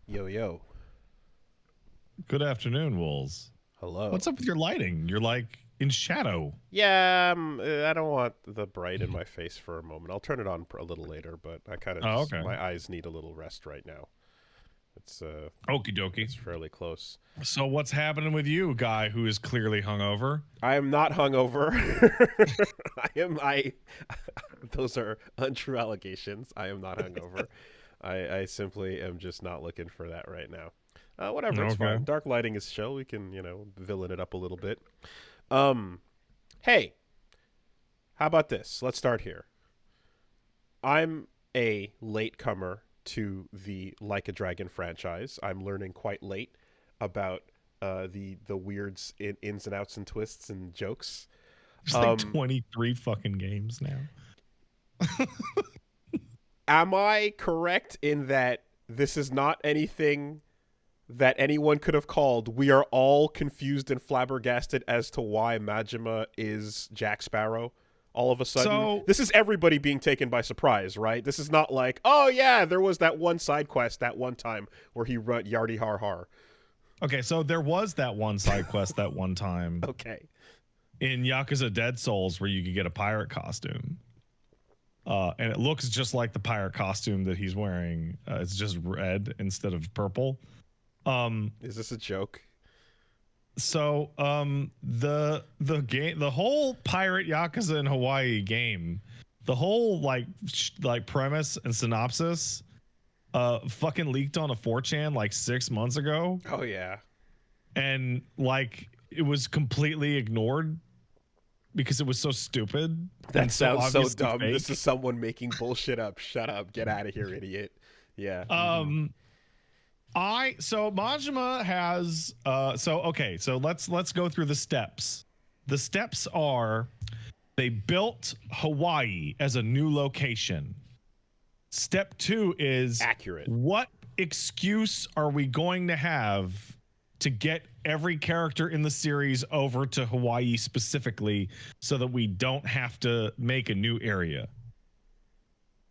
Yo, yo. Good afternoon, Wolves. Hello. What's up with your lighting? You're like in shadow. Yeah, I don't want the bright in my face for a moment. I'll turn it on a little later, but I kind of okay. my eyes need a little rest right now. It's Okie dokie. It's fairly close. So what's happening with you, guy who is clearly hungover? I am not hungover. I those are untrue allegations. I am not hungover. I simply am just not looking for that right now. Whatever, it's fine. Dark lighting is chill. We can, villain it up a little bit. Hey, how about this? Let's start here. I'm a latecomer to the Like a Dragon franchise. I'm learning quite late about the weirds, ins and outs and twists and jokes. There's like 23 fucking games now. Am I correct in that this is not anything that anyone could have called? We are all confused and flabbergasted as to why Majima is Jack Sparrow all of a sudden. So, this is everybody being taken by surprise, right? This is not like, oh yeah, there was that one side quest that one time where he run Yardy Har Har. Okay, so there was that one side quest that one time. Okay. In Yakuza Dead Souls where you could get a pirate costume. And it looks just like the pirate costume that he's wearing. It's just red instead of purple. Is this a joke? So the game, the whole pirate Yakuza in Hawaii game, the whole like premise and synopsis fucking leaked on a 4chan like 6 months ago. Oh yeah. And like it was completely ignored because it was so stupid. That sounds so dumb. Fake. This is someone making bullshit up. Shut up. Get out of here, idiot. Yeah. So Majima has so let's go through the steps. The steps are they built Hawaii as a new location. Step 2 is accurate. What excuse are we going to have to get every character in the series over to Hawaii specifically so that we don't have to make a new area?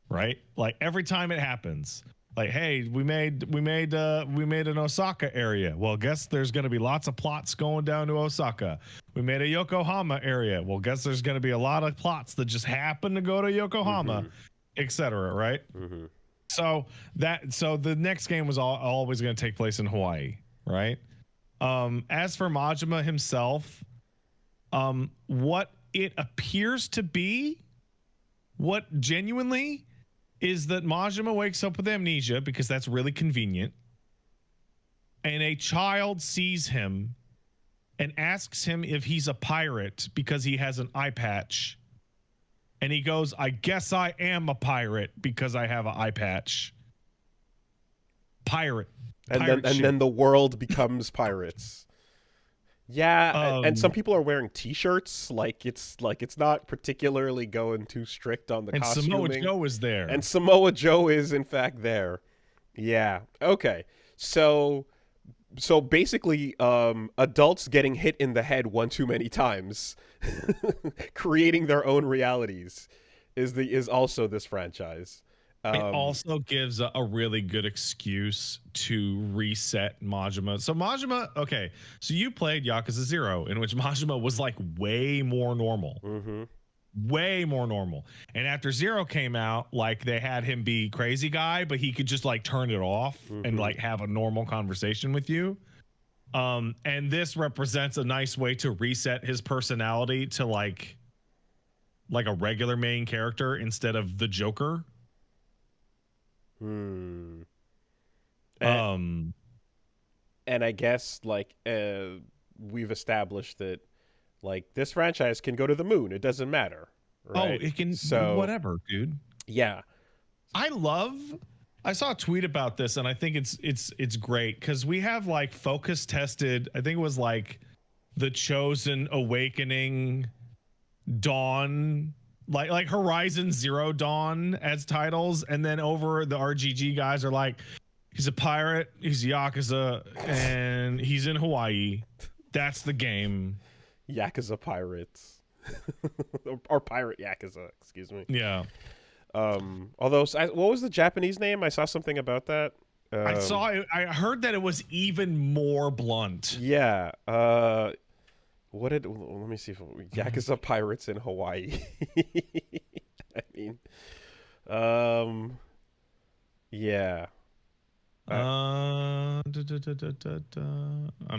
Right? Like every time it happens. Like, hey, we made an Osaka area. Well, guess there's going to be lots of plots going down to Osaka. We made a Yokohama area. Well, guess there's going to be a lot of plots that just happen to go to Yokohama, etc. Right? Mm-hmm. So the next game was always going to take place in Hawaii, right? As for Majima himself, what it appears to be, what genuinely is that Majima wakes up with amnesia because that's really convenient. And a child sees him and asks him if he's a pirate because he has an eye patch. And he goes, I guess I am a pirate because I have an eye patch. Pirate. And then the world becomes pirates. Yeah, and some people are wearing T-shirts. Like it's not particularly going too strict on the costuming. And Samoa Joe is there. And Samoa Joe is in fact there. Yeah. Okay. So basically, adults getting hit in the head one too many times, creating their own realities, is also this franchise. It also gives a really good excuse to reset Majima. So Majima, okay, so you played Yakuza 0, in which Majima was like way more normal. Mm-hmm. Way more normal. And after 0 came out, like they had him be crazy guy, but he could just like turn it off and like have a normal conversation with you. And this represents a nice way to reset his personality to like a regular main character instead of the Joker. And I guess like we've established that like this franchise can go to the moon. It doesn't matter. Right? Oh, it can. So whatever, dude. Yeah. I saw a tweet about this and I think it's great because we have like focus tested. I think it was like the Chosen Awakening Dawn, like Horizon Zero Dawn as titles, and then over the RGG guys are like, he's a pirate, he's Yakuza, and he's in Hawaii. That's the game. Yakuza pirates. Or pirate Yakuza, excuse me. Yeah. Although, what was the Japanese name? I saw something about that. I heard that it was even more blunt. Yeah. Let me see if Yakuza pirates in Hawaii. I mean, yeah. I'm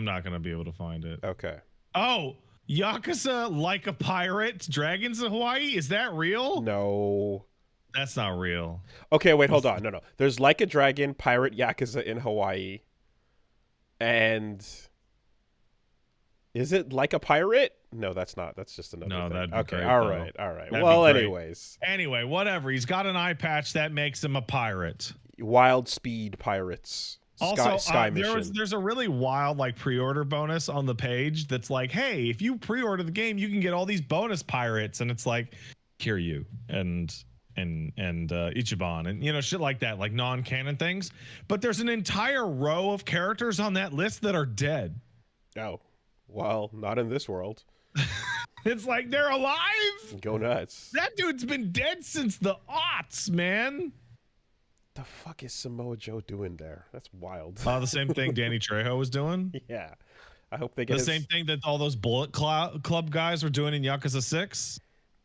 not gonna be able to find it. Okay. Oh, Yakuza like a pirate, dragons in Hawaii. Is that real? No. That's not real. Okay, wait, hold on. No. There's Like a Dragon, pirate Yakuza in Hawaii. And is it Like a Pirate? No, that's not. That's just another thing. That'd be okay, great, all though. right, all right. That'd Well, be great. anyways. Anyway, whatever. He's got an eye patch that makes him a pirate. Wild Speed Pirates. Sky Mission. There's a really wild like pre-order bonus on the page that's like, hey, if you pre-order the game, you can get all these bonus pirates, and it's like Kiryu and Ichiban and shit like that, like non-canon things. But there's an entire row of characters on that list that are dead. Oh, well, not in this world. It's like they're alive. Go nuts. That dude's been dead since the aughts, man. The fuck is Samoa Joe doing there? That's wild. The same thing Danny Trejo was doing. Yeah, I hope they get the same thing that all those Bullet Club guys were doing in Yakuza 6.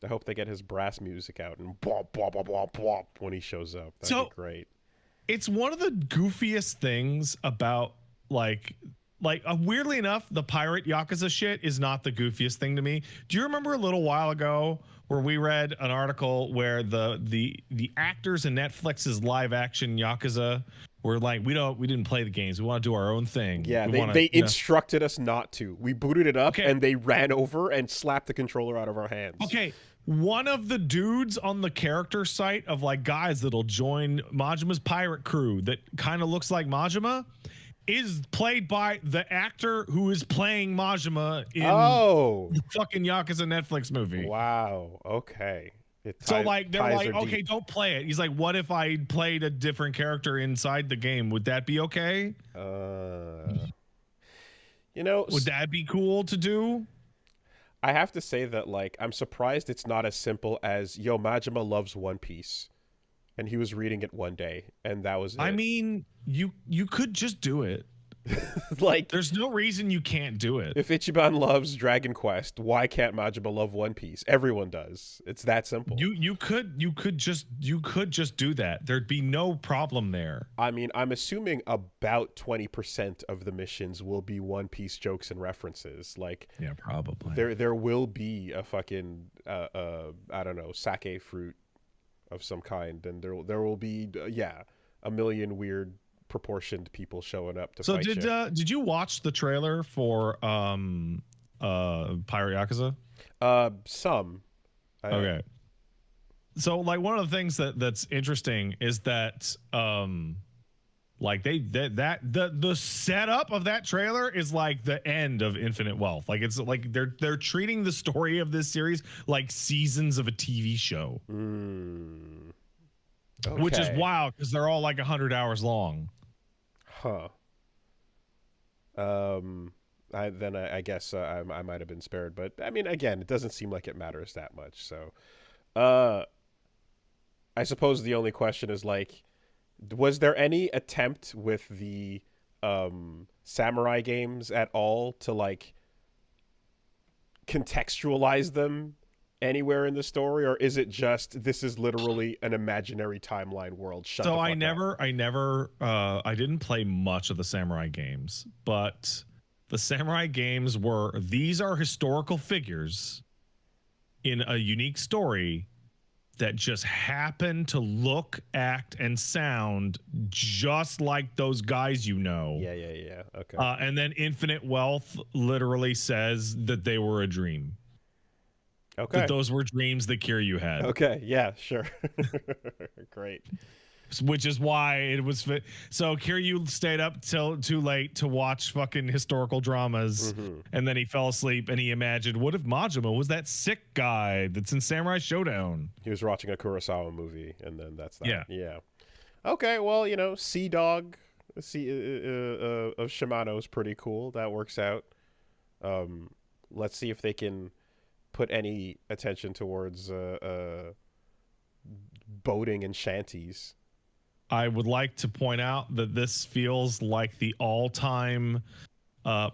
I hope they get his brass music out and bwomp, bwomp, bwomp, bwomp when he shows up. That'd be great. It's one of the goofiest things about weirdly enough, the pirate Yakuza shit is not the goofiest thing to me. Do you remember a little while ago where we read an article where the actors in Netflix's live action Yakuza were like, we didn't play the games, we want to do our own thing. Yeah, they instructed us not to. We booted it up and they ran over and slapped the controller out of our hands. Okay. One of the dudes on the character site of like guys that'll join Majima's pirate crew that kind of looks like Majima is played by the actor who is playing Majima in the fucking Yakuza Netflix movie. Wow. Okay. So like they're like, okay, don't play it. He's like, what if I played a different character inside the game? Would that be okay? Would that be cool to do? I have to say that like I'm surprised it's not as simple as Majima loves One Piece. And he was reading it one day, and that was it. I mean, you could just do it. Like, there's no reason you can't do it. If Ichiban loves Dragon Quest, why can't Majima love One Piece? Everyone does. It's that simple. You could just do that. There'd be no problem there. I mean, I'm assuming about 20% of the missions will be One Piece jokes and references. Like, yeah, probably. There will be a fucking I don't know, sake fruit of some kind, and there will be a million weird proportioned people showing up to fight shit. Did you watch the trailer for Pirate Yakuza? Some. Okay. So like one of the things that's interesting is that like the setup of that trailer is like the end of Infinite Wealth. Like it's like they're treating the story of this series like seasons of a TV show. Okay. Which is wild because they're all like 100 hours long. Huh. I guess I might have been spared, but I mean, again, it doesn't seem like it matters that much. So, I suppose the only question is like, was there any attempt with the samurai games at all to like contextualize them anywhere in the story, or is it just this is literally an imaginary timeline world? I didn't play much of the samurai games, but the samurai games these are historical figures in a unique story that just happen to look, act, and sound just like those guys Yeah. Okay. And then Infinite Wealth literally says that they were a dream. Okay. That those were dreams that Kiryu had. Okay, yeah, sure. Great. Which is why it was so Kiryu stayed up till too late to watch fucking historical dramas, and then he fell asleep and he imagined, what if Majima was that sick guy that's in Samurai Showdown? He was watching a Kurosawa movie, and then that's that. Yeah. Okay, well, Sea Dog of Shimano is pretty cool. That works out. Let's see if they can put any attention towards boating and shanties. I would like to point out that this feels like the all-time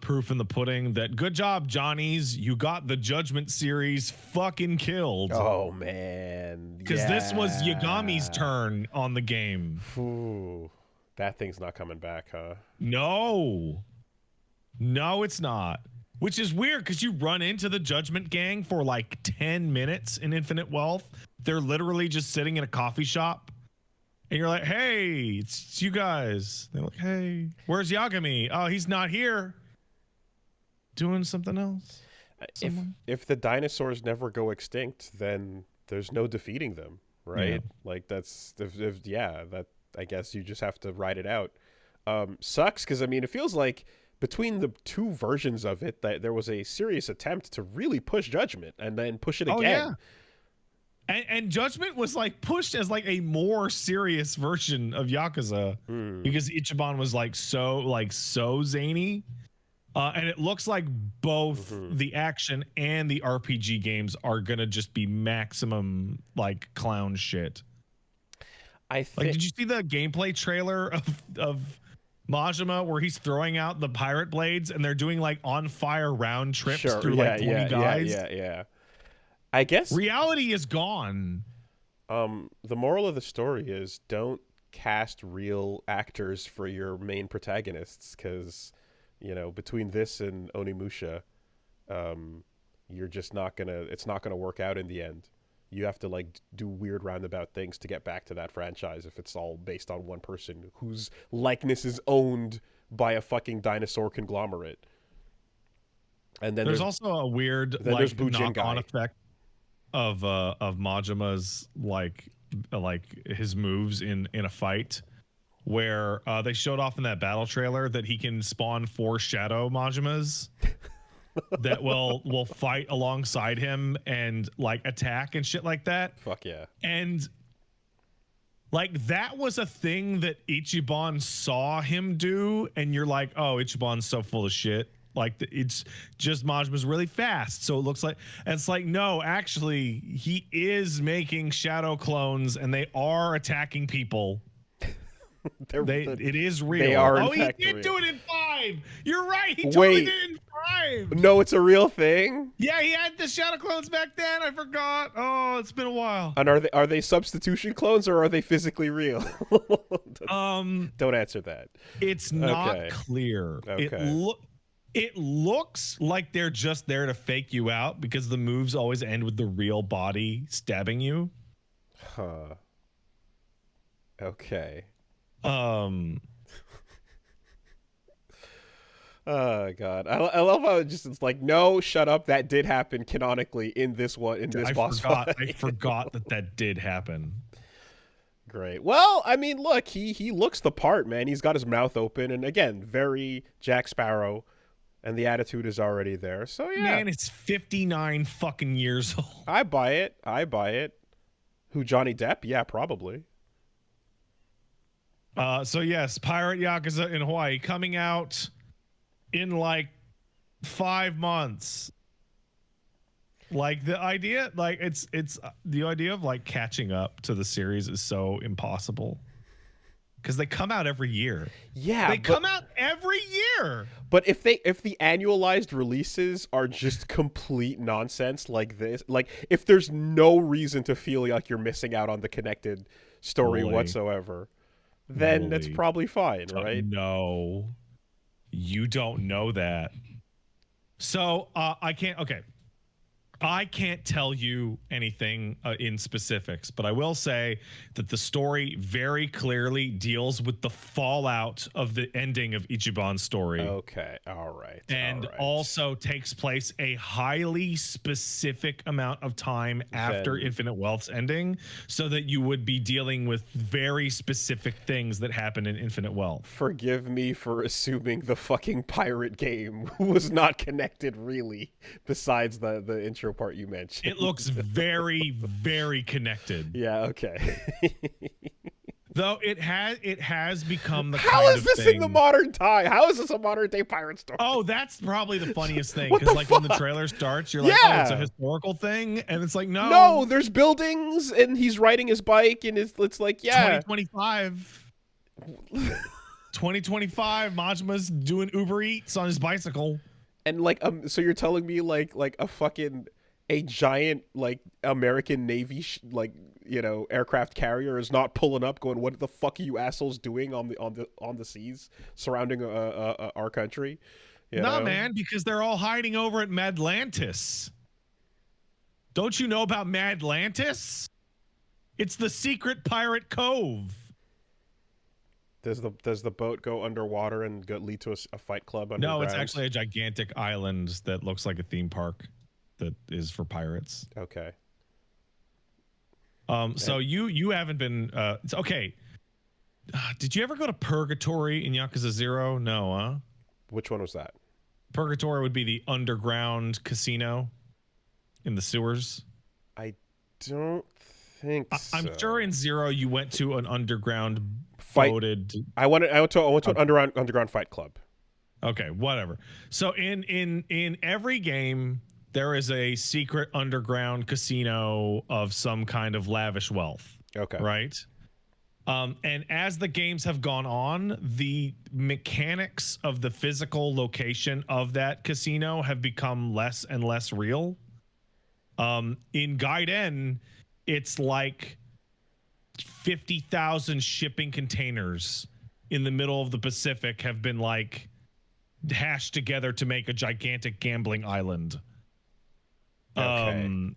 proof in the pudding that good job, Johnnies. You got the Judgment series fucking killed. Oh man, because this was Yagami's turn on the game. Ooh, that thing's not coming back, huh? No, it's not. Which is weird because you run into the Judgment Gang for like 10 minutes in Infinite Wealth. They're literally just sitting in a coffee shop. And you're like, hey, it's you guys. They're like, hey, where's Yagami? Oh, he's not here. Doing something else. If the dinosaurs never go extinct, then there's no defeating them, right? Yeah. Like that's that I guess you just have to ride it out. Sucks because I mean it feels like between the two versions of it that there was a serious attempt to really push Judgment and then push it again. Yeah. And Judgment was like pushed as like a more serious version of Yakuza because Ichiban was like so zany. And it looks like both the action and the RPG games are gonna just be maximum like clown shit. Did you see the gameplay trailer of Majima where he's throwing out the pirate blades and they're doing like on fire round trips through like 20 guys? Yeah. I guess reality is gone. The moral of the story is don't cast real actors for your main protagonists because, you know, between this and Onimusha, you're just not it's not gonna work out in the end. You have to like do weird roundabout things to get back to that franchise if it's all based on one person whose likeness is owned by a fucking dinosaur conglomerate. And then there's also a weird like knock-on effect of Majima's like his moves in a fight where they showed off in that battle trailer that he can spawn 4 shadow Majimas that will fight alongside him and like attack and shit like that. Fuck yeah. And like that was a thing that Ichiban saw him do, and you're like, oh, Ichiban's so full of shit. Like it's just Majima's really fast, so it looks like. And it's like, no, actually, he is making shadow clones, and they are attacking people. It is real. They are. Oh, he did do it in 5. You're right. He totally did it in 5. No, it's a real thing. Yeah, he had the shadow clones back then. I forgot. Oh, it's been a while. And are they substitution clones or are they physically real? Don't answer that. It's not clear. Okay. It looks like they're just there to fake you out because the moves always end with the real body stabbing you. Huh. Okay. Oh god, I love how it's like, no, shut up, that did happen canonically in this boss fight. I forgot that did happen. Great. Well, I mean, look, he looks the part, man. He's got his mouth open, and again, very Jack Sparrow, and the attitude is already there. So yeah, man, it's 59 fucking years old. I buy it. Who, Johnny Depp? Yeah, probably. So yes, Pirate Yakuza in Hawaii coming out in like 5 months. Like the idea, like it's the idea of like catching up to the series is so impossible because they come out every year. Yeah, they come out every year. But if the annualized releases are just complete nonsense like this, like if there's no reason to feel like you're missing out on the connected story whatsoever, then it's probably fine, right? No, you don't know that. So I can't tell you anything in specifics, but I will say that the story very clearly deals with the fallout of the ending of Ichiban's story. Okay, all right. And also takes place a highly specific amount of time after Infinite Wealth's ending, so that you would be dealing with very specific things that happen in Infinite Wealth. Forgive me for assuming the fucking pirate game was not connected really, besides the intro part you mentioned. It looks very, very connected. Yeah, okay. Though it has become the How kind is this thing... in the modern time? How is this a modern day pirate story? Oh, that's probably the funniest thing. Because like when the trailer starts, you're like, oh, it's a historical thing, and it's like, no, there's buildings, and he's riding his bike, and it's like, yeah, 2025. 2025, Majima's doing Uber Eats on his bicycle. And like so you're telling me like a giant like American Navy aircraft carrier is not pulling up going, what the fuck are you assholes doing on the seas surrounding our country? Nah, man, because they're all hiding over at Madlantis. Don't you know about Madlantis? It's the secret pirate cove. Does the boat go underwater and lead to a fight club underground? No, it's actually a gigantic island that looks like a theme park that is for pirates. Okay. So you haven't been it's okay. Did you ever go to Purgatory in Yakuza 0? No, huh? Which one was that? Purgatory would be the underground casino in the sewers. I don't think so. I'm sure in 0 you went to an underground fight. I went to an underground fight club. Okay, whatever. So in every game there is a secret underground casino of some kind of lavish wealth. Okay. Right? And as the games have gone on, the mechanics of the physical location of that casino have become less and less real. In Gaiden, it's like 50,000 shipping containers in the middle of the Pacific have been like hashed together to make a gigantic gambling island. Okay.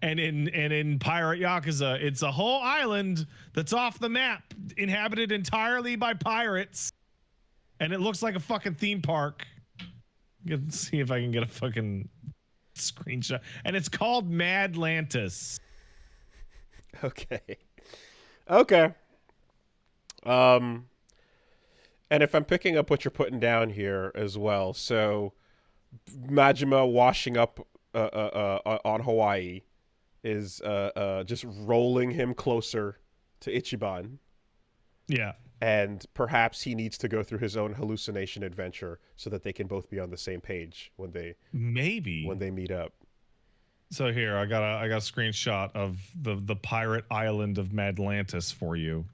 And in Pirate Yakuza, it's a whole island that's off the map, inhabited entirely by pirates, and it looks like a fucking theme park. Let's see if I can get a fucking screenshot. And it's called Madlantis. Okay. And if I'm picking up what you're putting down here as well, so Majima washing up on Hawaii is just rolling him closer to Ichiban. Yeah. And perhaps he needs to go through his own hallucination adventure so that they can both be on the same page when they meet up. So here, I got a screenshot of the pirate island of Madlantis for you.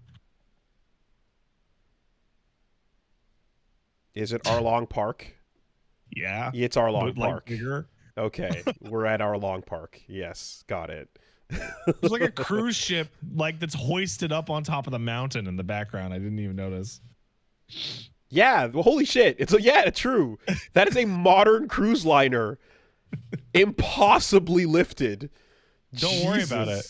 Is it Arlong Park? Yeah. It's Arlong Park. Bigger. Okay, we're at Arlong Park. Yes, got it. There's like a cruise ship that's hoisted up on top of the mountain in the background. I didn't even notice. Yeah, well, holy shit. It's true. That is a modern cruise liner. Impossibly lifted. Don't worry about it.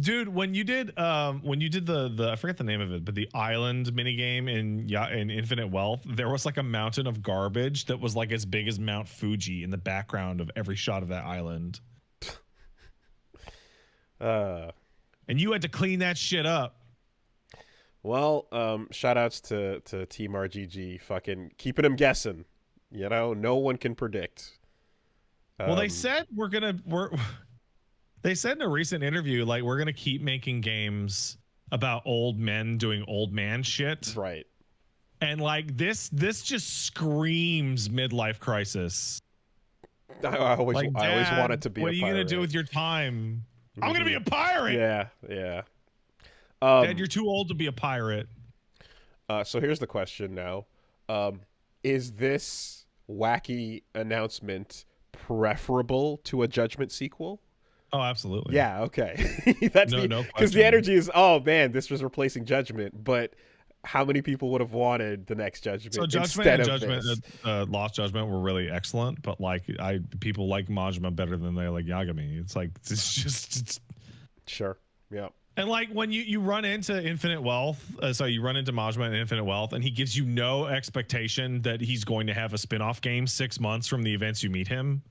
Dude, when you did the I forget the name of it, but the island minigame in Infinite Wealth, there was like a mountain of garbage that was like as big as Mount Fuji in the background of every shot of that island. And you had to clean that shit up. Well, shout outs to Team RGG fucking keeping them guessing. No one can predict. Well, they said they said in a recent interview, like, we're gonna keep making games about old men doing old man shit. Right. And like this just screams midlife crisis. I always wanted to be a pirate. What are you gonna do with your time? Mm-hmm. I'm gonna be a pirate. Yeah. Dad, you're too old to be a pirate. So here's the question now. Is this wacky announcement preferable to a Judgment sequel? Oh, absolutely. Yeah, okay. That's no because the energy is, oh man, this was replacing Judgment, but how many people would have wanted the next Judgment? So Judgment and Lost Judgment were really excellent, but like people like Majima better than they like Yagami. It's like it's sure, yeah. And like when you run into Infinite Wealth, so you run into Majima in Infinite Wealth, and he gives you no expectation that he's going to have a spin-off game 6 months from the events you meet him.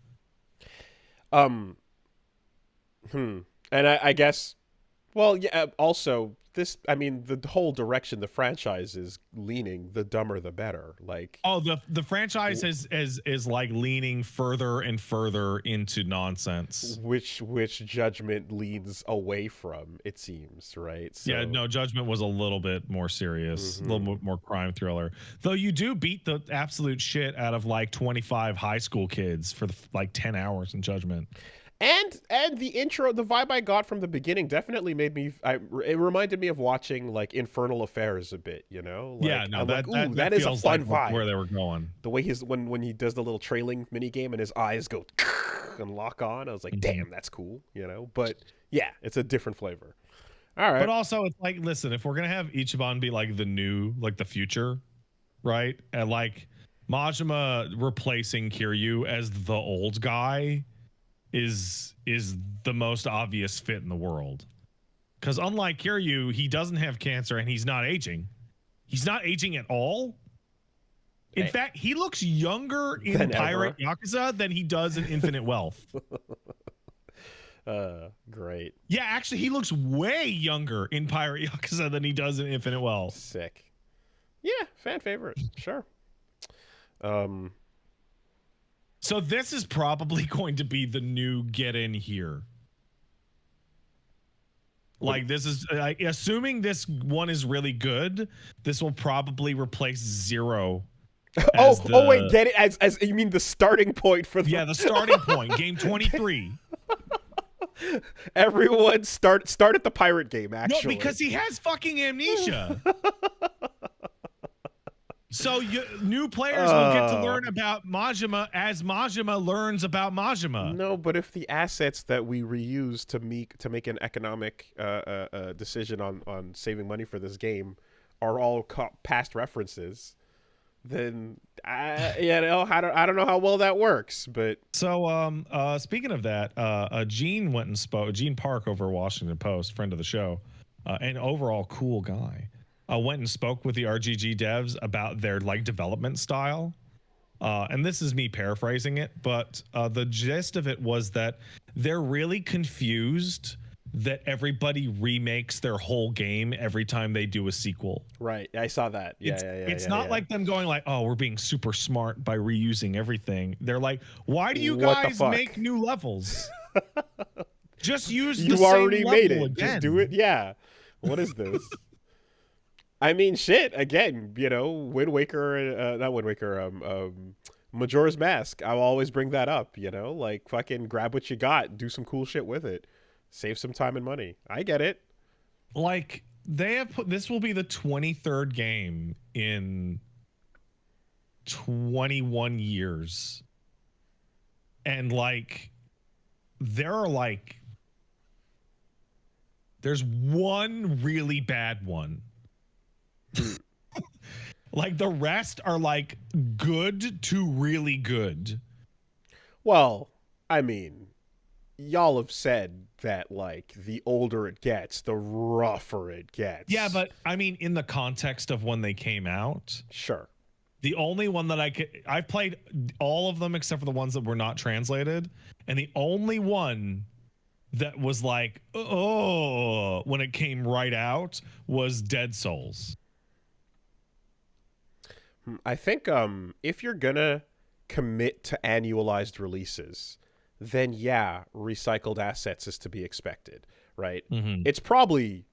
And I guess, well, yeah. Also, the whole direction the franchise is leaning, the dumber the better. Like, the franchise is like leaning further and further into nonsense, which Judgment leans away from. It seems, right? So, yeah, no, Judgment was a little bit more serious, a little bit more crime thriller. Though you do beat the absolute shit out of like 25 high school kids for like 10 hours in Judgment. And the intro, the vibe I got from the beginning definitely made me. It reminded me of watching like Infernal Affairs a bit, you know. Like, Yeah, no, I'm that like, ooh, that that is a feels fun like vibe. where they were going. The way when he does the little trailing mini game and his eyes go and lock on, I was like, damn, that's cool, you know. But yeah, it's a different flavor. All right, But also, it's like, listen, if we're gonna have Ichiban be like the new, like the future, right? And like Majima replacing Kiryu as the old guy is the most obvious fit in the world. Because unlike Kiryu, he doesn't have cancer and he's not aging. He's not aging at all. In fact, he looks younger in Pirate Yakuza than he does in Infinite Wealth. Great. Yeah, actually, he looks way younger in Pirate Yakuza than he does in Infinite Wealth. Sick. Yeah, fan favorite. Sure. So this is probably going to be the new get in here. Like, this is assuming this one is really good, this will probably replace Zero. Wait, get it as you mean the starting point for the the starting point, game 23. Everyone start at the pirate game, actually. No, because he has fucking amnesia. So new players will get to learn about Majima as Majima learns about Majima. No, but if the assets that we reuse to make an economic decision on saving money for this game are all past references, then I don't know how well that works. But so speaking of that, Gene went and spoke. Gene Park over Washington Post, friend of the show, and overall cool guy. Went and spoke with the RGG devs about their like development style. And this is me paraphrasing it, but the gist of it was that they're really confused that everybody remakes their whole game every time they do a sequel. Right. I saw that. It's not like them going like, oh, we're being super smart by reusing everything. They're like, why do you guys make new levels? Just use the same already made it. Again. Just do it. Yeah. What is this? I mean, shit. Again, you know, Wind Waker, not Wind Waker. Majora's Mask. I'll always bring that up. You know, like fucking grab what you got, do some cool shit with it, save some time and money. I get it. Like they have put. This will be the 23rd game in 21 years, and like there are like there's one really bad one. Like the rest are like good to really good. Well, I mean, y'all have said that like the older it gets, the rougher it gets. Yeah, but I mean, in the context of when they came out, sure. The only one that I've played all of them except for the ones that were not translated, and the only one that was like, oh, when it came right out was Dead Souls. I think if you're gonna commit to annualized releases, then yeah, recycled assets is to be expected, right? Mm-hmm. It's probably,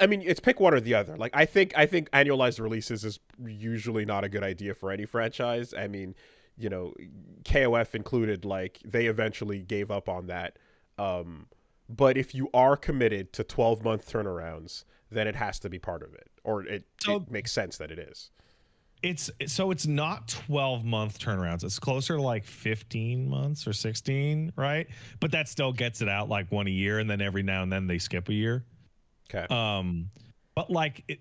I mean, it's pick one or the other. Like I think annualized releases is usually not a good idea for any franchise. I mean, you know, KOF included, like they eventually gave up on that. But if you are committed to 12-month turnarounds, then it has to be part of it, or it makes sense that it is. It's not 12-month turnarounds. It's closer to like 15 months or 16, right? But that still gets it out like one a year, and then every now and then they skip a year. Okay. But like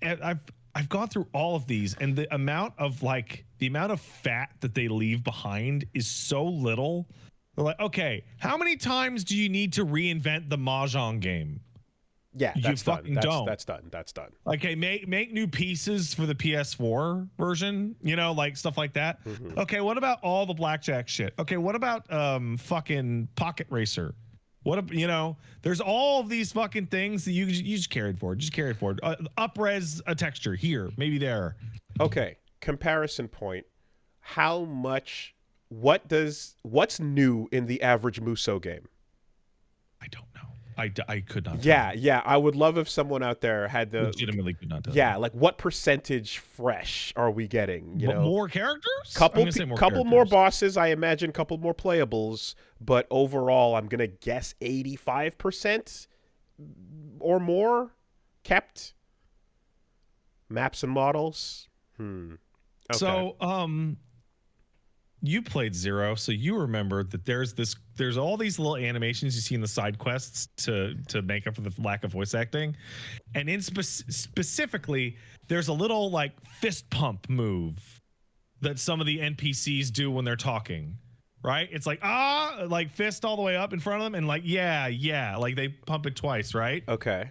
I've gone through all of these, and the amount of fat that they leave behind is so little. They're like, okay, how many times do you need to reinvent the Mahjong game? Yeah, that's done. That's done. Okay, make new pieces for the PS4 version, you know, like stuff like that. Mm-hmm. Okay, what about all the blackjack shit? Okay, what about fucking Pocket Racer? You know, there's all of these fucking things that you just carried forward. Just carry it forward. Up-res a texture here, maybe there. Okay, comparison point. How much? What's new in the average Musou game? I don't know. I could not. Yeah. I would love if someone out there had the Legitimately could not. Yeah, like what percentage fresh are we getting? You know, more characters. Couple More more bosses. I imagine couple more playables, but overall, I'm gonna guess 85% or more kept. Maps and models. Okay. So, you played Zero, so you remember that there's all these little animations you see in the side quests to make up for the lack of voice acting, and in specifically, there's a little like fist pump move that some of the NPCs do when they're talking. Right? It's like like fist all the way up in front of them, and like yeah, like they pump it twice. Right? Okay.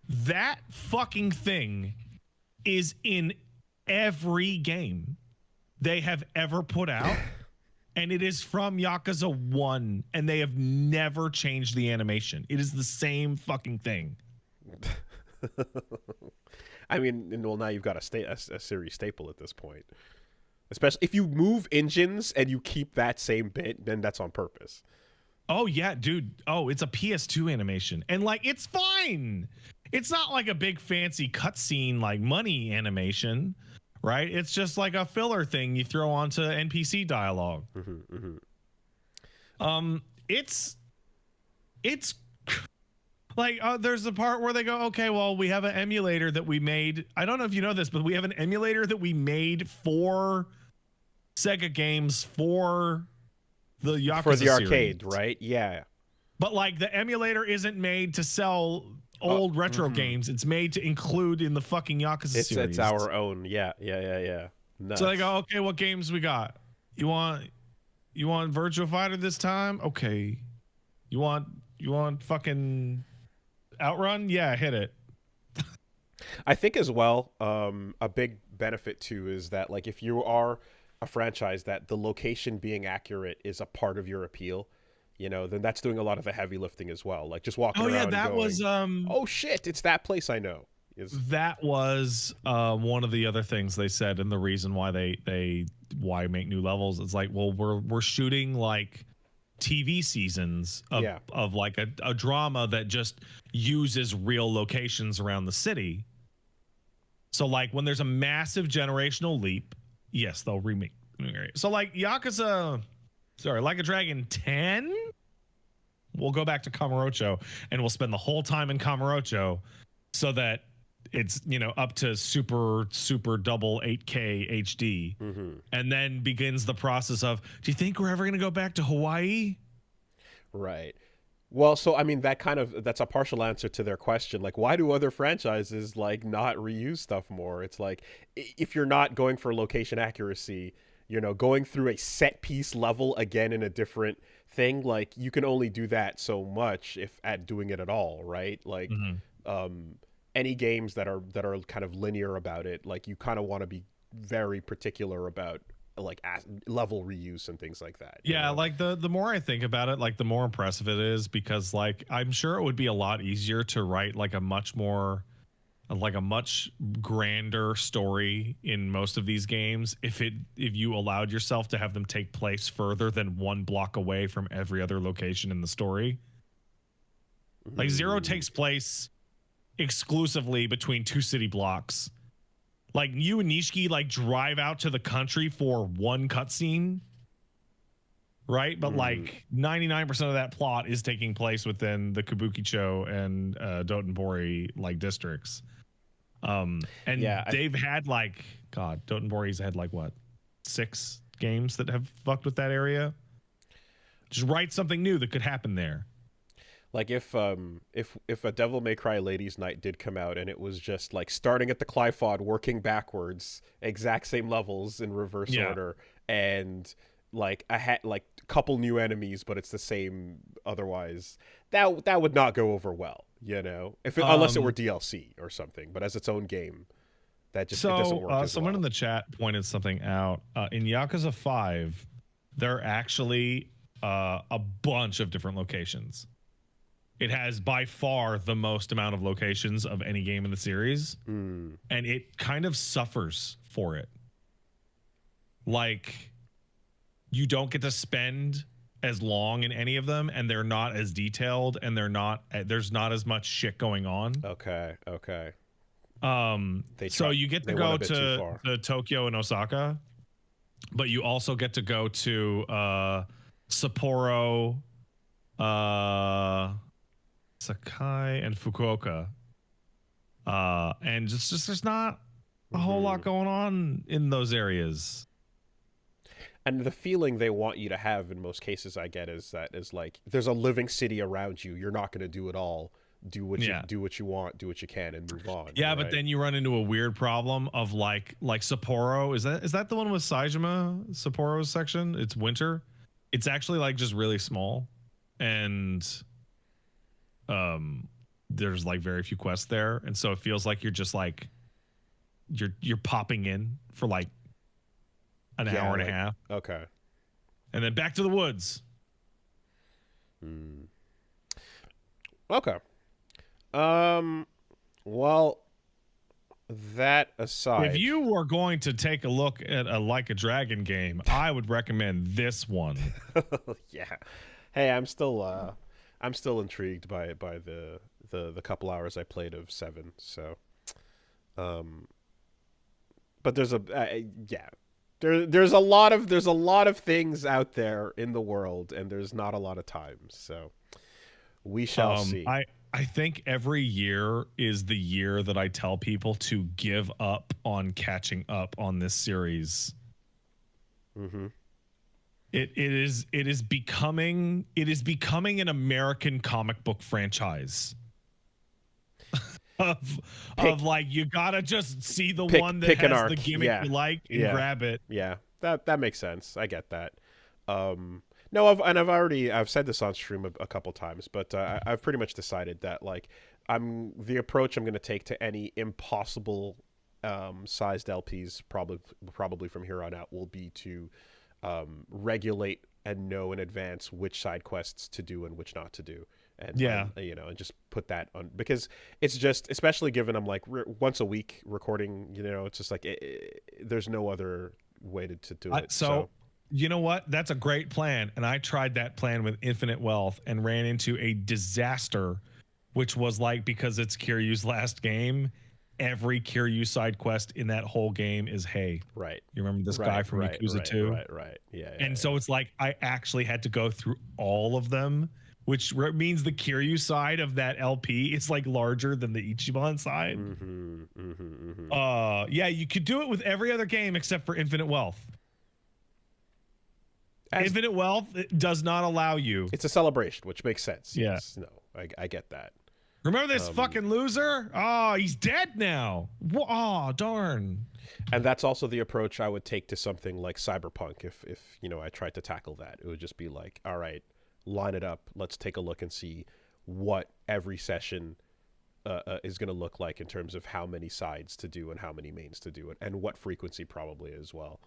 That fucking thing is in every game they have ever put out, and it is from Yakuza 1, and they have never changed the animation. It is the same fucking thing. I mean, well, now you've got a series staple at this point. Especially if you move engines and you keep that same bit, then that's on purpose. Oh yeah, dude. Oh, it's a PS2 animation, and like it's fine. It's not like a big fancy cutscene like money animation. Right? It's just like a filler thing you throw onto NPC dialogue. It's like there's a part where they go, okay, well, we have an emulator that we made. I don't know if you know this, but we have an emulator that we made for Sega games for the Yakuza for the arcade, series. right? Yeah. But like the emulator isn't made to sell old retro games. It's made to include in the fucking Yakuza series. It's our own. Yeah. Nuts. So they go, okay, what games we got? You want Virtua Fighter this time? Okay. You want fucking Outrun? Yeah, hit it. I think as well, a big benefit too is that like if you are a franchise that the location being accurate is a part of your appeal, you know, then that's doing a lot of the heavy lifting as well. Like just walking around. Oh yeah, that and going, was oh shit, it's that place I know. That was one of the other things they said, and the reason why they make new levels. It's like, well, we're shooting like TV seasons of like a drama that just uses real locations around the city. So like when there's a massive generational leap, yes, they'll remake. So like Like a Dragon 10, we'll go back to Kamurocho and we'll spend the whole time in Kamurocho so that it's, you know, up to super double 8K HD. And then begins the process of, do you think we're ever going to go back to Hawaii? Right. Well, so I mean that's a partial answer to their question. Like, why do other franchises like not reuse stuff more? It's like if you're not going for location accuracy, you know, going through a set piece level again in a different thing, like you can only do that so much if at doing it at all, right? Like any games that are kind of linear about it, like you kind of want to be very particular about like level reuse and things like that. Yeah, know? like the more I think about it, like the more impressive it is, because like I'm sure it would be a lot easier to write like a much grander story in most of these games if you allowed yourself to have them take place further than one block away from every other location in the story. Like Zero takes place exclusively between two city blocks. Like you and Nishiki like drive out to the country for one cutscene, right? But like 99% of that plot is taking place within the Kabukicho and Dotonbori like districts. And they've had like, God, Dotonbori's had like what, 6 games that have fucked with that area. Just write something new that could happen there. Like if a Devil May Cry Ladies Night did come out and it was just like starting at the Clifod, working backwards, exact same levels in reverse order, and like I had like a couple new enemies, but it's the same otherwise, that would not go over well, you know, unless it were DLC or something. But as its own game, that just it doesn't work. Someone in the chat pointed something out. In Yakuza 5, there are actually a bunch of different locations. It has by far the most amount of locations of any game in the series, and it kind of suffers for it. Like, you don't get to spend as long in any of them, and they're not as detailed, and there's not as much shit going on. Okay. So you get to go to to Tokyo and Osaka, but you also get to go to Sapporo, Sakai, and Fukuoka. And just there's not a whole lot going on in those areas. And the feeling they want you to have in most cases, I get, is like there's a living city around you. You're not going to do it all. Do what you want, do what you can, and move on. Yeah, right? But then you run into a weird problem of like Sapporo. Is that the one with Saejima? Sapporo's section? It's winter. It's actually like just really small, and there's like very few quests there, and so it feels like you're just like you're popping in for like an hour and a half. Okay. And then back to the woods. Okay. Well, that aside, if you were going to take a look at a Like a Dragon game, I would recommend this one. Yeah. Hey, I'm still intrigued by the couple hours I played of 7. So, but there's there's a lot of things out there in the world, and there's not a lot of time. So we shall see. I think every year is the year that I tell people to give up on catching up on this series. Mm-hmm. It is becoming an American comic book franchise. of like, you gotta just see the one that has the gimmick you like and grab it. Yeah, that makes sense. I get that. No, I've said this on stream a couple times, but I've pretty much decided that like the approach I'm going to take to any impossible sized LPs probably from here on out will be to regulate and know in advance which side quests to do and which not to do. And and just put that on, because it's just, especially given I'm like once a week recording, it's just like there's no other way to do it. So you know what? That's a great plan. And I tried that plan with Infinite Wealth and ran into a disaster, which was like, because it's Kiryu's last game, every Kiryu side quest in that whole game is hay. Right. You remember this guy from Yakuza 2? Right. Yeah. And so it's like I actually had to go through all of them, which means the Kiryu side of that LP is like larger than the Ichiban side. Yeah, you could do it with every other game except for Infinite Wealth. Infinite Wealth does not allow you. It's a celebration, which makes sense. Yeah. Yes. No, I get that. Remember this fucking loser? Oh, he's dead now. Oh, darn. And that's also the approach I would take to something like Cyberpunk. If I tried to tackle that, it would just be like, all right, line it up. Let's take a look and see what every session is going to look like in terms of how many sides to do and how many mains to do it, and what frequency probably as well.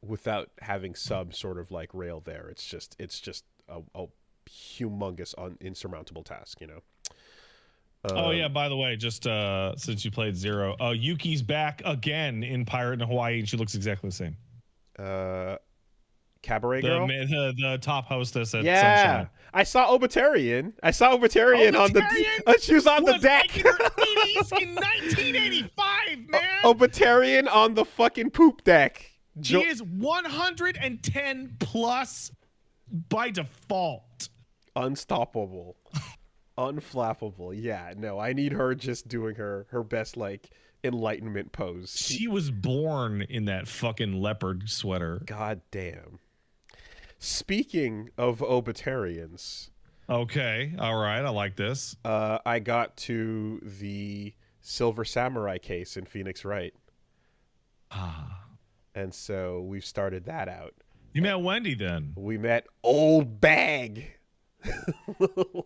Without having some sort of like rail there, it's just a humongous insurmountable task, Oh yeah, by the way, just since you played Zero, Yuki's back again in Pirate in Hawaii, and she looks exactly the same. Cabaret girl, the top hostess at Sunshine. I saw Obitarian on the she was on the deck in her 80s in 1985, man. Obitarian on the fucking poop deck. She is 110 plus by default. Unstoppable. Unflappable. Yeah, no, I need her just doing her best like enlightenment pose. She was born in that fucking leopard sweater. God damn. Speaking of Obitarians. Okay, all right, I like this. I got to the Silver Samurai case in Phoenix Wright. And so we've started that out. You met Wendy then? We met Old Bag.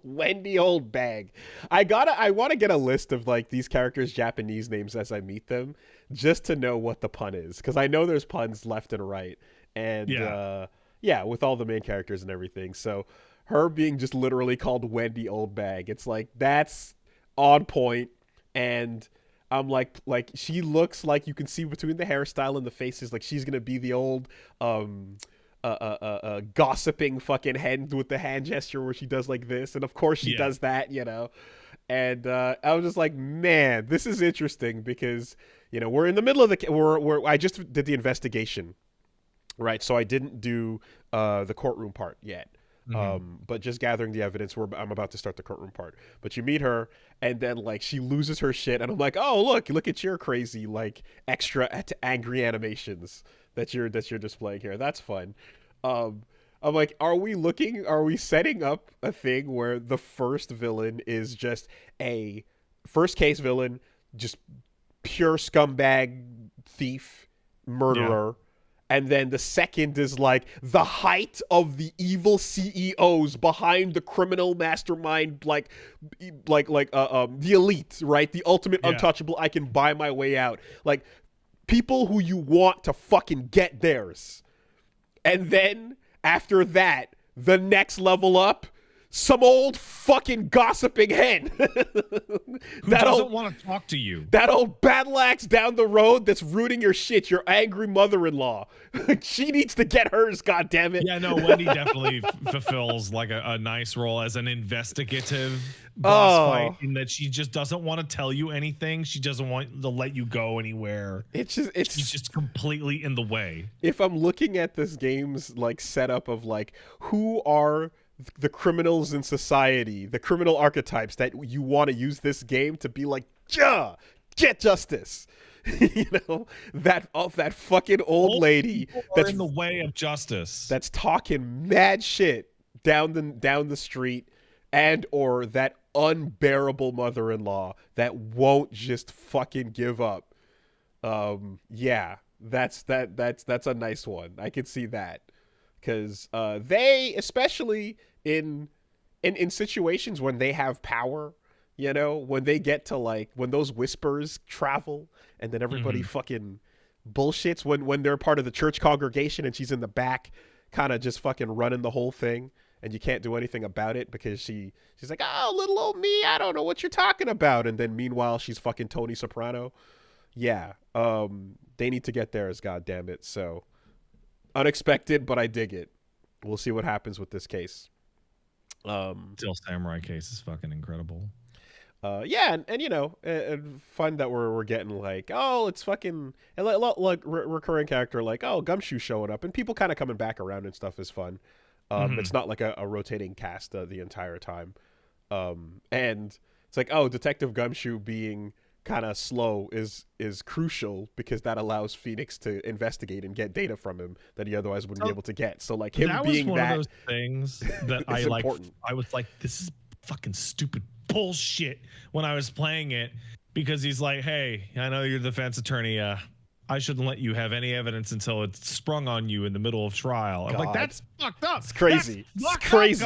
Wendy Old Bag. I want to get a list of like these characters' Japanese names as I meet them, just to know what the pun is, because I know there's puns left and right. And with all the main characters and everything. So her being just literally called Wendy Old Bag, it's like that's on point. And I'm like she looks like, you can see between the hairstyle and the faces, like she's gonna be the old gossiping fucking hand with the hand gesture where she does like this, and of course she does that, And I was just like, man, this is interesting because we're in the middle of I just did the investigation, right? So I didn't do the courtroom part yet. But just gathering the evidence. I'm about to start the courtroom part. But you meet her, and then like she loses her shit, and I'm like, oh look at your crazy like extra angry animations that you're displaying here. That's fun. I'm like, are we setting up a thing where the first villain is just a first case villain, just pure scumbag, thief, murderer? And then the second is like the height of the evil CEOs behind the criminal mastermind, like the elite, right? The ultimate untouchable. I can buy my way out. Like people who you want to fucking get theirs. And then after that, the next level up, some old fucking gossiping hen who doesn't want to talk to you. That old battle axe down the road that's rooting your shit, your angry mother-in-law. She needs to get hers, goddammit. Yeah, no, Wendy definitely fulfills like a nice role as an investigative boss fight, in that she just doesn't want to tell you anything. She doesn't want to let you go anywhere. She's just completely in the way. If I'm looking at this game's like setup of like who are the criminals in society, the criminal archetypes that you want to use this game to be like, get justice. that fucking old lady that's in the way of justice, that's talking mad shit down the street, and or that unbearable mother-in-law that won't just fucking give up. That's a nice one. I can see that. Because they, especially in situations when they have power, when they get to like, when those whispers travel and then everybody fucking bullshits, when they're part of the church congregation and she's in the back kind of just fucking running the whole thing and you can't do anything about it because she's like, oh, little old me, I don't know what you're talking about. And then meanwhile, she's fucking Tony Soprano. Yeah. They need to get theirs, goddammit. So unexpected, but I dig it. We'll see what happens with this case. Still Samurai case is fucking incredible. And fun that we're getting like, oh, it's fucking, and like recurring character like, oh, Gumshoe showing up and people kind of coming back around and stuff is fun. It's not like a rotating cast the entire time. And it's like, oh, Detective Gumshoe being kind of slow is crucial because that allows Phoenix to investigate and get data from him that he otherwise wouldn't be able to get. So like him being one of those things that I like. Important. I was like, this is fucking stupid bullshit when I was playing it, because he's like, hey, I know you're the defense attorney. I shouldn't let you have any evidence until it's sprung on you in the middle of trial. I'm like, that's fucked up. It's crazy. It's crazy.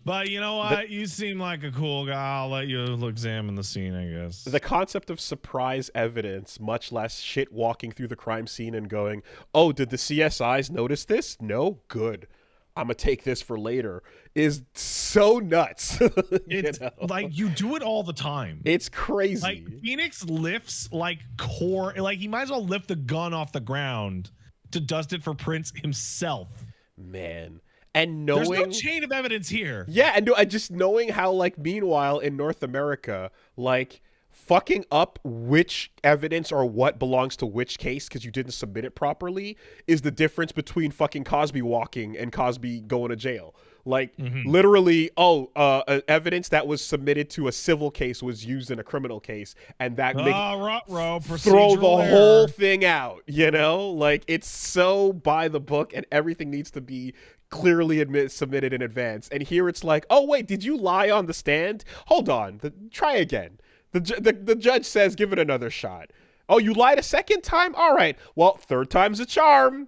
But you know what? You seem like a cool guy. I'll let you examine the scene, I guess. The concept of surprise evidence, much less shit walking through the crime scene and going, oh, did the CSIs notice this? No? Good. I'm going to take this for later, is so nuts. It's like you do it all the time. It's crazy. Like Phoenix lifts like core, like he might as well lift the gun off the ground to dust it for Prince himself. Man. And knowing there's no chain of evidence here. Yeah, and just knowing how, like, meanwhile in North America, like, fucking up which evidence or what belongs to which case because you didn't submit it properly is the difference between fucking Cosby walking and Cosby going to jail. Like, literally, evidence that was submitted to a civil case was used in a criminal case, and that throw the whole thing out, Like, it's so by the book, and everything needs to be clearly submitted in advance. And here it's like, oh, wait, did you lie on the stand? Hold on, try again. The judge says, give it another shot. Oh, you lied a second time? All right, well, third time's a charm.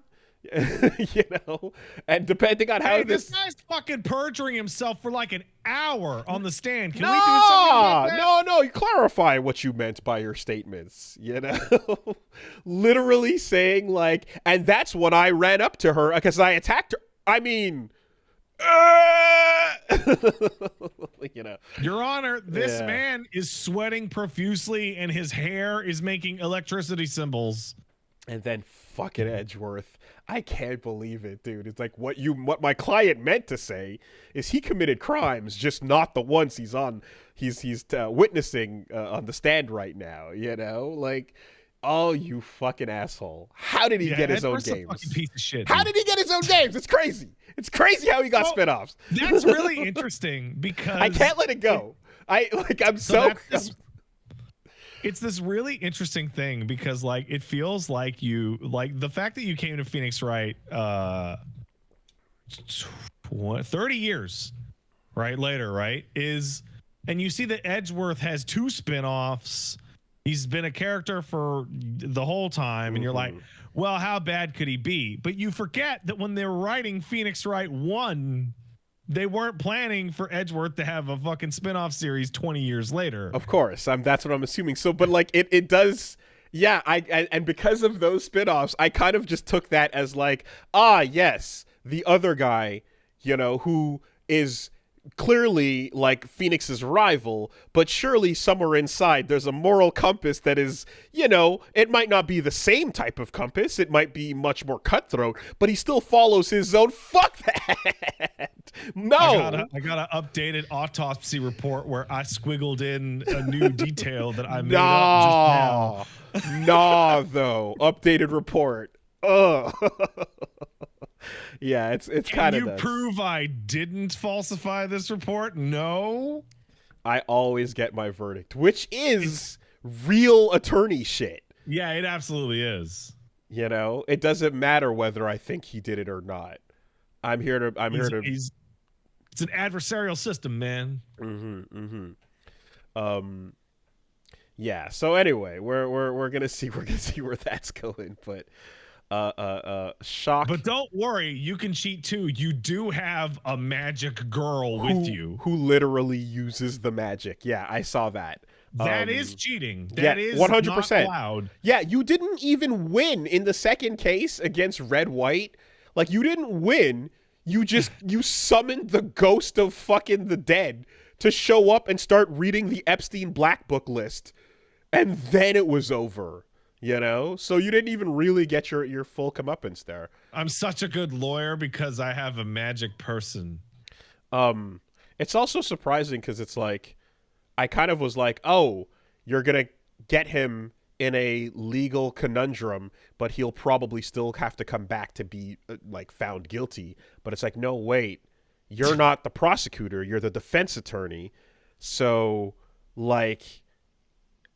And depending on how this guy's fucking perjuring himself for like an hour on the stand. Can we do something about that? No, you clarify what you meant by your statements, literally saying like, and that's when I ran up to her because I attacked her. I mean, Your Honor, this man is sweating profusely and his hair is making electricity symbols. And then fucking Edgeworth. I can't believe it, dude. It's like what my client meant to say is he committed crimes, just not the ones he's witnessing on the stand right now, you know? Like, oh, you fucking asshole. How did he get his own games? A fucking piece of shit, how did he get his own games? It's crazy. It's crazy how he got spinoffs. That's really interesting because I can't let it go. It's this really interesting thing because like it feels like you like the fact that you came to Phoenix Wright 30 years right later, right? And you see that Edgeworth has 2 spin-offs. He's been a character for the whole time, and you're like, well, how bad could he be? But you forget that when they were writing Phoenix Wright 1, they weren't planning for Edgeworth to have a fucking spin-off series 20 years later. Of course. That's what I'm assuming. So, but like it does. Yeah. And because of those spin-offs, I kind of just took that as like, yes, the other guy, you know, who is clearly like Phoenix's rival, but surely somewhere inside there's a moral compass that is, you know, it might not be the same type of compass. It might be much more cutthroat, but he still follows his zone. Fuck that. No. I got an updated autopsy report where I squiggled in a new detail that I made up just now. Nah, though. Updated report. Ugh. Yeah, it's kind of. Can you prove I didn't falsify this report? No. I always get my verdict, which is real attorney shit. Yeah, it absolutely is. You know, it doesn't matter whether I think he did it or not. It's an adversarial system, man. Yeah. So anyway, we're gonna see where that's going, but. Shock. But don't worry, you can cheat too. You do have a magic girl with you who literally uses the magic. Yeah, I saw that. That is cheating. That is 100%. Not allowed. Yeah, you didn't even win in the second case against Red White. Like, you didn't win. You summoned the ghost of fucking the dead to show up and start reading the Epstein Black Book list. And then it was over. You know, so you didn't even really get your full comeuppance there. I'm such a good lawyer because I have a magic person. It's also surprising because it's like, I kind of was like, oh, you're gonna get him in a legal conundrum, but he'll probably still have to come back to be like found guilty. But it's like, no, wait, you're not the prosecutor, you're the defense attorney, so like.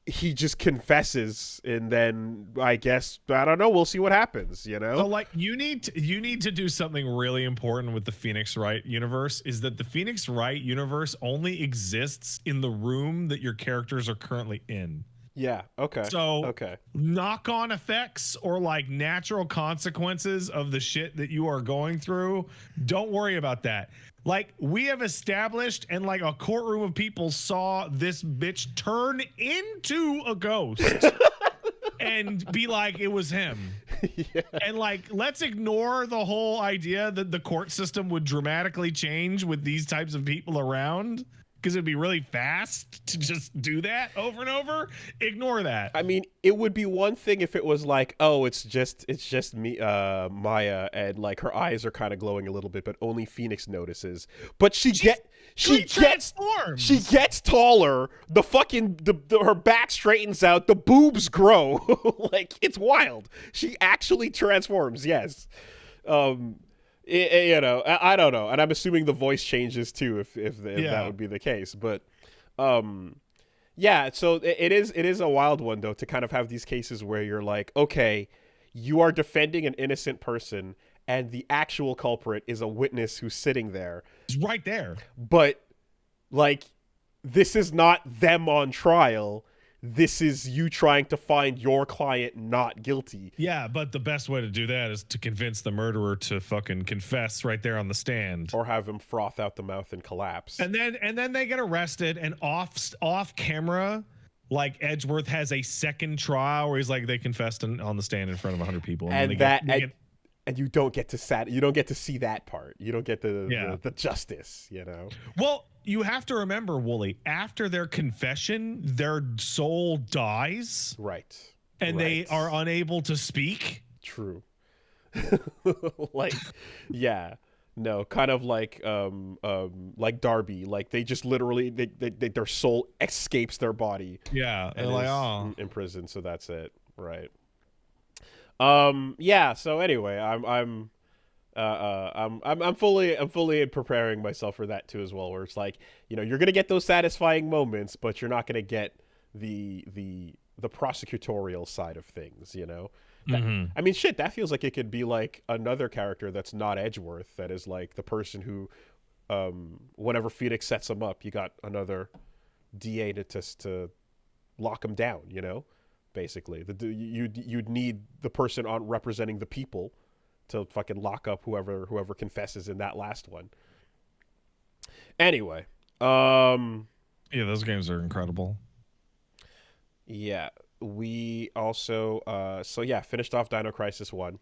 He just confesses, and then I guess I don't know. We'll see what happens. You know. So like you need to do something really important with the Phoenix Wright universe. Is that the Phoenix Wright universe only exists in the room that your characters are currently in? Yeah. Okay. So knock-on effects or like natural consequences of the shit that you are going through. Don't worry about that. Like, we have established, and like a courtroom of people saw this bitch turn into a ghost and be like, it was him. Yeah. And like, let's ignore the whole idea that the court system would dramatically change with these types of people around. Because it'd be really fast to just do that over and over. Ignore that. I mean, it would be one thing if it was like, oh, it's just me, Maya, and like her eyes are kind of glowing a little bit, but only Phoenix notices. But she gets taller. The fucking her back straightens out. The boobs grow. Like, it's wild. She actually transforms. Yes. You know, I don't know, and I'm assuming the voice changes too if that would be the case. But yeah, so it is a wild one though to kind of have these cases where you're like, okay, you are defending an innocent person, and the actual culprit is a witness who's sitting there, it's right there. But like, this is not them on trial. This is you trying to find your client not guilty. Yeah, but the best way to do that is to convince the murderer to fucking confess right there on the stand, or have him froth out the mouth and collapse. And then they get arrested, and off camera, like Edgeworth has a second trial where he's like, they confessed on the stand in front of 100 people, and you don't get to see that part. You don't get the justice, you know. Well, you have to remember, Wooly, after their confession, their soul dies. Right. and they Right. are unable to speak. True. Like, yeah. No, kind of like Darby. Like they just literally their soul escapes their body Yeah, they're and like, is oh, in prison, so that's it. Right. Yeah, so anyway, I'm fully preparing myself for that too as well, where it's like, you're gonna get those satisfying moments, but you're not gonna get the prosecutorial side of things, That, mm-hmm. I mean, shit, that feels like it could be like another character that's not Edgeworth, that is like the person who, whenever Phoenix sets him up, you got another DA to lock him down, basically. You'd need the person on representing the people to fucking lock up whoever confesses in that last one. Anyway, Yeah, those games are incredible. yeah, we also finished off Dino Crisis 1,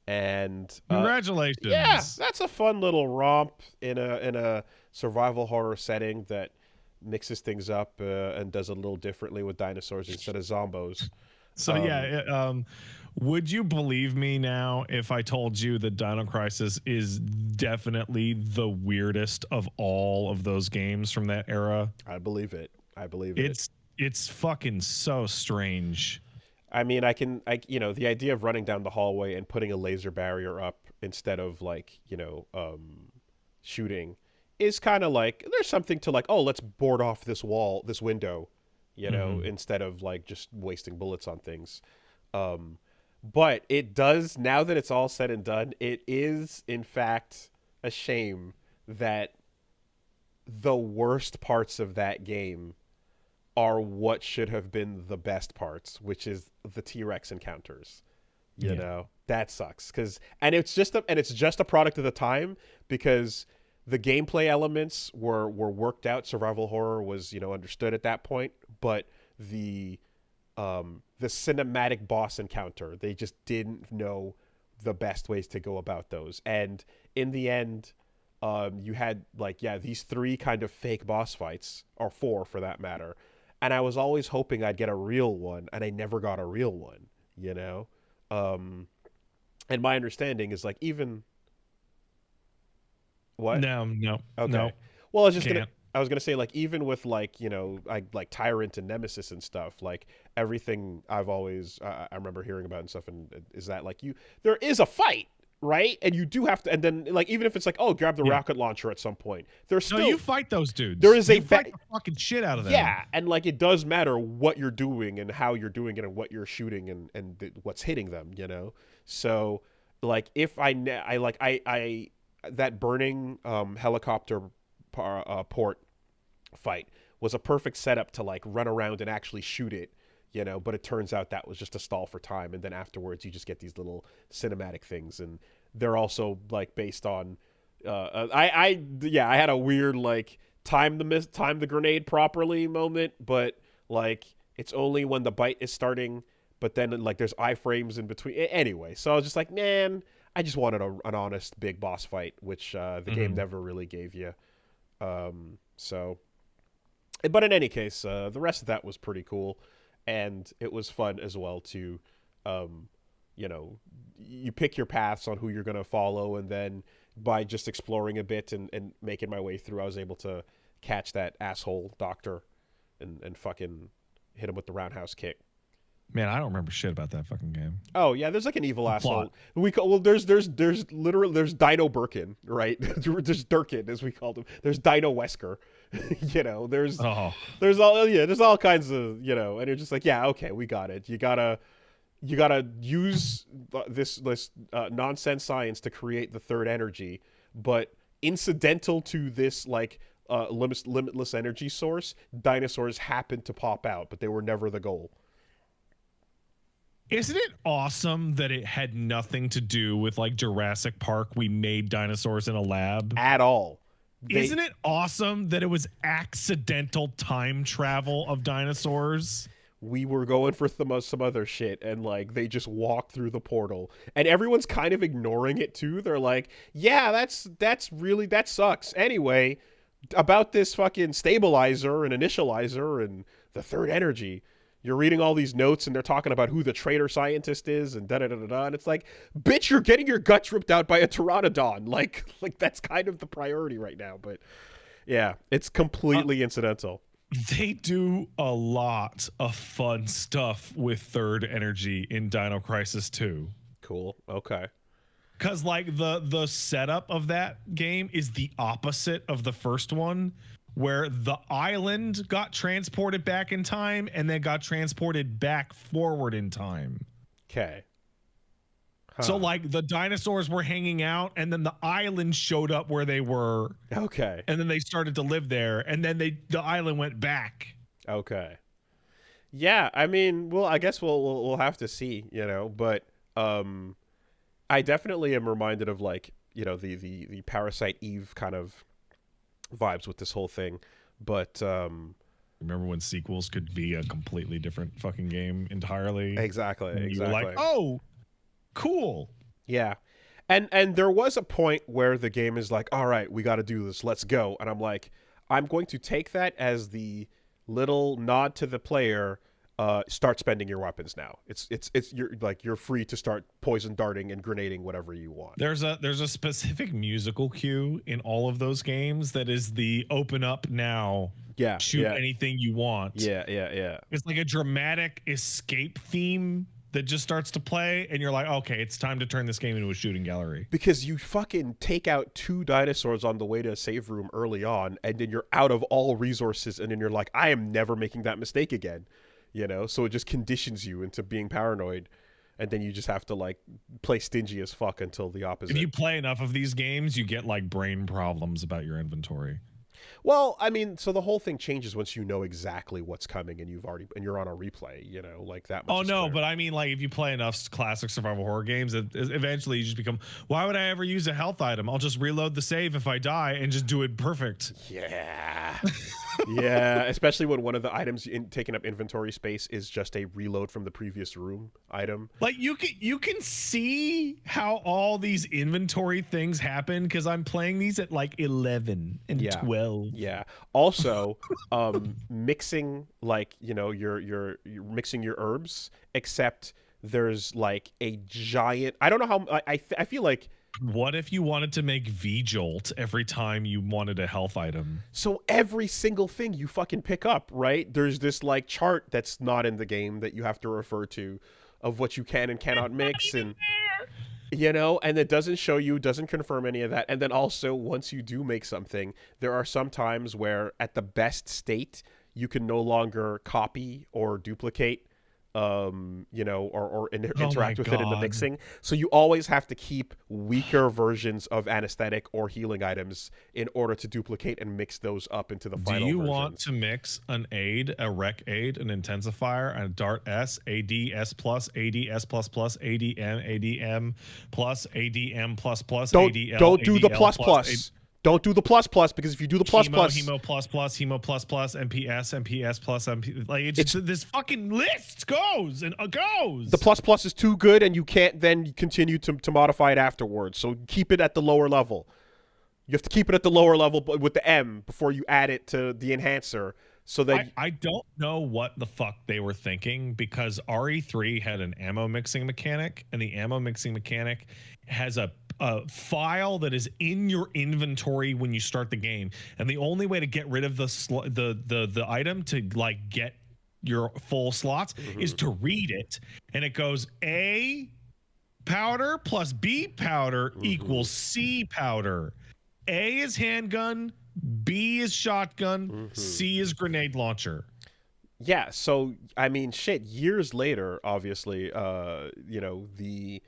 and yeah, Congratulations. that's a fun little romp in a survival horror setting that mixes things up and does it a little differently with dinosaurs instead of zombos. So would you believe me now if I told you that Dino Crisis is definitely the weirdest of all of those games from that era? I believe it. I believe it. It's fucking so strange. I mean, the idea of running down the hallway and putting a laser barrier up instead of shooting is kind of like, there's something to like, oh, let's board off this window, instead of like just wasting bullets on things. But it does, now that it's all said and done, it is in fact a shame that the worst parts of that game are what should have been the best parts, which is the T-Rex encounters. That sucks, and it's just a product of the time, because the gameplay elements were worked out. Survival horror was understood at that point, but the cinematic boss encounter, they just didn't know the best ways to go about those, and in the end, you had these 3 kind of fake boss fights, or 4 for that matter. And I was always hoping I'd get a real one, and I never got a real one, And my understanding is like, even what? No. Okay. No. Well, I was gonna say, like, even with like Tyrant and Nemesis and stuff, like everything I've always I remember hearing about and stuff, and is that like there is a fight, right? And you do have to, and then like, even if it's like, oh, grab the rocket launcher at some point, there's still, you fight those dudes. There is you fight the fucking shit out of them. Yeah, and like, it does matter what you're doing and how you're doing it and what you're shooting and what's hitting them, So like, if I that burning helicopter port fight was a perfect setup to like run around and actually shoot it, but it turns out that was just a stall for time, and then afterwards you just get these little cinematic things, and they're also like based on I had a weird like time the grenade properly moment, but like, it's only when the bite is starting, but then like there's iframes in between anyway. So I was just like, man, I just wanted an honest big boss fight, which the game never really gave you. So, but in any case, the rest of that was pretty cool, and it was fun as well to, you pick your paths on who you're going to follow, and then by just exploring a bit and making my way through, I was able to catch that asshole doctor and fucking hit him with the roundhouse kick. Man, I don't remember shit about that fucking game. Oh yeah, there's like an evil asshole. There's literally Dino Birkin, right? There's Durkin, as we called him. There's Dino Wesker. There's all kinds of, and you're just like, yeah, okay, we got it. You gotta use this nonsense science to create the third energy, but incidental to this like limitless energy source, dinosaurs happened to pop out, but they were never the goal. Isn't it awesome that it had nothing to do with like Jurassic Park? We made dinosaurs in a lab at all. Isn't it awesome that it was accidental time travel of dinosaurs? We were going for some other shit, and like, they just walked through the portal, and everyone's kind of ignoring it too. They're like, yeah, that sucks. Anyway, about this fucking stabilizer and initializer and the third energy, you're reading all these notes and they're talking about who the traitor scientist is and da-da-da-da-da. And it's like, bitch, you're getting your guts ripped out by a pteranodon. Like that's kind of the priority right now. But yeah, it's completely incidental. They do a lot of fun stuff with third energy in Dino Crisis 2. Cool. Okay. Because like the setup of that game is the opposite of the first one, where the island got transported back in time and then got transported back forward in time. Okay. Huh. So like the dinosaurs were hanging out and then the island showed up where they were. Okay. And then they started to live there and then the island went back. Okay. Yeah, I mean, well, I guess we'll have to see, but I definitely am reminded of like, the Parasite Eve kind of vibes with this whole thing. But remember when sequels could be a completely different fucking game entirely? Exactly. You were like, oh, cool. Yeah. And there was a point where the game is like, all right, we got to do this. Let's go. And I'm like, I'm going to take that as the little nod to the player. Start spending your weapons now. It's you're free to start poison darting and grenading whatever you want. There's a specific musical cue in all of those games that is the open up now. Yeah. Shoot anything you want. Yeah. It's like a dramatic escape theme that just starts to play and you're like, okay, it's time to turn this game into a shooting gallery. Because you fucking take out 2 dinosaurs on the way to a save room early on, and then you're out of all resources, and then you're like, I am never making that mistake again. So it just conditions you into being paranoid, and then you just have to like play stingy as fuck until the opposite. If you play enough of these games, you get like brain problems about your inventory. Well, I mean, so the whole thing changes once you know exactly what's coming and you're on a replay, like that much. Oh no, but I mean, like if you play enough classic survival horror games, eventually you just become, why would I ever use a health item? I'll just reload the save if I die and just do it perfect. Yeah. Yeah, especially when one of the items taking up inventory space is just a reload from the previous room item. Like you can see how all these inventory things happen because I'm playing these at like 11 and 12. Yeah. Also, mixing like you're mixing your herbs, except there's like a giant. I don't know how. I feel like. What if you wanted to make V-Jolt every time you wanted a health item? So every single thing you fucking pick up, right? There's this like chart that's not in the game that you have to refer to of what you can and cannot mix, and and it doesn't show you, doesn't confirm any of that. And then also once you do make something, there are some times where at the best state you can no longer copy or duplicate or interact with it in the mixing. So you always have to keep weaker versions of anesthetic or healing items in order to duplicate and mix those up into the final version. Do you want to mix an aid, a rec aid, an intensifier, a dart S, ADS plus, ADS plus plus, ADM, ADM plus, ADM plus plus, ADL? Don't do the plus plus. Don't do the plus plus, because if you do the plus plus, hemo plus plus, hemo plus plus, MPS, MPS plus, MP, like it's this fucking list goes and goes. The plus plus is too good, and you can't then continue to modify it afterwards. So keep it at the lower level. You have to keep it at the lower level with the M before you add it to the enhancer. So that I don't know what the fuck they were thinking, because RE3 had an ammo mixing mechanic, and the ammo mixing mechanic has a file that is in your inventory when you start the game, and the only way to get rid of the item to like get your full slots is to read it, and it goes A powder plus B powder equals C powder. A is handgun, B is shotgun, C is grenade launcher. Yeah, so I mean, shit, years later, obviously, the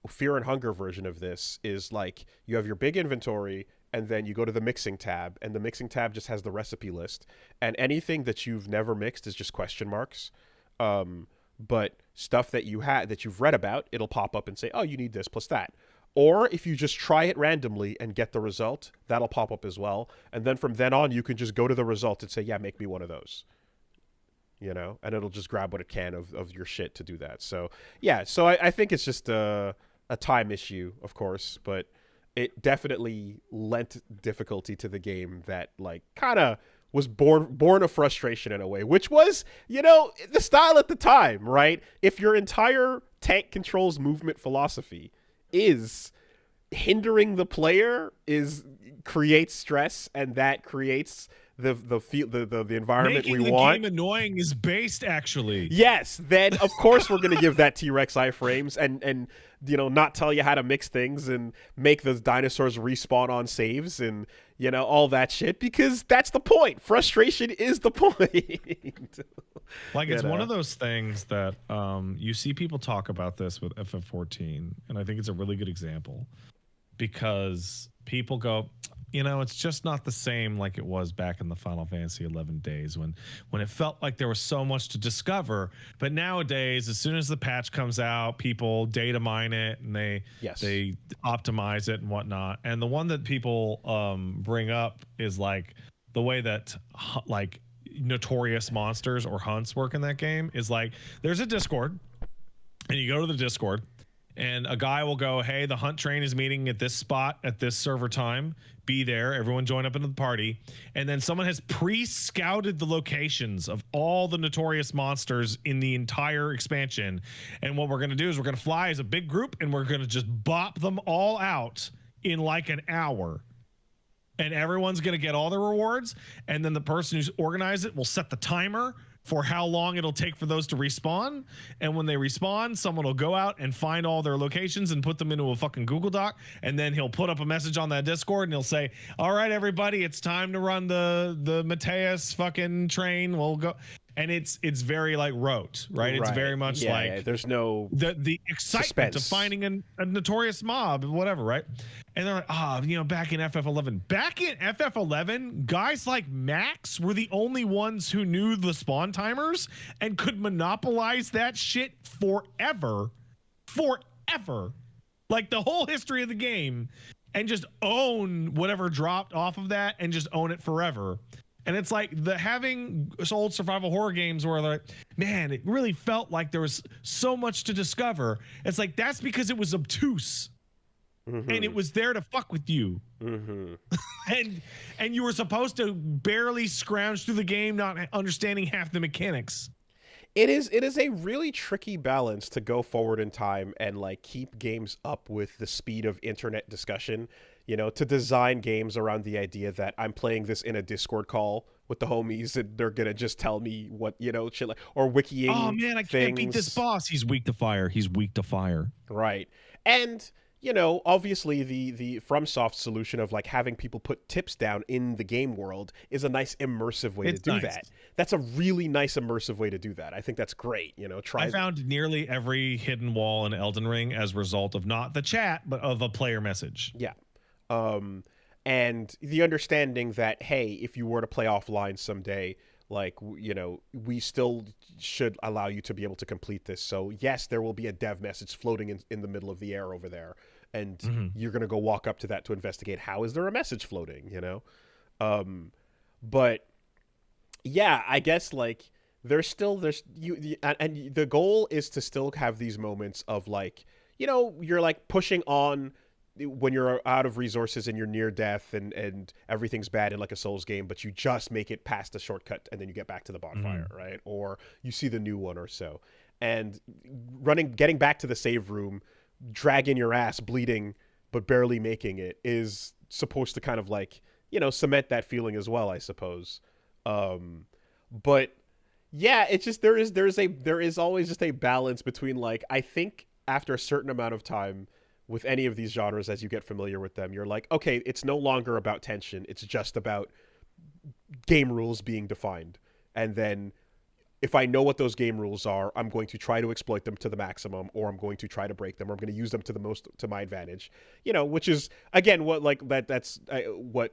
Fear and Hunger version of this is like you have your big inventory, and then you go to the mixing tab, and the mixing tab just has the recipe list, and anything that you've never mixed is just question marks. But stuff that you've read about, it'll pop up and say, oh, you need this plus that. Or if you just try it randomly and get the result, that'll pop up as well. And then from then on, you can just go to the result and say, yeah, make me one of those. And it'll just grab what it can of your shit to do that. So, yeah, so I think it's just a time issue, of course, but it definitely lent difficulty to the game that, like, kind of was born of frustration in a way, which was, the style at the time, right? If your entire tank controls movement philosophy is hindering the player, creates stress, and that creates the environment Making we the want. game annoying is based, actually. Yes, then of course we're gonna give that T-Rex iframes and not tell you how to mix things and make those dinosaurs respawn on saves and all that shit, because that's the point. Frustration is the point. Like, it's one of those things that you see people talk about this with FF14, and I think it's a really good example, because people go, it's just not the same like it was back in the Final Fantasy 11 days when it felt like there was so much to discover. But nowadays, as soon as the patch comes out, people data mine it and they optimize it and whatnot. And the one that people bring up is like the way that like notorious monsters or hunts work in that game is like, there's a Discord, and you go to the Discord, and a guy will go, hey, the hunt train is meeting at this spot at this server time. Be there. Everyone join up into the party. And then someone has pre-scouted the locations of all the notorious monsters in the entire expansion. And what we're going to do is we're going to fly as a big group, and we're going to just bop them all out in like an hour. And everyone's going to get all the rewards. And then the person who's organized it will set the timer for how long it'll take for those to respawn. And when they respawn, someone will go out and find all their locations and put them into a fucking Google Doc. And then he'll put up a message on that Discord, and he'll say, all right, everybody, it's time to run the Mateus fucking train. We'll go. And it's very like rote, right? It's very much like there's no the excitement of finding a notorious mob, whatever, right? And they're like, back in FF11, guys like Max were the only ones who knew the spawn timers and could monopolize that shit forever. Like the whole history of the game, and just own whatever dropped off of that and just own it forever. And it's like having old survival horror games where like, man, it really felt like there was so much to discover. It's like, that's because it was obtuse. Mm-hmm. And it was there to fuck with you. Mm-hmm. and you were supposed to barely scrounge through the game, not understanding half the mechanics. It is a really tricky balance to go forward in time and like keep games up with the speed of internet discussion, to design games around the idea that I'm playing this in a Discord call with the homies and they're going to just tell me what, shit like, or wikiing. Oh man, I can't beat this boss. He's weak to fire. Right. And, obviously the FromSoft solution of like having people put tips down in the game world is a nice immersive way to do that. That's a really nice immersive way to do that. I think that's great. I found nearly every hidden wall in Elden Ring as a result of not the chat, but of a player message. Yeah. And the understanding that, hey, if you were to play offline someday, like, we still should allow you to be able to complete this. So yes, there will be a dev message floating in the middle of the air over there. And you're going to go walk up to that to investigate, how is there a message floating, but yeah, I guess like and the goal is to still have these moments of like, you're like pushing on when you're out of resources and you're near death and everything's bad in like a Souls game, but you just make it past the shortcut and then you get back to the bonfire, right? Or you see the new one or so. And getting back to the save room, dragging your ass, bleeding, but barely making it, is supposed to kind of like, cement that feeling as well, I suppose. But yeah, it's just, there is always just a balance between like, I think after a certain amount of time, with any of these genres, as you get familiar with them, you're like, okay, it's no longer about tension. It's just about game rules being defined. And then if I know what those game rules are, I'm going to try to exploit them to the maximum, or I'm going to try to break them, or I'm going to use them to my advantage, which is, again, what like that's what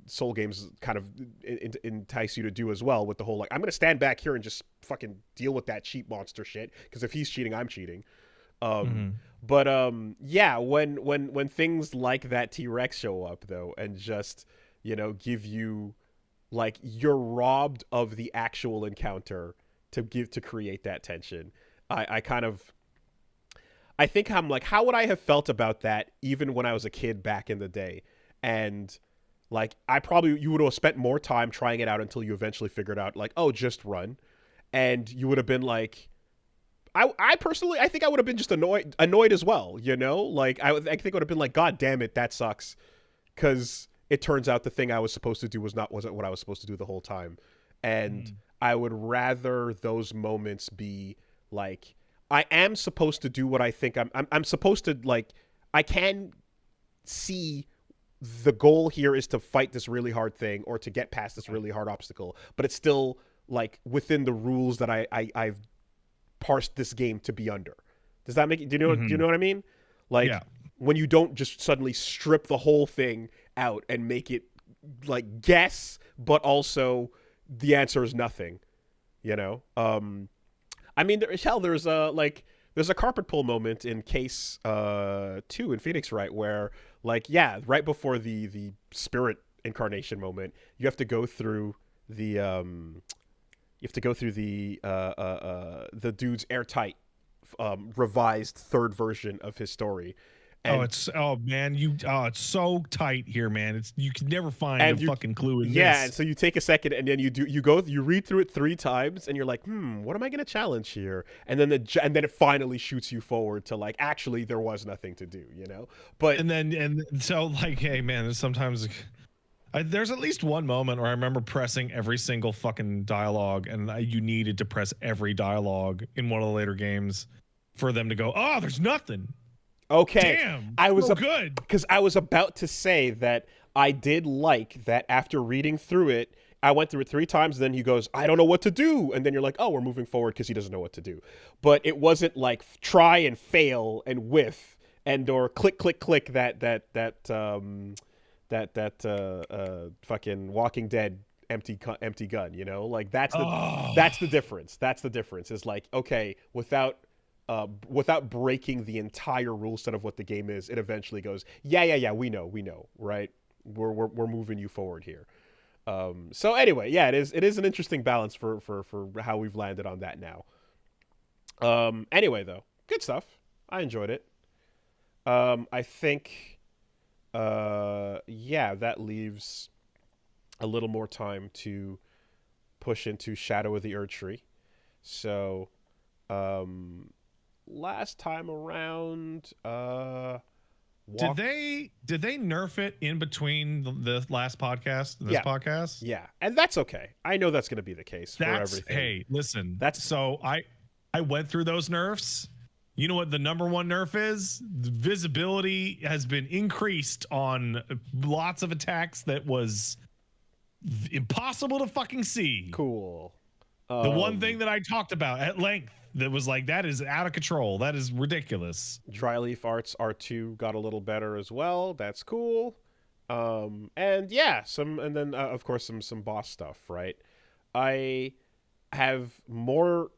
Soul games kind of entice you to do as well, with the whole, like, I'm going to stand back here and just fucking deal with that cheat monster shit, because if he's cheating, I'm cheating. But yeah, when things like that T-Rex show up though, and just, give you, like, you're robbed of the actual encounter to create that tension. I think I'm like, how would I have felt about that even when I was a kid back in the day? And Like you would have spent more time trying it out until you eventually figured out like, oh, just run, and you would have been like, I personally, I think I would have been just annoyed as well. You know, like I think I would have been like, God damn it, that sucks, because it turns out the thing I was supposed to do wasn't what I was supposed to do the whole time, and I would rather those moments be like, I am supposed to do what I think I'm supposed to, like, I can see the goal here is to fight this really hard thing or to get past this really hard obstacle, but it's still like within the rules that I've parsed this game to be under. Does that make it? Do you know what I mean? Like, Yeah. when you don't just suddenly strip the whole thing out and make it like guess, but also the answer is nothing. You know? I mean, there's a carpet pull moment in case 2 in Phoenix Wright where, like, yeah, right before the spirit incarnation moment, you have to go through the the dude's airtight revised third version of his story. And, it's it's so tight here, man. It's you can never find a fucking clue in yeah, this. and so you take a second and then you read through it 3 times and you're like, what am I gonna challenge here? And then it finally shoots you forward to like, actually there was nothing to do, you know? But And so like, hey man, sometimes there's at least one moment where I remember pressing every single fucking dialogue, and you needed to press every dialogue in one of the later games for them to go, oh, there's nothing. okay, Damn, I was good because I was about to say that I did like that after reading through it. I went through it 3 times, and then he goes, I don't know what to do. And then you're like, oh, we're moving forward because he doesn't know what to do. But it wasn't like try and fail and whiff and or click, click, click that fucking Walking Dead empty gun, you know? Like that's the difference. That's the difference. Is like, okay, without breaking the entire rule set of what the game is, it eventually goes, yeah, we know, right? We're moving you forward here. So anyway, yeah, it is an interesting balance for how we've landed on that now. Anyway, though, good stuff. I enjoyed it. I think, yeah, that leaves a little more time to push into Shadow of the Erdtree. So, last time around, did they nerf it in between the last podcast and this podcast? Yeah, and that's okay. I know that's going to be the case for everything. Hey, listen. That's so I went through those nerfs. You know what the number one nerf is? The visibility has been increased on lots of attacks that was impossible to fucking see. Cool. The one thing that I talked about at length that was like, that is out of control. That is ridiculous. Dryleaf Arts R2 got a little better as well. That's cool. And yeah, and then of course some boss stuff, right? I have more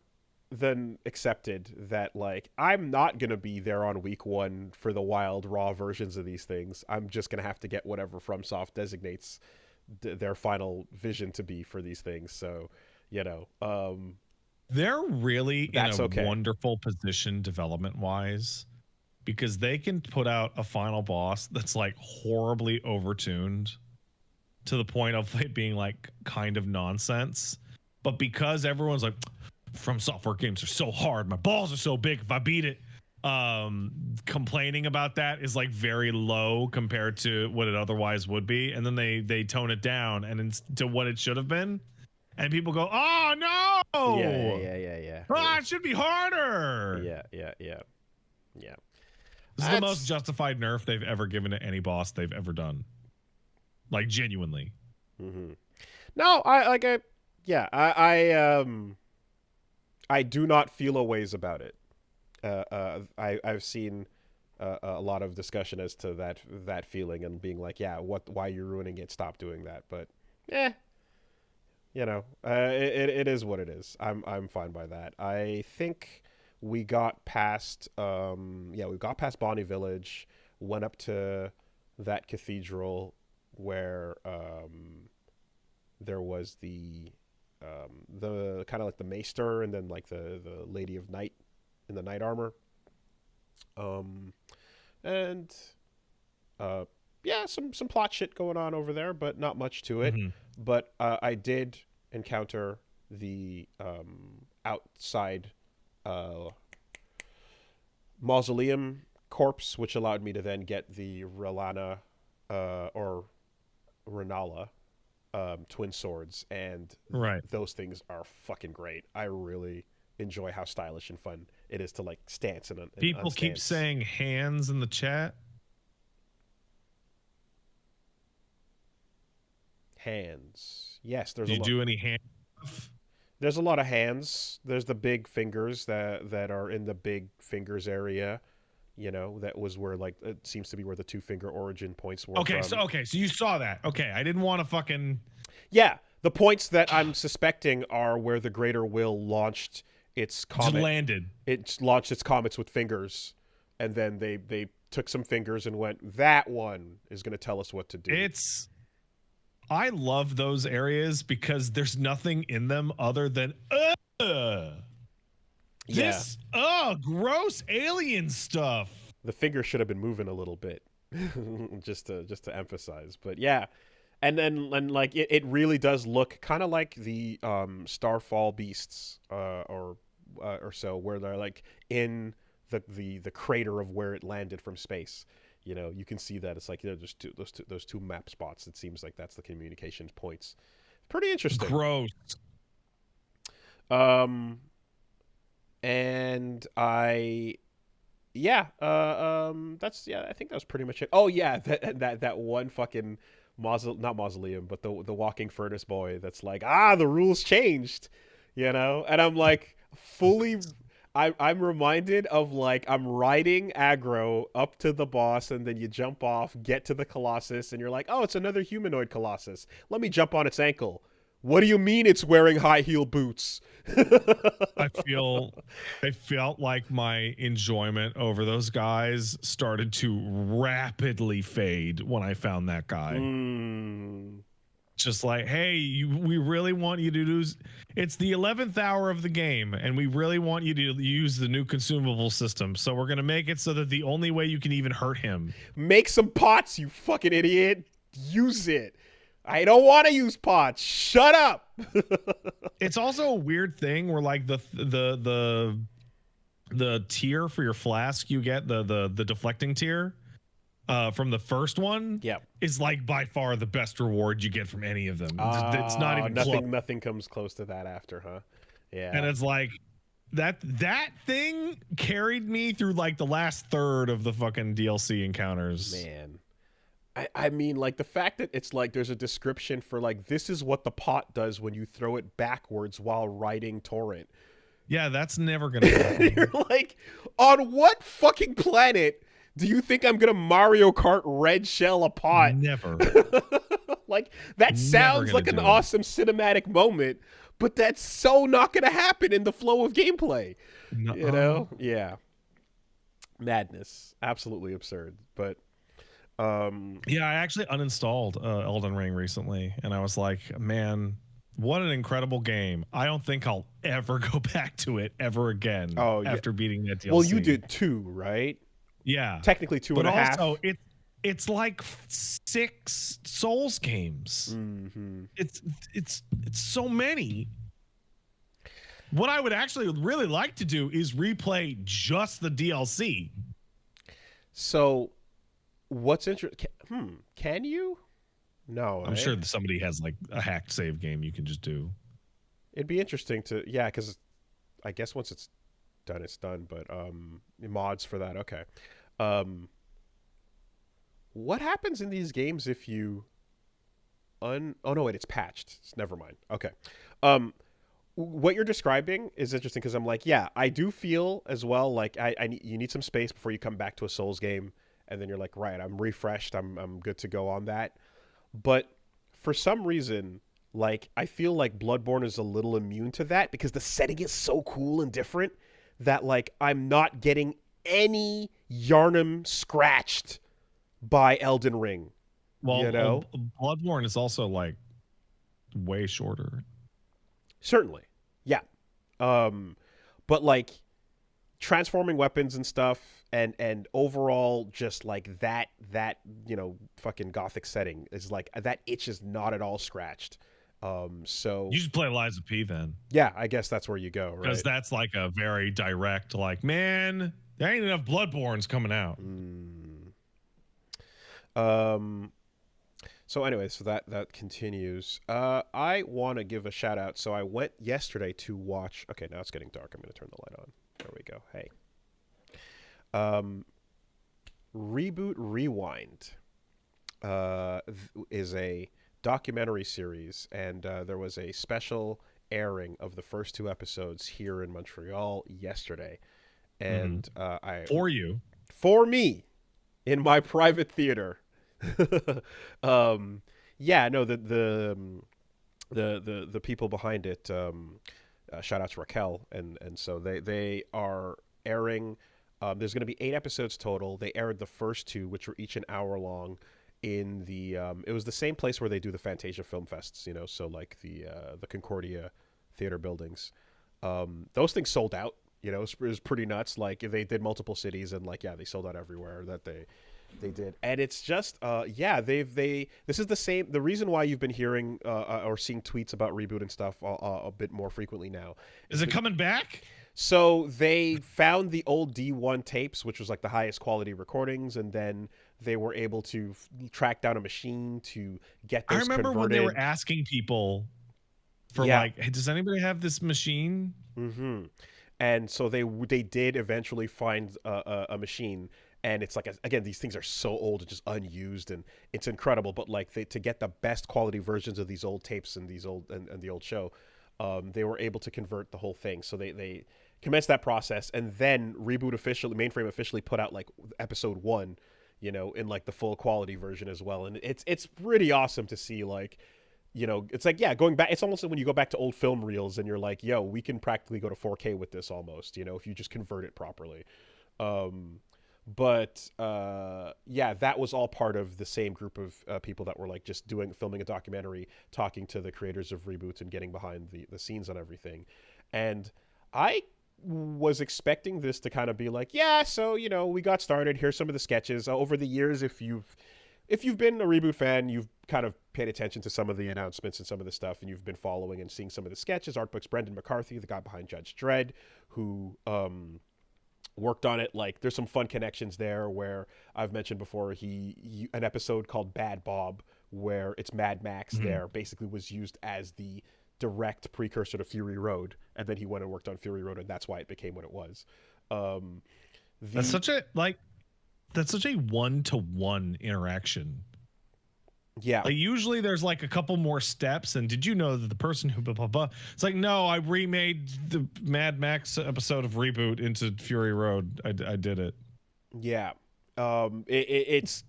than accepted that, like, I'm not gonna be there on week 1 for the wild raw versions of these things. I'm just gonna have to get whatever FromSoft designates their final vision to be for these things. So, you know, they're really in a okay. wonderful position development wise, because they can put out a final boss that's like horribly overtuned to the point of it being like kind of nonsense. But because everyone's like, From Software games are so hard, my balls are so big if I beat it, complaining about that is like very low compared to what it otherwise would be. And then they tone it down and to what it should have been. And people go, oh no! Yeah. Ah, it should be harder. Yeah. This is the most justified nerf they've ever given to any boss they've ever done. Like, genuinely. Mm-hmm. No, I do not feel a ways about it. I've seen a lot of discussion as to that feeling and being like, yeah, why you're ruining it? Stop doing that. But, you know, it is what it is. I'm fine by that. I think we got past we got past Bonnie Village, went up to that cathedral where there was the kind of like the maester and then like the Lady of Night in the knight armor. And some plot shit going on over there, but not much to it. Mm-hmm. But I did encounter the outside mausoleum corpse, which allowed me to then get the Relana or Renala twin swords, and those things are fucking great. I really enjoy how stylish and fun it is to like stance and people keep saying hands in the chat. Hands. Yes, there's. Do you do any hands? There's a lot of hands. There's the big fingers that are in the big fingers area. You know, that was where like it seems to be where the 2-finger origin points were. Okay, from. so you saw that. Okay, I didn't want to fucking. Yeah, the points that I'm suspecting are where the Greater Will launched its comet. Just landed. It launched its comets with fingers, and then they took some fingers and went, that one is going to tell us what to do. I love those areas because there's nothing in them other than this gross alien stuff. The finger should have been moving a little bit, just to emphasize. But yeah, and like it really does look kind of like the Starfall beasts or so, where they're like in the crater of where it landed from space. You know, you can see that it's like there's those two map spots. It seems like that's the communications points. Pretty interesting. Gross. And I think that was pretty much it. Oh yeah, that one fucking not mausoleum, but the walking furnace boy that's like, the rules changed, you know? And I'm like fully I'm reminded of like I'm riding aggro up to the boss, and then you jump off, get to the Colossus, and you're like, oh, it's another humanoid Colossus. Let me jump on its ankle. What do you mean it's wearing high heel boots? I felt like my enjoyment over those guys started to rapidly fade when I found that guy. Just like, hey, we really want you to do. It's the 11th hour of the game, and we really want you to use the new consumable system. So we're gonna make it so that the only way you can even hurt him. Make some pots, you fucking idiot. Use it. I don't want to use pots. Shut up. It's also a weird thing where like the tier for your flask you get the deflecting tier from the first one is like by far the best reward you get from any of them. It's not even nothing comes close to that after, huh? Yeah. And it's like that thing carried me through like the last third of the fucking DLC encounters. Man. I mean, like, the fact that it's like there's a description for like this is what the pot does when you throw it backwards while riding torrent. Yeah, that's never gonna happen. You're like, on what fucking planet do you think I'm gonna Mario Kart red shell a pot? Never. Like, that sounds like an awesome cinematic moment, but that's so not gonna happen in the flow of gameplay. You know? Yeah. Madness. Absolutely absurd. But yeah, I actually uninstalled Elden Ring recently, and I was like, man, what an incredible game. I don't think I'll ever go back to it ever again after beating that DLC. Well, you did 2, right? Yeah. Technically 2 and a half. But also, it's like 6 Souls games. Mm-hmm. It's so many. What I would actually really like to do is replay just the DLC. So what's interesting? Can you? No, I'm sure somebody has like a hacked save game you can just do. It'd be interesting to, because I guess once it's done, it's done. But mods for that, okay. What happens in these games if you oh no, wait, it's patched. Never mind. Okay. What you're describing is interesting because I'm like, yeah, I do feel as well like you need some space before you come back to a Souls game. And then you're like, right, I'm refreshed. I'm good to go on that. But for some reason, like, I feel like Bloodborne is a little immune to that because the setting is so cool and different that, like, I'm not getting any Yarnum scratched by Elden Ring. Well, you know? Bloodborne is also, like, way shorter. Certainly. Yeah. But, like, transforming weapons and stuff, and overall just like that fucking gothic setting is like that itch is not at all scratched. So You should play Lies of P then, yeah, I guess that's where you go, right? because that's like a very direct, like, man, there ain't enough Bloodborns coming out. So anyway, so that continues. I want to give a shout out. So I went yesterday to watch. Okay, now it's getting dark. I'm going to turn the light on. There we go. Hey. Reboot Rewind is a documentary series, and there was a special airing of the first 2 episodes here in Montreal yesterday, and for me in my private theater. Yeah, no, the people behind it, shout out to Raquel, and so they are airing. There's going to be 8 episodes total. They aired the first 2, which were each an hour long, in the it was the same place where they do the Fantasia Film Fests, you know, so like the Concordia theater buildings. Those things sold out, you know. It was pretty nuts. Like they did multiple cities, and like, yeah, they sold out everywhere that they did. And it's just this is the same, the reason why you've been hearing or seeing tweets about Reboot and stuff a bit more frequently now. Is it coming back? So they found the old D1 tapes, which was like the highest quality recordings, and then they were able to track down a machine to get those converted. I remember when they were asking people for like, hey, does anybody have this machine? Mm-hmm. And so they did eventually find a machine. And it's like, again, these things are so old and just unused, and it's incredible. But like to get the best quality versions of these old tapes and these old and the old show, they were able to convert the whole thing. So they commenced that process, and then Reboot Mainframe officially put out like episode 1, you know, in like the full quality version as well. And it's pretty awesome to see, like, you know, it's like, yeah, going back, it's almost like when you go back to old film reels and you're like, yo, we can practically go to 4K with this almost, you know, if you just convert it properly. But yeah, that was all part of the same group of people that were like just filming a documentary, talking to the creators of Reboot and getting behind the scenes on everything. And I was expecting this to kind of be like, yeah, so, you know, we got started. Here's some of the sketches. Over the years, if you've been a Reboot fan, you've kind of paid attention to some of the announcements and some of the stuff, and you've been following and seeing some of the sketches. Art books, Brendan McCarthy, the guy behind Judge Dredd, who worked on it. Like, there's some fun connections there where I've mentioned before, he an episode called Bad Bob, where it's Mad Max there, basically was used as the direct precursor to Fury Road, and then he went and worked on Fury Road, and that's why it became what it was. That's such a 1-to-1 interaction. Yeah. Like, usually there's like a couple more steps, and did you know that the person who it's like, no, I remade the Mad Max episode of Reboot into Fury Road. I did it. Yeah. It's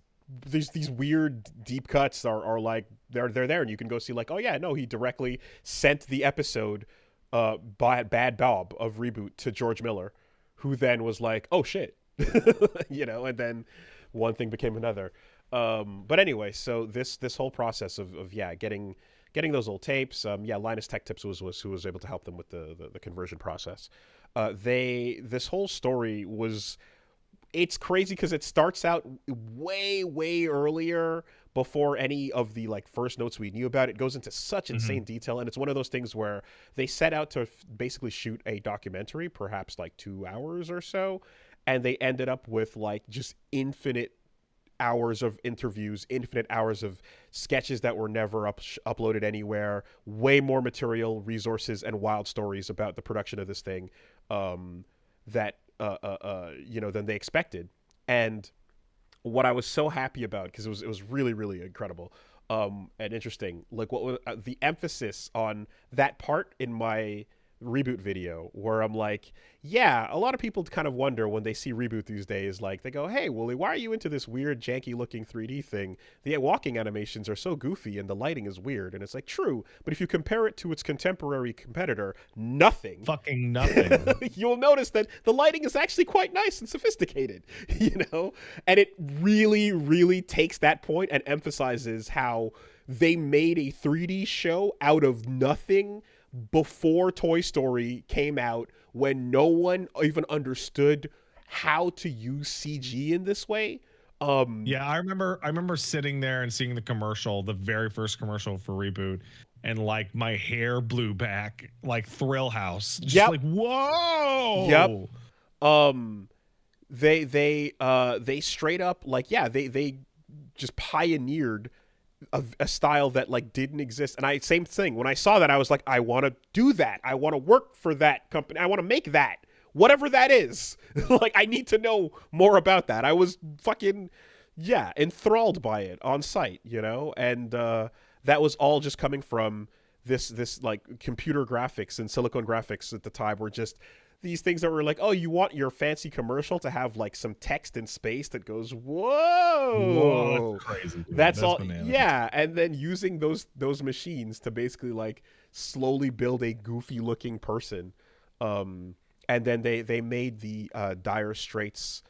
these weird deep cuts are like they're there, and you can go see like, oh yeah, no, he directly sent the episode by Bad Bob of Reboot to George Miller, who then was like, oh shit. You know, and then one thing became another. But anyway, so this whole process of getting those old tapes, Linus Tech Tips was who was able to help them with the conversion process. This whole story it's crazy because it starts out way earlier, before any of the like first notes we knew about. It goes into such insane detail, and it's one of those things where they set out to basically shoot a documentary, perhaps like 2 hours or so, and they ended up with like just infinite hours of interviews, infinite hours of sketches that were never uploaded anywhere, way more material, resources, and wild stories about the production of this thing that than they expected. And what I was so happy about, because it was really incredible and interesting, like what was the emphasis on that part in my Reboot video, where I'm like, yeah, a lot of people kind of wonder when they see Reboot these days, like they go, hey, Wooly, why are you into this weird janky looking 3D thing? The walking animations are so goofy and the lighting is weird. And it's like, true, but if you compare it to its contemporary competitor, fucking nothing, you'll notice that the lighting is actually quite nice and sophisticated, you know? And it really takes that point and emphasizes how they made a 3D show out of nothing before Toy Story came out, when no one even understood how to use CG in this way. Yeah, I remember sitting there and seeing the commercial, the very first commercial for Reboot, and like my hair blew back like Thrill House. Just Yep. like, whoa. Yep. They straight up like, yeah, they just pioneered a style that like didn't exist. And I same thing, when I saw that I was like, I want to do that. I want to work for that company. I want to make that, whatever that is. Like, I need to know more about that. I was fucking enthralled by it on site, you know. And that was all just coming from this like computer graphics and silicon graphics at the time were just these things that were like, oh, you want your fancy commercial to have like some text in space that goes, whoa, That's crazy, dude. that's all, bananas. yeah. And then using those machines to basically like slowly build a goofy looking person. And then they made the Dire Straits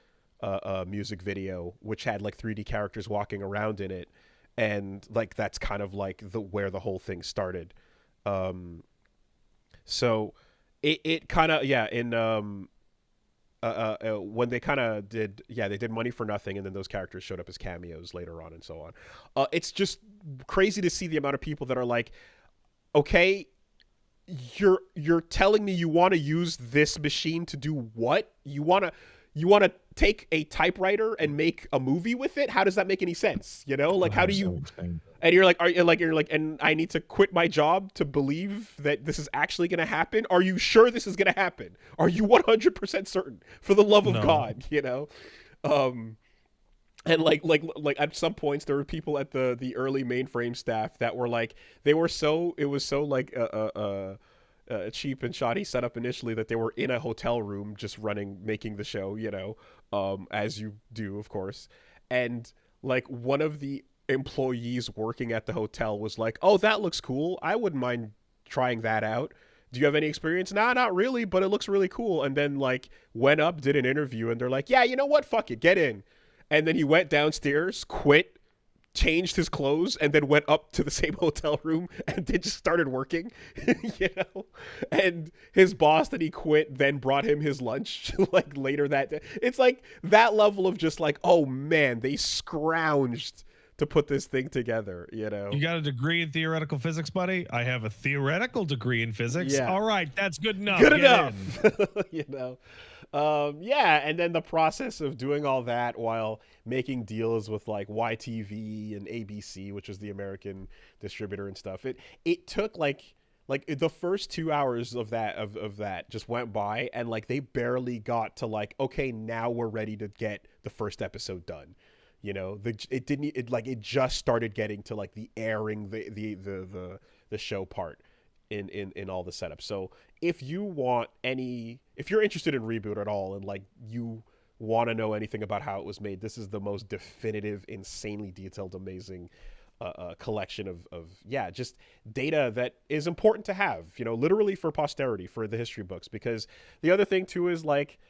music video, which had like 3D characters walking around in it, and like that's kind of like where the whole thing started. So it kind of, yeah, in when they kind of did, yeah, they did Money for Nothing, and then those characters showed up as cameos later on and so on. It's just crazy to see the amount of people that are like, okay, you're telling me you want to use this machine to do what? You want to take a typewriter and make a movie with it? How does that make any sense? You know, like, how do you? And you're like, and I need to quit my job to believe that this is actually going to happen. Are you sure this is going to happen? Are you 100% certain? For the love of God, you know. And like at some points there were people at the early mainframe staff that were like, it was so like cheap and shoddy setup initially that they were in a hotel room just making the show, you know, as you do, of course. And like one of the employees working at the hotel was like, oh, that looks cool, I wouldn't mind trying that out. Do you have any experience? Nah, not really, but it looks really cool. And then like went up, did an interview, and they're like, yeah, you know what, fuck it, get in. And then he went downstairs, quit, changed his clothes, and then went up to the same hotel room and then just started working, you know. And his boss that he quit then brought him his lunch like later that day. It's like that level of just like, oh man, they scrounged to put this thing together, you know. You got a degree in theoretical physics, buddy? I have a theoretical degree in physics. Yeah. All right, that's good enough. Good enough. You know. Yeah, and then the process of doing all that while making deals with like YTV and ABC, which is the American distributor and stuff. It took like the first 2 hours of that just went by, and like they barely got to like, okay, now we're ready to get the first episode done. You know, it just started getting to like the airing the show part in all the setup. So if you're interested in Reboot at all, and like you want to know anything about how it was made, this is the most definitive, insanely detailed, amazing collection of just data that is important to have, you know, literally for posterity, for the history books. Because the other thing too is like,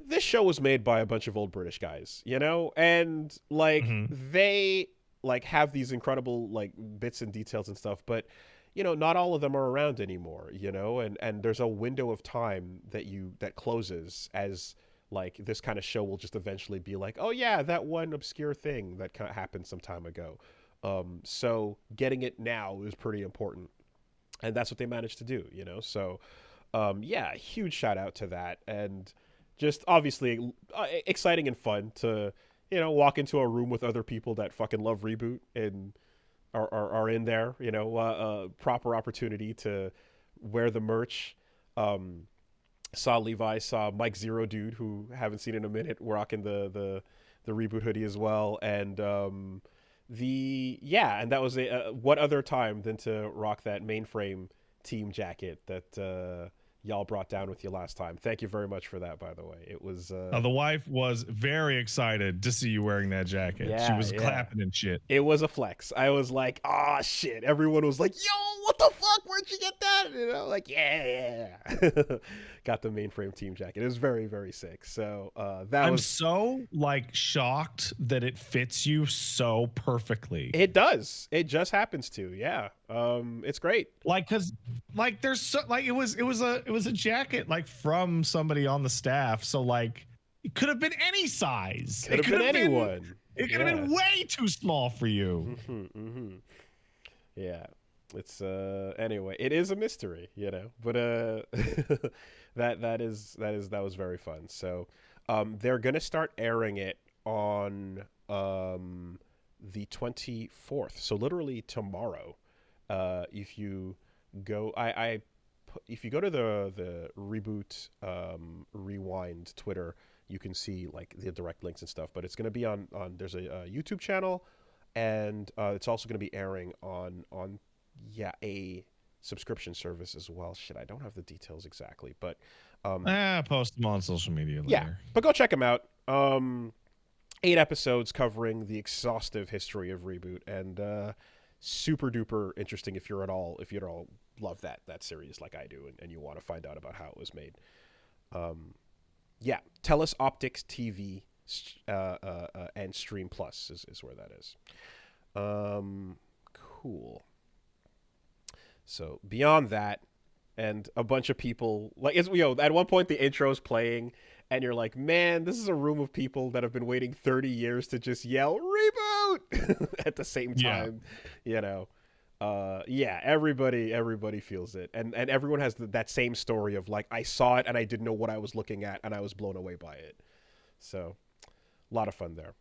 this show was made by a bunch of old British guys, you know, and like they like have these incredible like bits and details and stuff, but you know, not all of them are around anymore, you know, and there's a window of time that closes as like this kind of show will just eventually be like, oh yeah, that one obscure thing that kind of happened some time ago. So getting it now is pretty important, and that's what they managed to do, you know. So huge shout out to that. And just obviously exciting and fun to, you know, walk into a room with other people that fucking love Reboot and are in there, you know, proper opportunity to wear the merch. Saw Levi, saw Mike Zero Dude, who haven't seen in a minute, rocking the Reboot hoodie as well. And and that was what other time than to rock that mainframe team jacket that y'all brought down with you last time. Thank you very much for that, by the way. It was the wife was very excited to see you wearing that jacket. Yeah, she was clapping and shit. It was a flex. I was like, oh shit. Everyone was like, yo, what the fuck? Where'd you get that? You know, like, yeah. Got the mainframe team jacket. It was very, very sick. So I'm so like shocked that it fits you so perfectly. It does. It just happens to. Yeah. It's great. Like, like there's so like it was a jacket like from somebody on the staff, so like it could have been any size. Could have been anyone. It could have been way too small for you. Yeah. It's anyway, it is a mystery, you know. But that was very fun. So they're gonna start airing it on the 24th. So literally tomorrow. If you go if you go to the Reboot Rewind Twitter, you can see like the direct links and stuff, but it's going to be on there's a YouTube channel, and it's also going to be airing on a subscription service as well. Shit, I don't have the details exactly, but post them on social media later. Yeah, but go check them out. 8 episodes covering the exhaustive history of Reboot, and super duper interesting if you at all love that series like I do, and you want to find out about how it was made. Yeah, Telus Optics TV and Stream Plus is where that is. Cool. So beyond that, and a bunch of people like at one point the intro's playing, and you're like, man, this is a room of people that have been waiting 30 years to just yell Reboot at the same time. You know, everybody feels it, and everyone has that same story of like, I saw it and I didn't know what I was looking at and I was blown away by it. So a lot of fun there.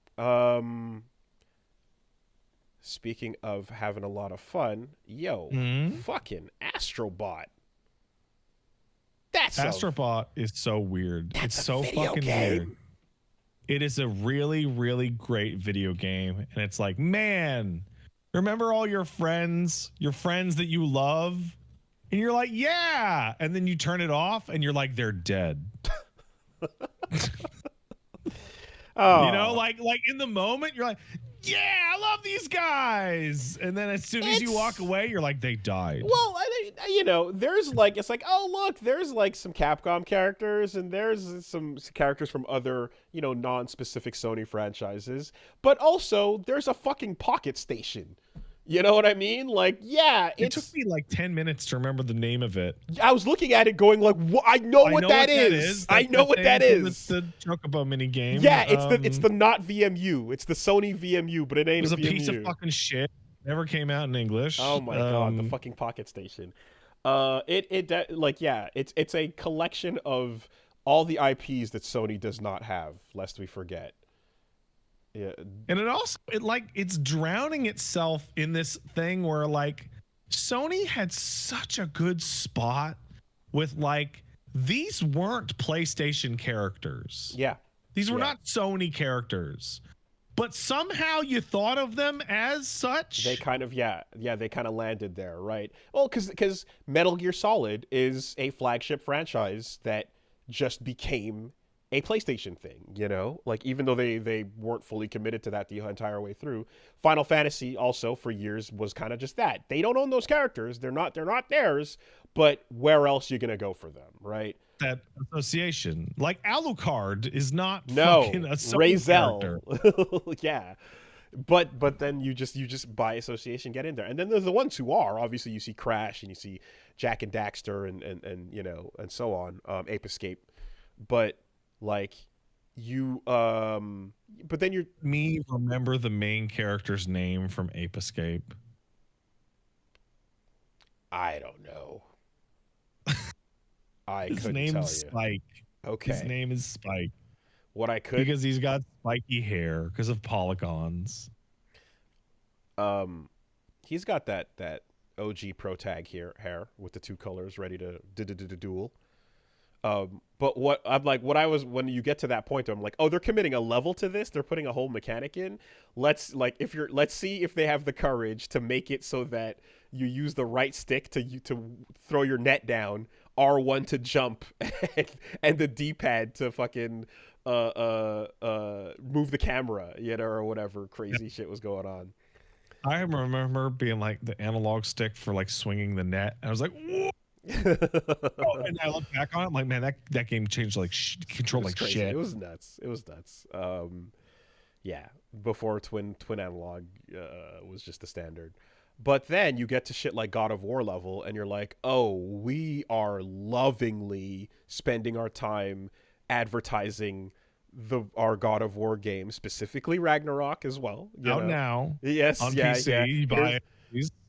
Speaking of having a lot of fun, fucking Astrobot. Astrobot is so weird. It's so fucking weird. It is a really, really great video game, and it's like, man, remember all your friends that you love, and you're like, yeah, and then you turn it off, and you're like, they're dead. Oh, you know, like in the moment, you're like, yeah, I love these guys, and then as soon as you walk away, you're like, they died. Well, you know, there's like, it's like, oh look, there's like some Capcom characters, and there's some characters from other, you know, non-specific Sony franchises, but also there's a fucking Pocket Station. You know what I mean? Like, yeah, it took me like 10 minutes to remember the name of it. I was looking at it going like, I know what that is. I know what that is. The Chocobo mini game. Yeah, it's the not VMU. It's the Sony VMU, but it ain't a VMU. It was a piece of fucking shit. Never came out in English. Oh my god, the fucking Pocket Station. It's a collection of all the IPs that Sony does not have, lest we forget. Yeah. And it's drowning itself in this thing where like Sony had such a good spot with like, these weren't PlayStation characters. Yeah. These were not Sony characters, but somehow you thought of them as such. They kind of, they kind of landed there, right? Well, because Metal Gear Solid is a flagship franchise that just became a PlayStation thing, you know, like even though they weren't fully committed to that the entire way through. Final Fantasy also for years was kind of just that. They don't own those characters. They're not theirs, but where else are you going to go for them, right? That association, like Alucard is not fucking a Sony character. Yeah. But then you just by association get in there. And then there's the ones who are. Obviously you see Crash and you see Jack and Daxter and you know, and so on, Ape Escape. But like you but then you're remember the main character's name from Ape Escape? I don't know. His name is Spike. Okay. His name is Spike. What I could, because he's got spiky hair because of polygons. He's got that OG Pro Tag hair with the two colors ready to duel. But when you get to that point, I'm like, oh, they're committing a level to this. They're putting a whole mechanic in. Let's see if they have the courage to make it so that you use the right stick to throw your net down, R1 to jump, and the D-pad to fucking move the camera, you know, or whatever crazy shit was going on. I remember being like the analog stick for like swinging the net. And I was like, whoa. And I look back on it, I'm like, man, that game changed like control like crazy. shit. It was nuts. Yeah, before twin analog was just the standard. But then you get to shit like God of War level, and you're like, oh, we are lovingly spending our time advertising our God of War game, specifically Ragnarok as well. You Out know, now yes, on yeah, PC. yeah. You buy it.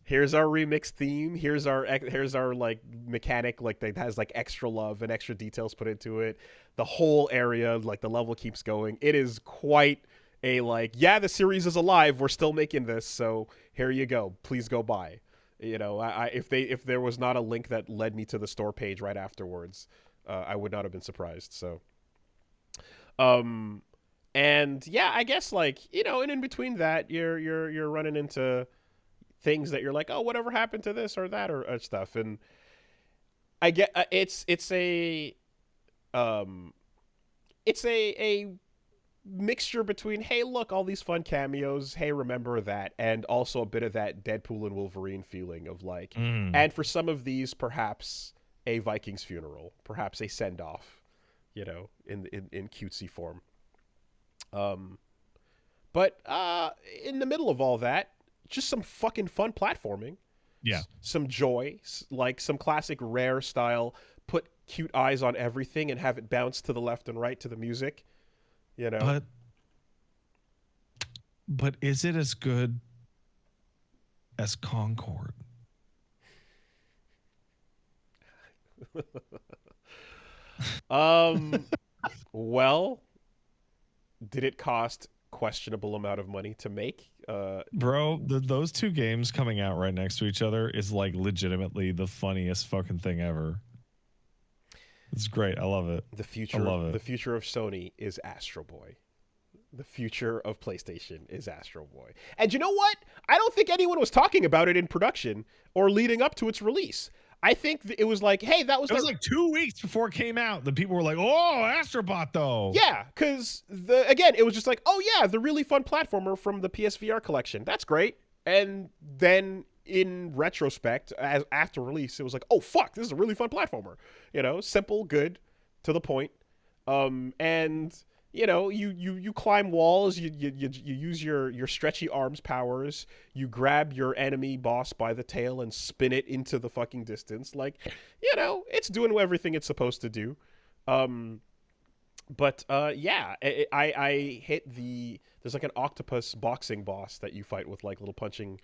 Here's our remix theme. Here's our like mechanic like that has like extra love and extra details put into it. The whole area, like the level keeps going. It is quite a like, yeah, the series is alive. We're still making this, so here you go. Please go buy. You know, if there was not a link that led me to the store page right afterwards, I would not have been surprised. So, um, and yeah, I guess like, you know, and in between that, you're running into things that you're like, oh, whatever happened to this or that or stuff. And I get it's um a mixture between, hey, look, all these fun cameos, hey, remember that, and also a bit of that Deadpool and Wolverine feeling of like, and for some of these, perhaps a Viking's funeral, perhaps a send off, you know, in cutesy form. But in the middle of all that, just some fucking fun platforming. Yeah. Some joy, like some classic Rare style, put cute eyes on everything and have it bounce to the left and right to the music, you know? But is it as good as Concord? Well, did it cost questionable amount of money to make? Bro, those two games coming out right next to each other is like legitimately the funniest fucking thing ever. It's great. I love it. The future, the future of Sony is Astro Boy. The future of PlayStation is Astro Boy. And you know what? I don't think anyone was talking about it in production or leading up to its release. I think it was like, hey, that was... It was like 2 weeks before it came out. The people were like, oh, Astrobot, though. Yeah, because, again, it was just like, oh, yeah, the really fun platformer from the PSVR collection. That's great. And then, in retrospect, after release, it was like, oh, fuck, this is a really fun platformer. You know, simple, good, to the point. And... you know, you climb walls, you use your stretchy arms powers, you grab your enemy boss by the tail and spin it into the fucking distance. Like, you know, it's doing everything it's supposed to do. But yeah, I hit there's like an octopus boxing boss that you fight with like little punching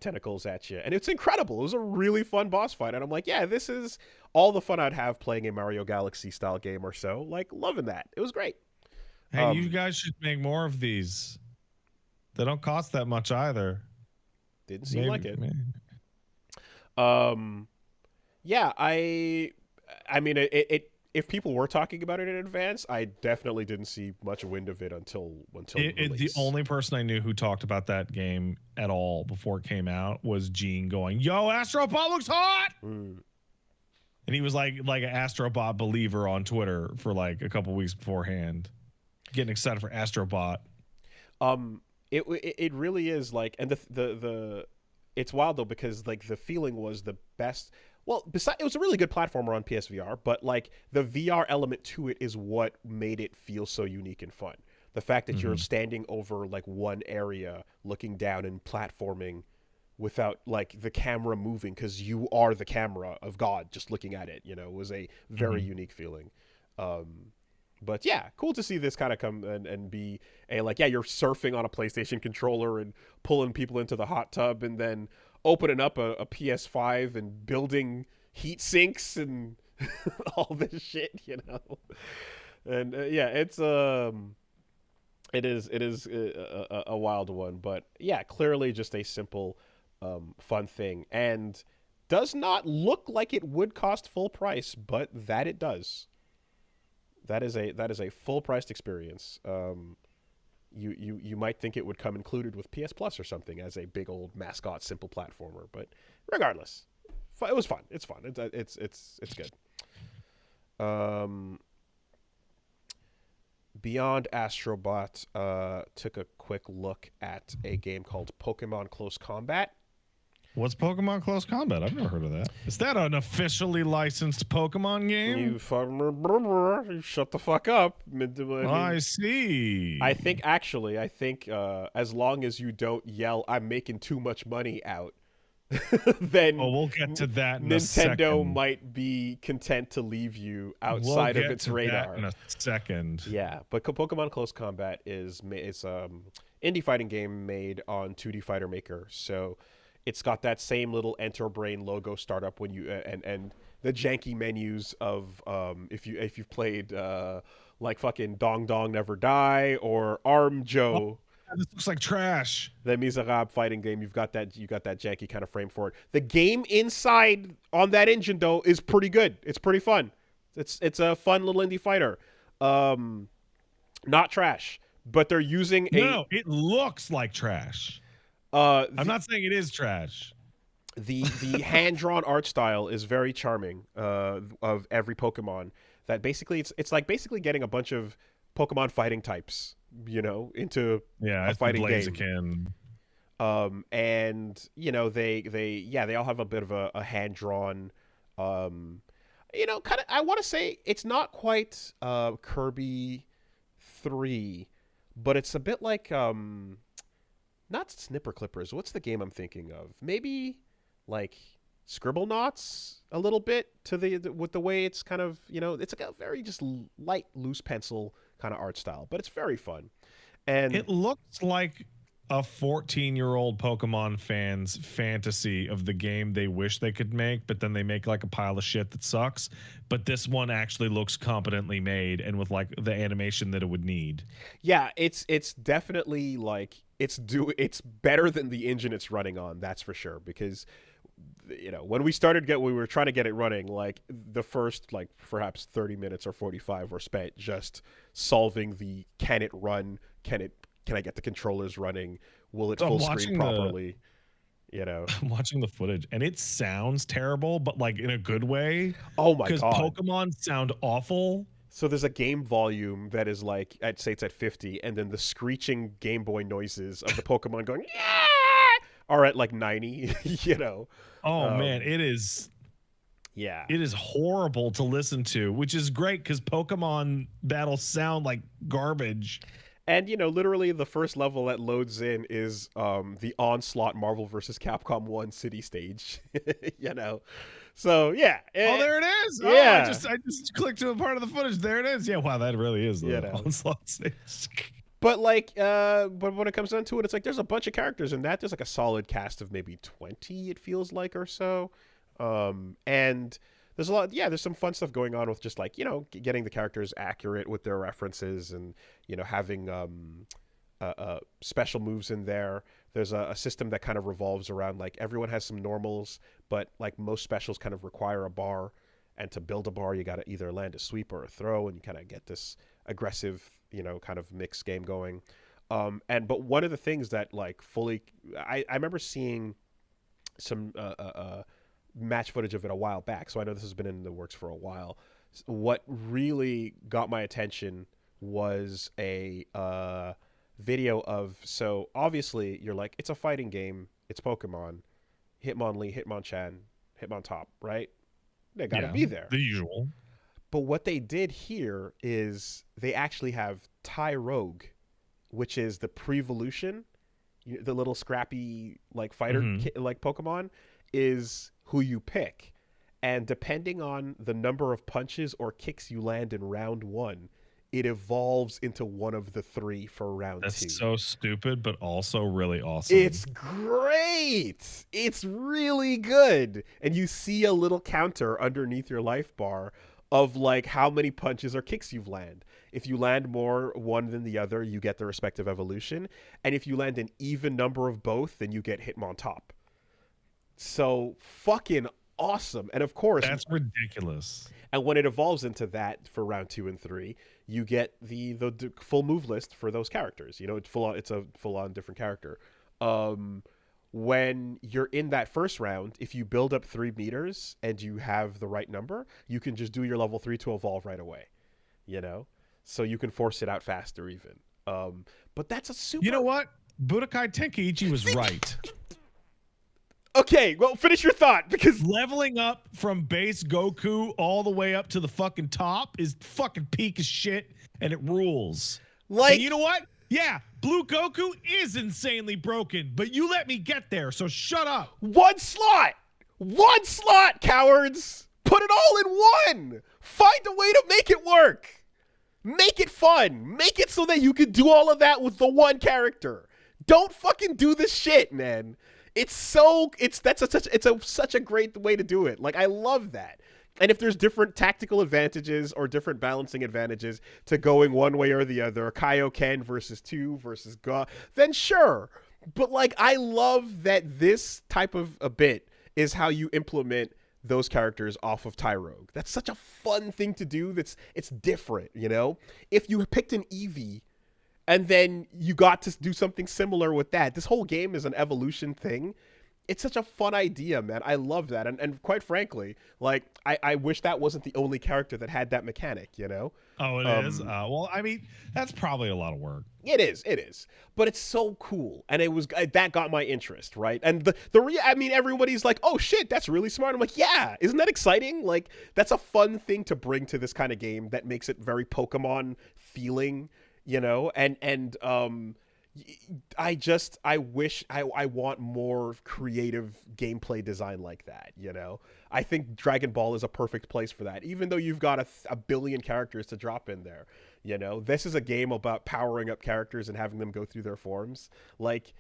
tentacles at you, and it's incredible. It was a really fun boss fight, and I'm like, yeah, this is all the fun I'd have playing a Mario Galaxy style game or so. Like, loving that. It was great. Hey, you guys should make more of these. They don't cost that much either. Didn't seem like it. Yeah, I mean, it if people were talking about it in advance, I definitely didn't see much wind of it until the only person I knew who talked about that game at all before it came out was Gene going, "Yo, Astrobot looks hot." And he was like an Astrobot believer on Twitter for like a couple weeks beforehand. Getting excited for Astrobot. It really is like, and the it's wild though, because like the feeling was the best. Well, besides, it was a really good platformer on PSVR, but like the VR element to it is what made it feel so unique and fun. The fact that you're standing over like one area, looking down and platforming without like the camera moving, because you are the camera of God just looking at it, you know, was a very unique feeling. But yeah, cool to see this kind of come and be a like, yeah, you're surfing on a PlayStation controller and pulling people into the hot tub and then opening up a PS5 and building heat sinks and all this shit, you know. And yeah, it is a wild one, but yeah, clearly just a simple, fun thing, and does not look like it would cost full price, but that it does. That is a full priced experience. You might think it would come included with PS Plus or something as a big old mascot simple platformer, but regardless, it was fun. It's fun. It's good. Beyond Astrobot, took a quick look at a game called Pokemon Close Combat. What's Pokemon Close Combat? I've never heard of that. Is that an officially licensed Pokemon game? You shut the fuck up. I see. I think as long as you don't yell, "I'm making too much money" out, then we'll get to that in Nintendo a second. might be content to leave you outside of its radar. That in a second. Yeah, but Pokemon Close Combat is indie fighting game made on 2D Fighter Maker, so it's got that same little Enter Brain logo startup when you and the janky menus of if you've played like fucking Dong Dong Never Die or Arm Joe. This looks like trash. The Miserables fighting game, you got that janky kind of frame for it. The game inside on that engine though is pretty good. It's pretty fun. It's a fun little indie fighter. Not trash, but they're using No, it looks like trash. I'm not saying it is trash. The hand-drawn art style is very charming of every Pokemon. That basically it's like basically getting a bunch of Pokemon fighting types, into a fighting game. And they all have a bit of a hand-drawn kind of, I want to say it's not quite Kirby 3, but it's a bit like not Snipper Clippers. What's the game I'm thinking of? Maybe like Scribble Knots a little bit with the way it's kind of, it's like a very just light, loose pencil kind of art style, but it's very fun. And it looks like a 14-year-old Pokemon fan's fantasy of the game they wish they could make, but then they make like a pile of shit that sucks. But this one actually looks competently made and with like the animation that it would need. Yeah, it's definitely like it's better than the engine it's running on, that's for sure. Because when we were trying to get it running, like the first like perhaps 30 minutes or 45 were spent just solving the can it run, can I get the controllers running, will it full screen properly? I'm watching the footage and it sounds terrible, but like in a good way. Oh my god, because Pokemon sound awful. So there's a game volume that is like, I'd say it's at 50, and then the screeching Game Boy noises of the Pokemon going yeah are at like 90. Man, it is. Yeah, it is horrible to listen to, which is great because Pokemon battles sound like garbage. And literally the first level that loads in is the Onslaught Marvel vs. Capcom 1 city stage. So yeah. There it is. Yeah. I just clicked to a part of the footage. There it is. Yeah, wow, that really is the Onslaught stage. But but when it comes down to it, it's like there's a bunch of characters in that. There's like a solid cast of maybe 20, it feels like, or so. And there's a lot, there's some fun stuff going on with just like, getting the characters accurate with their references and, having special moves in there. There's a system that kind of revolves around like everyone has some normals, but like most specials kind of require a bar. And to build a bar, you got to either land a sweep or a throw, and you kind of get this aggressive, kind of mixed game going. But one of the things that like I remember seeing some match footage of it a while back, so I know this has been in the works for a while. What really got my attention was a video of, so obviously you're like, it's a fighting game, it's Pokemon, Hitmonlee, Hitmonchan, Hitmontop, right? They gotta be there. The usual. But what they did here is they actually have Tyrogue, which is the pre-evolution, the little scrappy like fighter like Pokemon, is who you pick. And depending on the number of punches or kicks you land in round 1, it evolves into one of the 3 for round 2. That's so stupid, but also really awesome. It's great. It's really good. And you see a little counter underneath your life bar of like how many punches or kicks you've land. If you land more one than the other, you get the respective evolution. And if you land an even number of both, then you get Hitmontop. So fucking awesome. And of course, that's ridiculous. And when it evolves into that for round 2 and 3, you get the full move list for those characters. It's a full on different character. When you're in that first round, if you build up 3 meters and you have the right number, you can just do your level 3 to evolve right away. So you can force it out faster even. But that's a super. You know what? Budokai Tenkaichi was right. Okay, well, finish your thought because Leveling up from base Goku all the way up to the fucking top is fucking peak as shit, and it rules. like And you know what? Yeah, Blue Goku is insanely broken, but you let me get there, so shut up. one slot, cowards. Put it all in one. Find a way to make it work. Make it fun. Make it so that you can do all of that with the one character. Don't fucking do this shit, man. It's such a great way to do it. Like, I love that. And if there's different tactical advantages or different balancing advantages to going one way or the other, Kaioken versus 2 versus Ga, then sure. But like, I love that this type of a bit is how you implement those characters off of Tyrogue. That's such a fun thing to do. It's different, you know? If you picked an Eevee and then you got to do something similar with that, this whole game is an evolution thing. It's such a fun idea, man. I love that. And quite frankly, like, I wish that wasn't the only character that had that mechanic, you know? Oh, it is? Well, I mean, that's probably a lot of work. It is. But it's so cool. And that got my interest, right? And I mean, everybody's like, oh shit, that's really smart. I'm like, yeah, isn't that exciting? Like, that's a fun thing to bring to this kind of game that makes it very Pokemon feeling, you know? And I wish I want more creative gameplay design like that, you know? I think Dragon Ball is a perfect place for that, even though you've got a billion characters to drop in there, you know? This is a game about powering up characters and having them go through their forms. Like,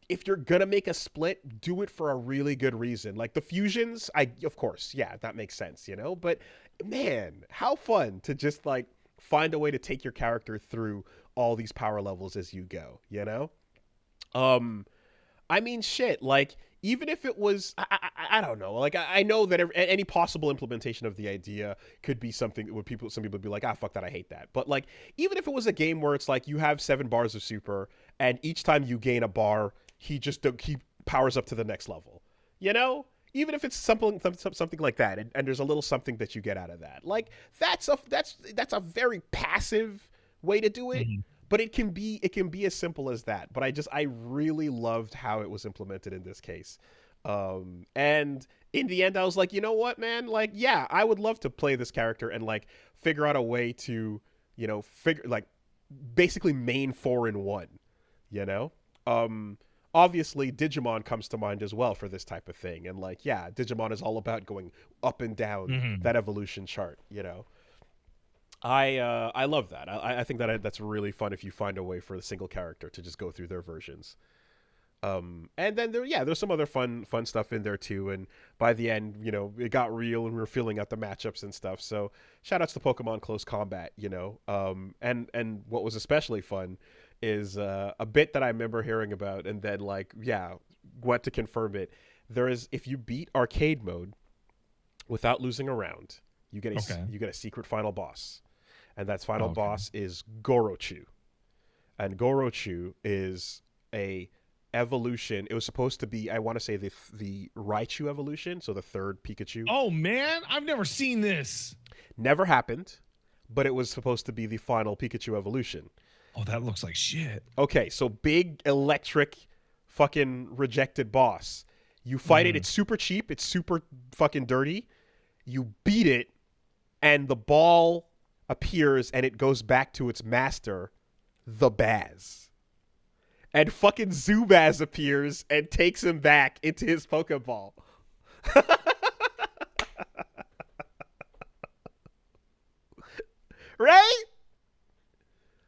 if you're gonna make a split, do it for a really good reason. Like the fusions, of course, yeah, that makes sense, you know? But man, how fun to just like find a way to take your character through all these power levels as you go, you know? I mean, shit, like, even if it was, I don't know, like, I know that any possible implementation of the idea could be something where some people would be like, ah, fuck that, I hate that. But, like, even if it was a game where it's like you have 7 bars of super, and each time you gain a bar, he powers up to the next level, you know? Even if it's something like that, and there's a little something that you get out of that. Like, that's a very passive way to do it. Mm-hmm. But it can be as simple as that. But I really loved how it was implemented in this case. And in the end, I was like, you know what, man? Like, yeah, I would love to play this character and like figure out a way to, you know, basically main 4-in-1, you know? Obviously Digimon comes to mind as well for this type of thing. And like, yeah, Digimon is all about going up and down that evolution chart, you know? I love that. I think that's really fun if you find a way for the single character to just go through their versions. And then there's some other fun stuff in there too. And by the end, you know, it got real and we were filling out the matchups and stuff. So shout outs to Pokemon Close Combat, you know. And what was especially fun is a bit that I remember hearing about, and then like, yeah, went to confirm it. If you beat arcade mode without losing a round, you get a secret final boss. And that final boss is Gorochu. And Gorochu is a evolution. It was supposed to be, I want to say, the Raichu evolution, so the third Pikachu. Oh, man, I've never seen this. Never happened, but it was supposed to be the final Pikachu evolution. Oh, that looks like shit. Okay, so big electric fucking rejected boss. You fight it. It's super cheap. It's super fucking dirty. You beat it, and the ball appears and it goes back to its master, the Baz. And fucking Zubaz appears and takes him back into his Pokeball. Right?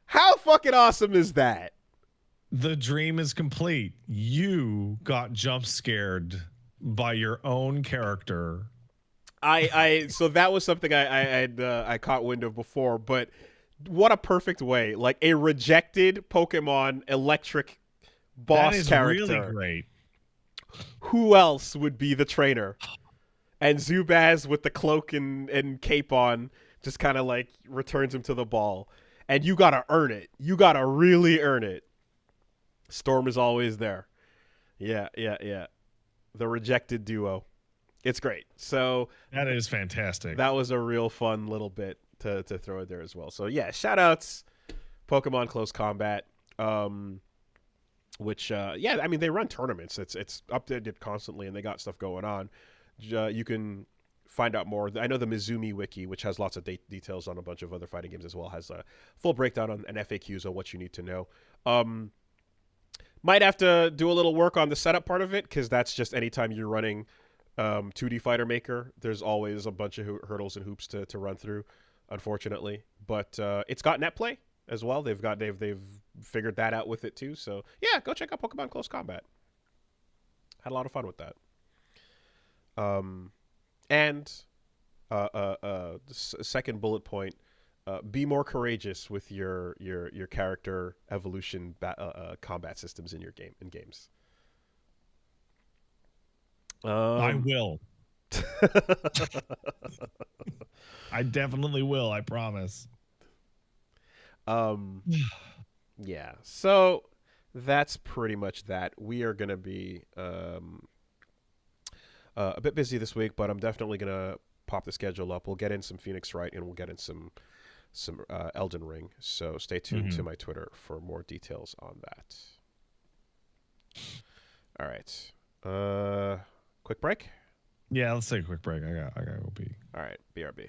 How fucking awesome is that? The dream is complete. You got jump scared by your own character. So that was something I caught wind of before, but what a perfect way. Like a rejected Pokemon electric boss that is character. Really great. Who else would be the trainer? And Zubaz with the cloak and cape on just kind of like returns him to the ball. And you gotta earn it. You gotta really earn it. Storm is always there. Yeah. The rejected duo. It's great. So that is fantastic. That was a real fun little bit to throw in there as well. So yeah, shout outs, Pokemon Close Combat. which yeah, I mean they run tournaments. It's updated constantly, and they got stuff going on. You can find out more. I know the Mizumi wiki, which has lots of details on a bunch of other fighting games as well, has a full breakdown on and FAQs on what you need to know. Might have to do a little work on the setup part of it, because that's just anytime you're running 2D Fighter Maker, there's always a bunch of hurdles and hoops to run through, unfortunately. But it's got net play as well. They've figured that out with it too. So yeah, go check out Pokemon Close Combat. Had a lot of fun with that. And second bullet point: be more courageous with your character evolution combat systems in games. I will. I definitely will. I promise. Yeah. So that's pretty much that. We are gonna be a bit busy this week, but I'm definitely gonna pop the schedule up. We'll get in some Phoenix Wright, and we'll get in some Elden Ring. So stay tuned to my Twitter for more details on that. All right. Quick break. Yeah, let's take a quick break. I got to go pee. All right. BRB.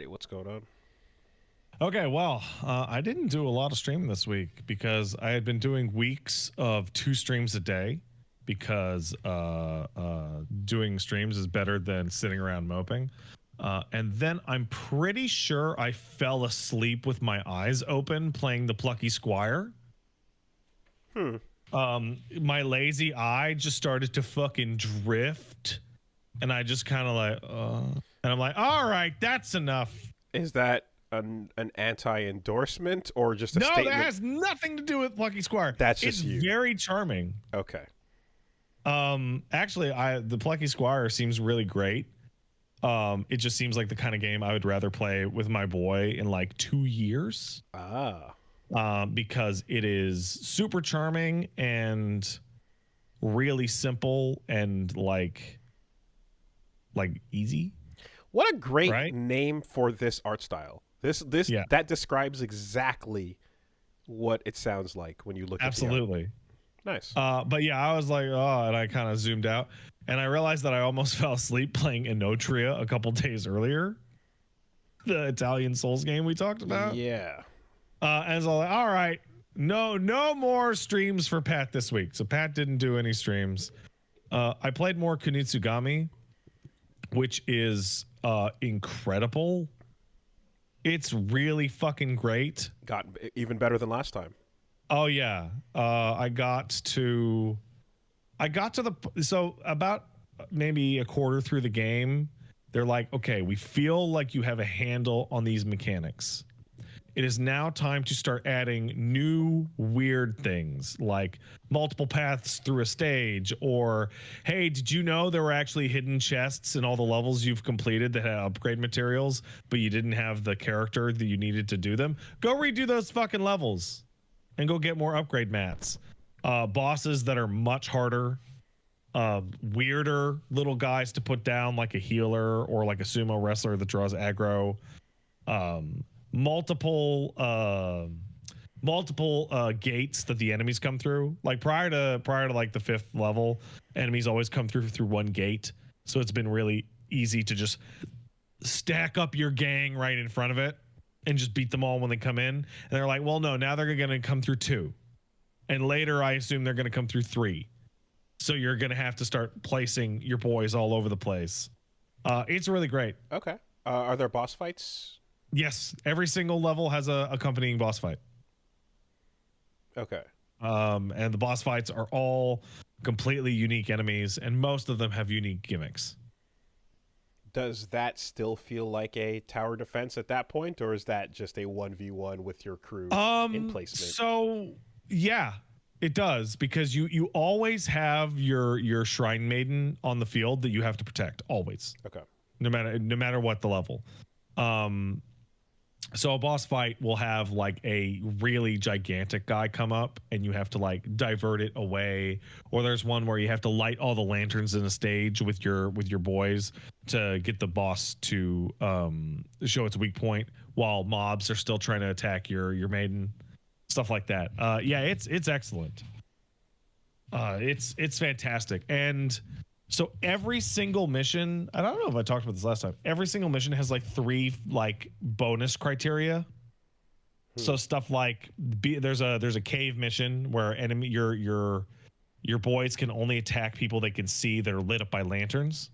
Alrighty, what's going on? Okay, well, I didn't do a lot of streaming this week because I had been doing weeks of 2 streams a day because doing streams is better than sitting around moping. And then I'm pretty sure I fell asleep with my eyes open playing the Plucky Squire. My lazy eye just started to fucking drift, and I just kind of like, and I'm like, all right, that's enough. Is that an anti-endorsement or just a statement? No, that has nothing to do with Plucky Squire. That's just it's you. Very charming. Okay. Actually, the Plucky Squire seems really great. It just seems like the kind of game I would rather play with my boy in like 2 years. Because it is super charming and really simple and like easy. What a great name for this art style. That describes exactly what it sounds like when you look at it. Nice. But yeah, I was like, oh, and I kind of zoomed out and I realized that I almost fell asleep playing Inotria a couple days earlier. The Italian Souls game we talked about. Yeah. And so like, all right, no more streams for Pat this week. So Pat didn't do any streams. I played more Kunitsugami, which is incredible. It's really fucking great. Got even better than last time. Oh yeah. I got to so about maybe a quarter through the game, they're like, okay, we feel like you have a handle on these mechanics. It is now time to start adding new weird things like multiple paths through a stage, or hey, did you know there were actually hidden chests in all the levels you've completed that had upgrade materials, but you didn't have the character that you needed to do them? Go redo those fucking levels and go get more upgrade mats. Bosses that are much harder, weirder little guys to put down like a healer or like a sumo wrestler that draws aggro. Multiple gates that the enemies come through. Like prior to like the 5th level, enemies always come through one gate, so it's been really easy to just stack up your gang right in front of it and just beat them all when they come in. And they're like, well, no, now they're gonna come through 2, and later I assume they're gonna come through 3, so you're gonna have to start placing your boys all over the place. It's really great. Okay. Are there boss fights? Yes, every single level has a accompanying boss fight. Okay. And the boss fights are all completely unique enemies, and most of them have unique gimmicks. Does that still feel like a tower defense at that point, or is that just a 1v1 with your crew in placement? So yeah, it does, because you always have your shrine maiden on the field that you have to protect, always. Okay. No matter what the level. So a boss fight will have like a really gigantic guy come up and you have to like divert it away, or there's one where you have to light all the lanterns in a stage with your boys to get the boss to show its weak point while mobs are still trying to attack your maiden, stuff like that. Yeah, it's excellent. It's fantastic. And so every single mission, I don't know if I talked about this last time, every single mission has like 3 like bonus criteria. So stuff like there's a cave mission where enemy your boys can only attack people they can see that are lit up by lanterns.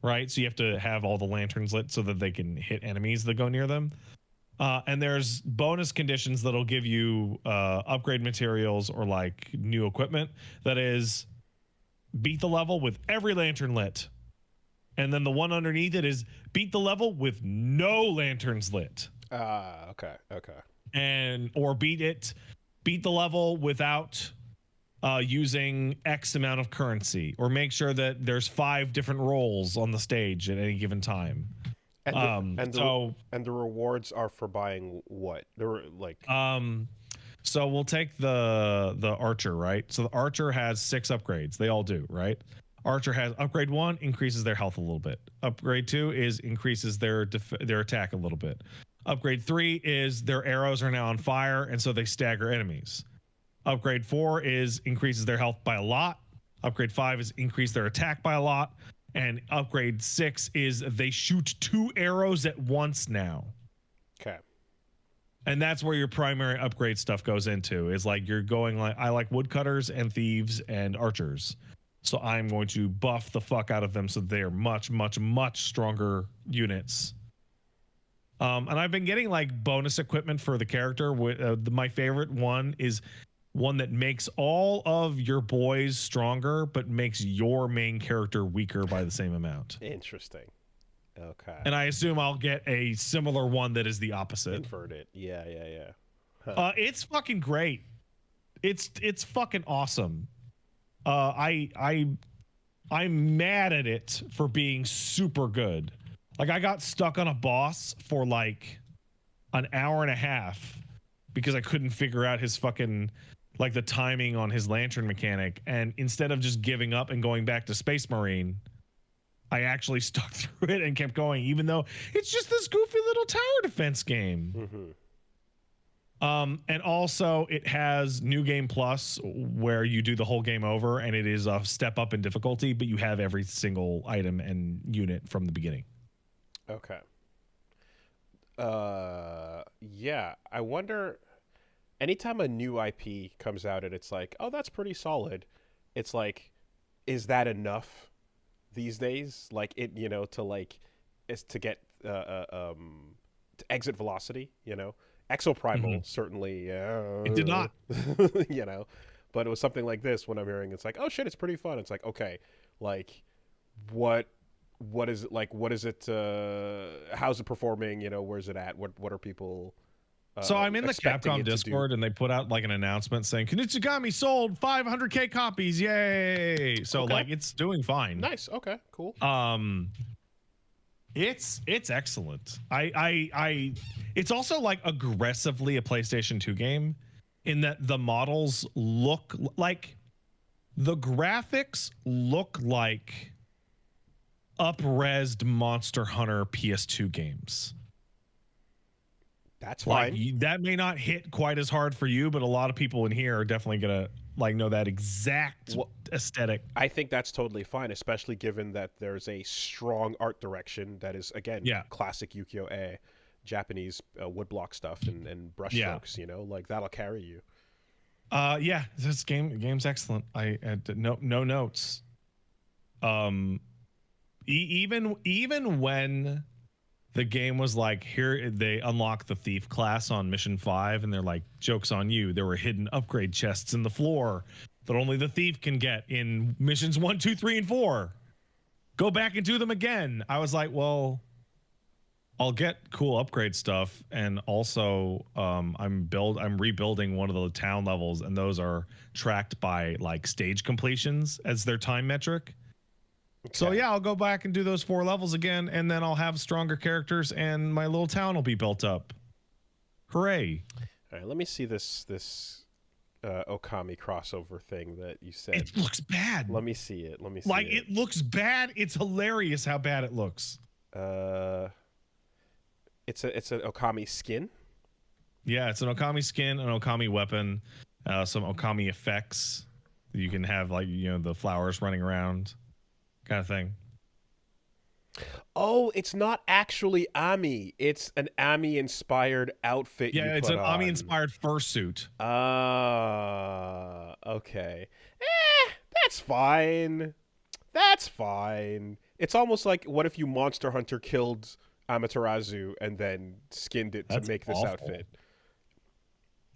Right? So you have to have all the lanterns lit so that they can hit enemies that go near them. And there's bonus conditions that'll give you upgrade materials or like new equipment that is beat the level with every lantern lit. And then the one underneath it is beat the level with no lanterns lit. Okay. And or beat the level without using X amount of currency, or make sure that there's 5 different roles on the stage at any given time. And the rewards are for buying what? They're like So we'll take the archer, right? So the archer has 6 upgrades. They all do, right? Archer has upgrade 1, increases their health a little bit. Upgrade 2 is increases their attack a little bit. Upgrade 3 is their arrows are now on fire, and so they stagger enemies. Upgrade 4 is increases their health by a lot. Upgrade 5 is increase their attack by a lot. And upgrade 6 is they shoot 2 arrows at once now. Okay. And that's where your primary upgrade stuff goes into, is like you're going like, I like woodcutters and thieves and archers. So I'm going to buff the fuck out of them so they're much, much, much stronger units. And I've been getting like bonus equipment for the character. My favorite one is one that makes all of your boys stronger, but makes your main character weaker by the same amount. Interesting. Okay. And I assume I'll get a similar one that is the opposite. Inverted. Yeah. Huh. It's fucking great. It's fucking awesome. I'm mad at it for being super good. Like I got stuck on a boss for like an hour and a half because I couldn't figure out his fucking like the timing on his lantern mechanic. And instead of just giving up and going back to Space Marine, I actually stuck through it and kept going, even though it's just this goofy little tower defense game. Mm-hmm. And also it has New Game Plus where you do the whole game over and it is a step up in difficulty, but you have every single item and unit from the beginning. Okay. Yeah, I wonder, anytime a new IP comes out and it's like, oh, that's pretty solid, it's like, is that enough these days? Like it, to like, is to get to exit velocity, Exoprimal certainly it did not. But it was something like this when I'm hearing it's like, oh shit, it's pretty fun. It's like, okay, like what is it like? What is it? How's it performing? Where's it at? What are people? So I'm in the Capcom Discord and they put out like an announcement saying Kunitsugami sold 500k copies. Yay. So okay. like it's doing fine. Nice. Okay, cool. It's excellent. I it's also like aggressively a PlayStation 2 game in that the models look like, the graphics look like up-resed Monster Hunter PS2 games. That's fine. Like, that may not hit quite as hard for you, but a lot of people in here are definitely gonna like know that exact aesthetic. I think that's totally fine, especially given that there's a strong art direction that is, again, classic Ukiyo-e, Japanese woodblock stuff and brush strokes. Like that'll carry you. This game's excellent. I no notes. Even when the game was like, here they unlock the thief class on mission 5 and they're like, joke's on you, there were hidden upgrade chests in the floor that only the thief can get in missions 1, 2, 3, and 4. Go back and do them again. I was like, well, I'll get cool upgrade stuff, and also I'm rebuilding one of the town levels, and those are tracked by like stage completions as their time metric. Okay. So yeah, I'll go back and do those 4 levels again, and then I'll have stronger characters, and my little town will be built up. Hooray! All right, let me see this Okami crossover thing that you said. It looks bad. Let me see it. Like it looks bad. It's hilarious how bad it looks. It's an Okami skin. Yeah, it's an Okami skin, an Okami weapon, some Okami effects. You can have like the flowers running around. Kind of thing. Oh, it's not actually Ami. It's an Ami-inspired outfit. Yeah, it's an Ami-inspired fursuit. Okay. That's fine. That's fine. It's almost like, what if you Monster Hunter killed Amaterasu and then skinned it to make this outfit?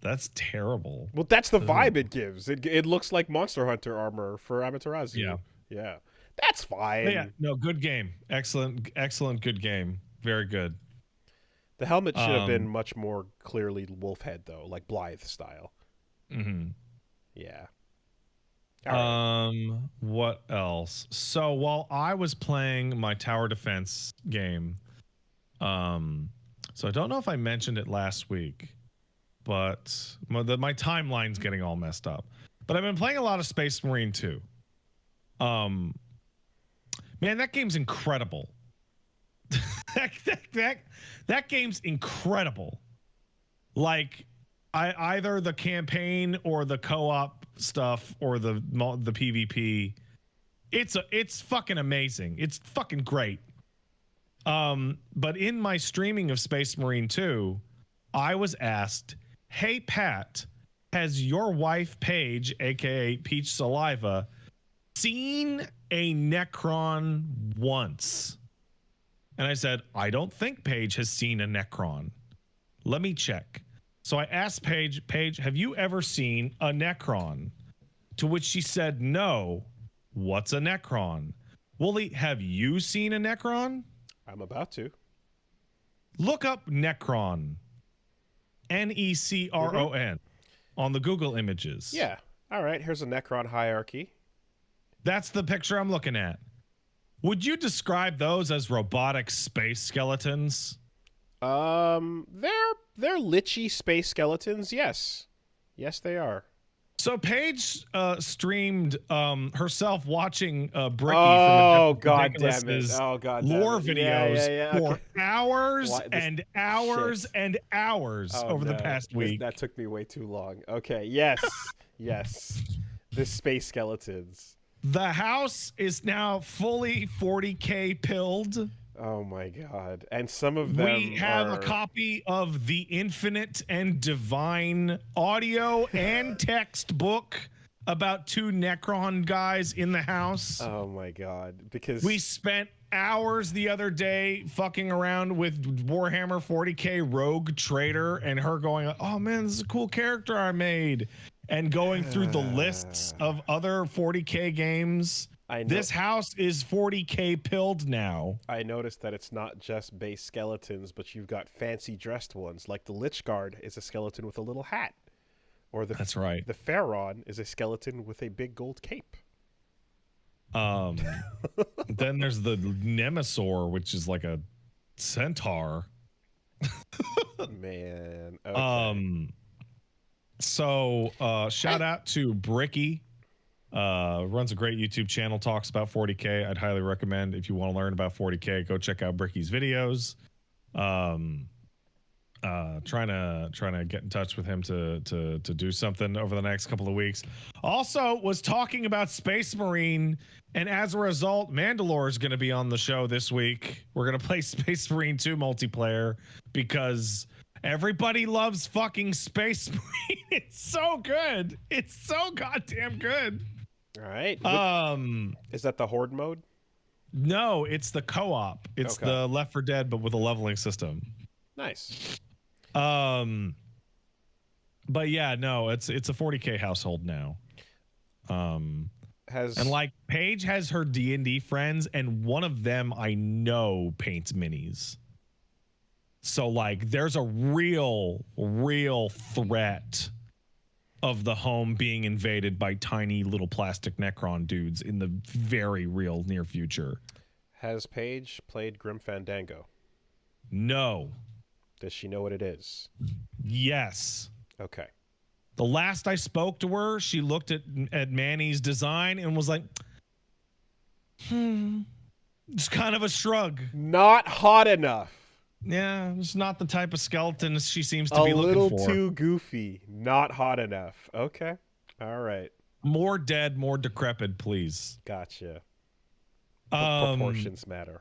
That's terrible. Well, that's the vibe it gives. It looks like Monster Hunter armor for Amaterasu. Yeah. That's fine. But yeah, no, good game. Excellent, good game. Very good. The helmet should have been much more clearly wolf head, though, like Blythe style. Mm-hmm. Yeah. Right. What else? So while I was playing my tower defense game, so I don't know if I mentioned it last week, but my timeline's getting all messed up. But I've been playing a lot of Space Marine 2. Man, that game's incredible. that game's incredible. Like, either the campaign or the co-op stuff or the PvP It's fucking amazing. It's fucking great. But in my streaming of Space Marine 2, I was asked, "Hey Pat, has your wife Paige, aka Peach Saliva, seen a Necron once?" And I said, "I don't think Paige has seen a Necron. Let me check." So I asked Paige, "Have you ever seen a Necron?" To which she said, "No." "What's a Necron?" "Wooly, have you seen a Necron?" I'm about to. Look up Necron. Necron on the Google images. Yeah. All right. Here's a Necron hierarchy. That's the picture I'm looking at. Would you describe those as robotic space skeletons? They're lichy space skeletons. Yes, they are. So Paige streamed herself watching Bricky Oh from god damn it! Ridiculous's Oh god, lore damn it. videos for Okay. hours Why, and hours shit. and hours over the past week. That took me way too long. Okay, yes, yes. The space skeletons. The house is now fully 40K pilled. Oh my god. And some of them We have a copy of the Infinite and Divine audio and text book about two Necron guys in the house. Oh my god. Because we spent hours the other day fucking around with Warhammer 40K Rogue Trader and her going, "Oh man, this is a cool character I made." And going through the lists of other 40K games. This house is 40K pilled now. I noticed that it's not just base skeletons, but you've got fancy dressed ones. Like the Lich Guard is a skeleton with a little hat. Or That's right. The Pharaon is a skeleton with a big gold cape. Then there's the Nemesaur, which is like a centaur. Man. Okay. So shout out to Bricky. Runs a great YouTube channel, talks about 40K. I'd highly recommend, if you want to learn about 40K, go check out Bricky's videos. Trying to get in touch with him to do something over the next couple of weeks. Also was talking about Space Marine, and as a result, Mandalore is going to be on the show this week. We're going to play Space Marine 2 multiplayer because everybody loves fucking Space Marine. It's so good. It's so goddamn good. All right. Is that the Horde mode? No, it's the co-op. It's the Left 4 Dead, but with a leveling system. Nice. But yeah, no, it's a 40K household now. And like Paige has her D&D friends, and one of them I know paints minis. So like there's a real threat of the home being invaded by tiny little plastic Necron dudes in the very real near future. Has Paige played Grim Fandango? No. Does she know what it is? Yes. Okay. The last I spoke to her, she looked at Manny's design and was like, just kind of a shrug. Not hot enough. Yeah, it's not the type of skeleton she seems to be looking for. A little too goofy. Not hot enough. Okay. All right. More dead, more decrepit, please. Gotcha. Proportions matter.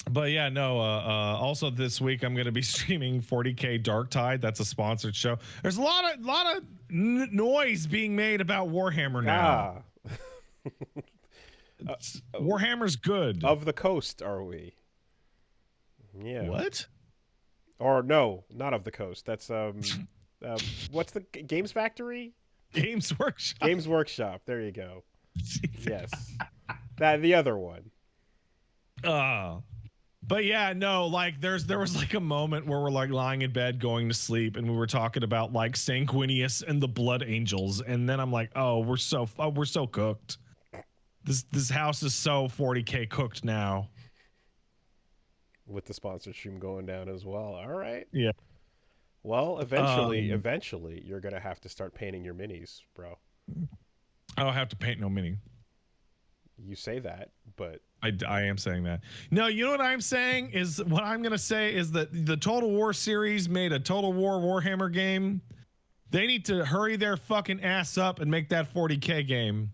But yeah, no. Also this week I'm going to be streaming 40K Dark Tide. That's a sponsored show. There's a lot of noise being made about Warhammer now. Warhammer's good. Of the coast, are we? Yeah. What? Or no, not of the coast. That's what's the Games Factory? Games Workshop. Games Workshop. There you go. Yes. The other one. But yeah, no, like there was like a moment where we're like lying in bed going to sleep and we were talking about like Sanguinius and the Blood Angels, and then I'm like, we're so cooked. This house is so 40K cooked now. With the sponsor stream going down as well. All right. Yeah. Well, eventually you're going to have to start painting your minis, bro. I don't have to paint no mini. You say that, but I am saying that. No, you know what I'm saying is what I'm going to say is that the Total War series made a Total War Warhammer game. They need to hurry their fucking ass up and make that 40K game.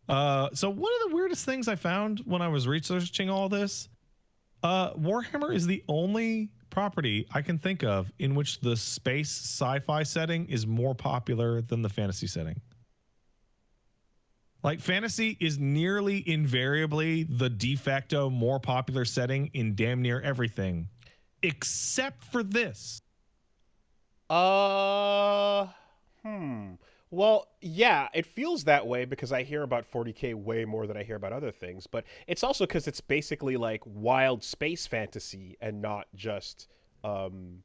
So one of the weirdest things I found when I was researching all this, Warhammer is the only property I can think of in which the space sci-fi setting is more popular than the fantasy setting. Like, fantasy is nearly invariably the de facto more popular setting in damn near everything, except for this. Well, yeah, it feels that way because I hear about 40K way more than I hear about other things, but it's also because it's basically like wild space fantasy and not just full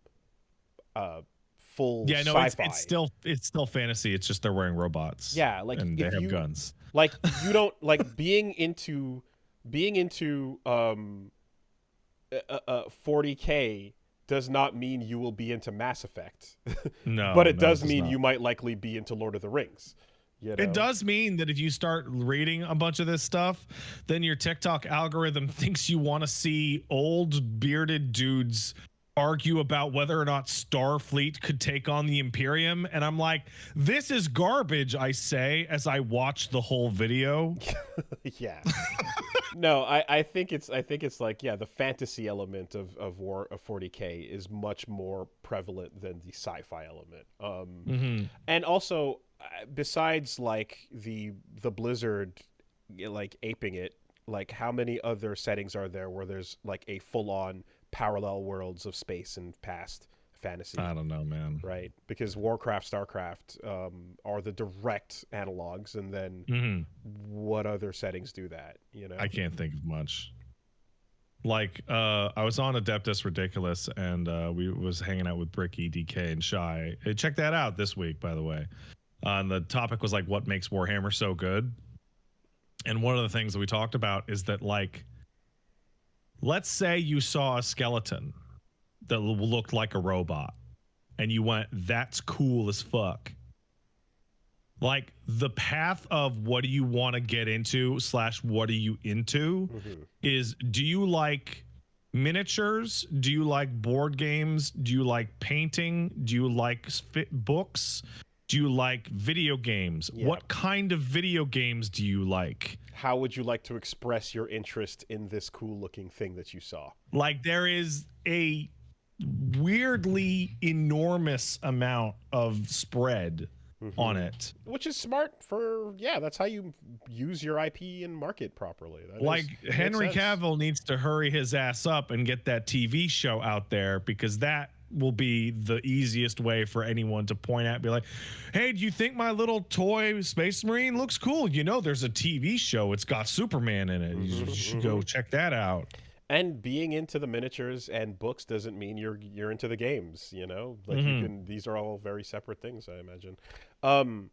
sci-fi. It's still fantasy. It's just they're wearing robots. Yeah, like and they have guns. Like, you don't like being into 40K does not mean you will be into Mass Effect. No, but it does mean you might likely be into Lord of the Rings. You know? It does mean that if you start reading a bunch of this stuff, then your TikTok algorithm thinks you want to see old bearded dudes argue about whether or not Starfleet could take on the Imperium. And I'm like, this is garbage, I say, as I watch the whole video. Yeah. No, I think it's like, yeah, the fantasy element of 40K is much more prevalent than the sci-fi element. And also, besides like the Blizzard like aping it, like how many other settings are there where there's like a full-on parallel worlds of space and past fantasy? I don't know, man. Right, because Warcraft, Starcraft are the direct analogs, and then what other settings do that? You know, I can't think of much. Like, I was on Adeptus Ridiculous, and we was hanging out with Bricky, DK, and Shy. Hey, check that out this week, by the way. And the topic was like, what makes Warhammer so good? And one of the things that we talked about is that, like, let's say you saw a skeleton that looked like a robot and you went, that's cool as fuck. Like, the path of what do you want to get into / what are you into is, do you like miniatures? Do you like board games? Do you like painting? Do you like books? Do you like video games? Yeah. What kind of video games do you like? How would you like to express your interest in this cool looking thing that you saw? Like, there is a weirdly enormous amount of spread on it. Which is smart for, yeah, that's how you use your IP and market properly. Like, Henry Cavill needs to hurry his ass up and get that TV show out there, because that will be the easiest way for anyone to point at, be like, hey, do you think my little toy Space Marine looks cool? You know, there's a TV show. It's got Superman in it. You should go check that out. And being into the miniatures and books doesn't mean you're into the games, you know? Like, you can, these are all very separate things, I imagine. On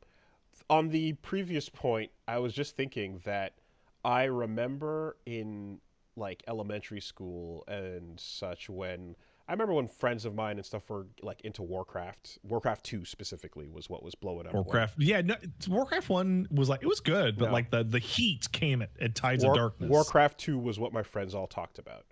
the previous point, I was just thinking that I remember in like elementary school and such, I remember when friends of mine and stuff were like into Warcraft. Warcraft 2 specifically was what was blowing up. Warcraft, yeah, no, Warcraft 1 was like, it was good, but like the heat came at Tides of Darkness. Warcraft 2 was what my friends all talked about.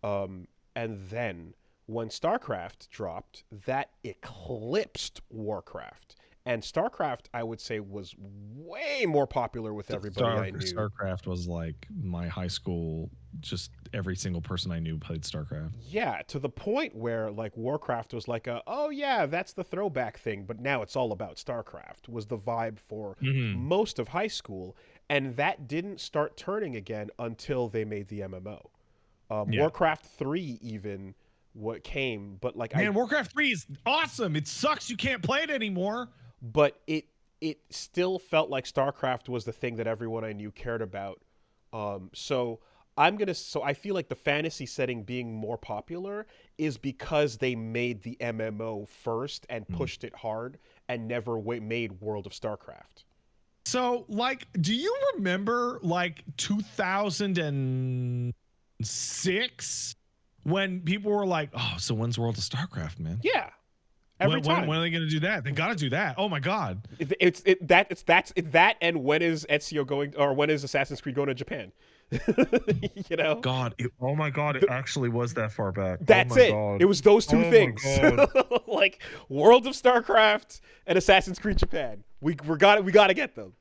And then when StarCraft dropped, that eclipsed Warcraft. And StarCraft, I would say, was way more popular with everybody I knew. StarCraft was like my high school, just every single person I knew played StarCraft. Yeah, to the point where like Warcraft was like oh yeah, that's the throwback thing, but now it's all about StarCraft, was the vibe for most of high school. And that didn't start turning again until they made the MMO. Warcraft 3 even what came, but like Warcraft 3 is awesome. It sucks you can't play it anymore. But it still felt like StarCraft was the thing that everyone I knew cared about. So I feel like the fantasy setting being more popular is because they made the MMO first and pushed it hard and never made World of StarCraft. So, like, do you remember like 2006 when people were like, "Oh, so when's World of StarCraft, man?" Yeah. Every time. When are they going to do that? They got to do that. Oh my God! It's that, and when is Ezio going, or when is Assassin's Creed going to Japan? You know, God! Oh my God! It actually was that far back. That's it. God. It was those two things, like World of StarCraft and Assassin's Creed Japan. We got to get them.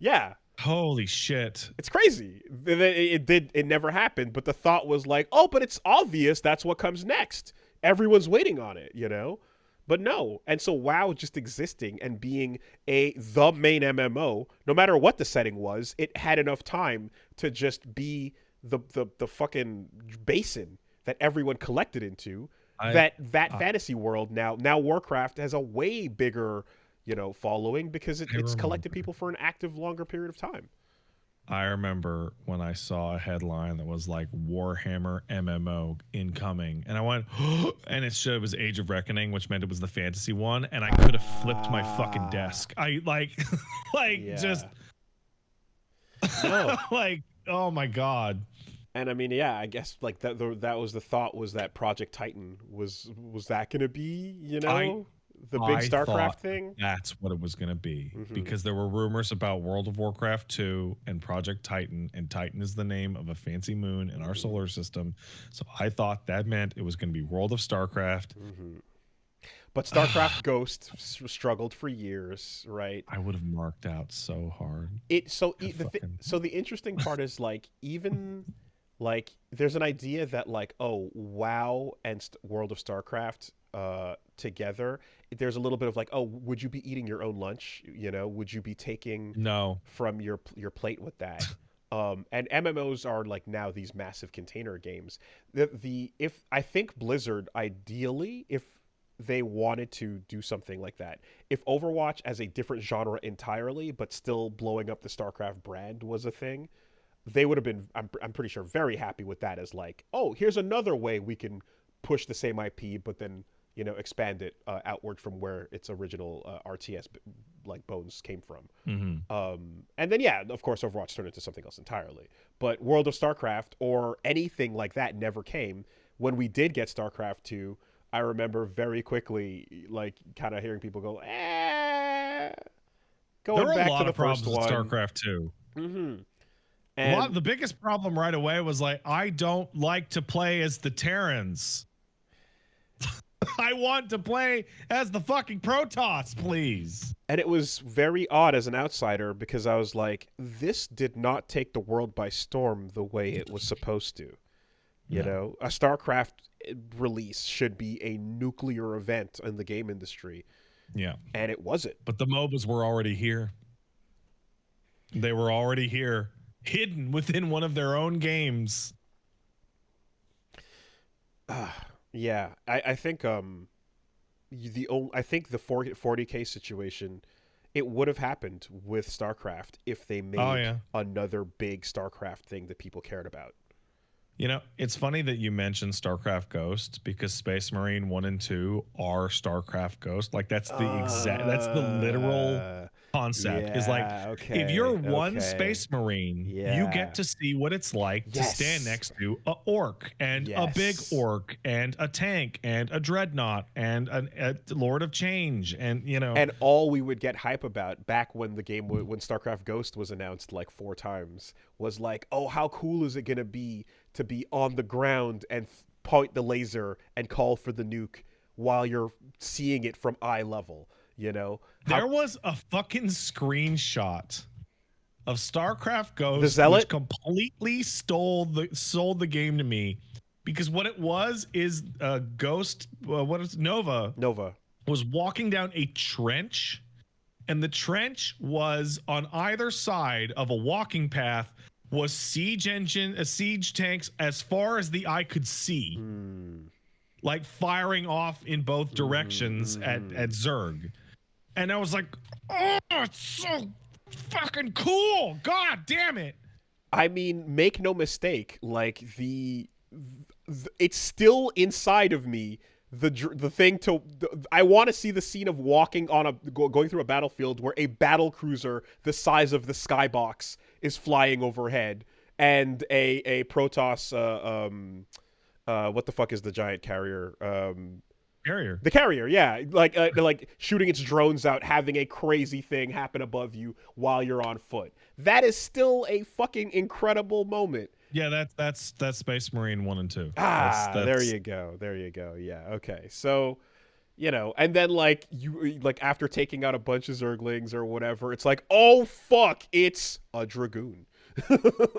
Yeah, Holy shit. It's crazy. It never happened, but the thought was like, oh, but it's obvious that's what comes next. Everyone's waiting on it, you know? But no. And so WoW just existing and being the main MMO, no matter what the setting was, it had enough time to just be the fucking basin that everyone collected into. That fantasy world now Warcraft has a way bigger, following because it's collected people for an active longer period of time. I remember when I saw a headline that was like Warhammer MMO incoming, and I went, and it showed it was Age of Reckoning, which meant it was the fantasy one, and I could have flipped my fucking desk. I just no. like, oh my god. And I mean, yeah, I guess like that was the thought, was that Project Titan was that going to be, the big StarCraft thing? That's what it was going to be, Mm-hmm. because there were rumors about World of Warcraft 2 and Project Titan, and Titan is the name of a fancy moon in our solar system. So I thought that meant it was going to be World of StarCraft. Mm-hmm. But StarCraft Ghost struggled for years, right? I would have marked out so hard. So the interesting part is like, even like there's an idea that like, oh, WoW and World of StarCraft together, there's a little bit of like, oh, would you be eating your own lunch? Would you be taking from your plate with that? And MMOs are like now these massive container games. If I think Blizzard, ideally, if they wanted to do something like that, if Overwatch as a different genre entirely but still blowing up the StarCraft brand was a thing, they would have been, I'm pretty sure, very happy with that as like, oh, here's another way we can push the same IP but then expand it outward from where its original RTS like bones came from. Mm-hmm. And then yeah, of course Overwatch turned into something else entirely, but World of StarCraft or anything like that never came. When we did get StarCraft 2, I remember very quickly like kind of hearing people go, going there were back a lot to the of problems first with one. StarCraft 2. Mm-hmm. And the biggest problem right away was like, I don't like to play as the Terrans. I want to play as the fucking Protoss, please. And it was very odd as an outsider because I was like, this did not take the world by storm the way it was supposed to. You know, a StarCraft release should be a nuclear event in the game industry. Yeah. And it wasn't. But the MOBAs were already here. They were already here, hidden within one of their own games. Yeah, I think I think the 40K situation, it would have happened with StarCraft if they made another big StarCraft thing that people cared about. It's funny that you mentioned StarCraft Ghost, because Space Marine 1 and 2 are StarCraft Ghost. Like that's the literal concept. Is like, if you're one Space Marine, you get to see what it's like to stand next to a orc and a big orc and a tank and a dreadnought and a Lord of Change, and and all we would get hype about back when the game when StarCraft Ghost was announced like 4 times was like, oh, how cool is it gonna be to be on the ground and point the laser and call for the nuke while you're seeing it from eye level, There was a fucking screenshot of StarCraft Ghost, the Zealot, which completely sold the game to me, because what it was is Ghost, Nova was walking down a trench, and the trench was on either side of a walking path was siege tanks as far as the eye could see, like firing off in both directions at Zerg. And I was like, oh, it's so fucking cool. God damn it. I mean, make no mistake, like it's still inside of me. I want to see the scene of walking going through a battlefield where a battle cruiser the size of the skybox is flying overhead, and a Protoss, what the fuck is the giant carrier? Carrier. The carrier, yeah, like shooting its drones out, having a crazy thing happen above you while you're on foot. That is still a fucking incredible moment. Yeah, that's Space Marine 1 and 2. There you go. Yeah, okay. So, you know, and then like you like after taking out a bunch of Zerglings or whatever, it's like, oh fuck, it's a Dragoon.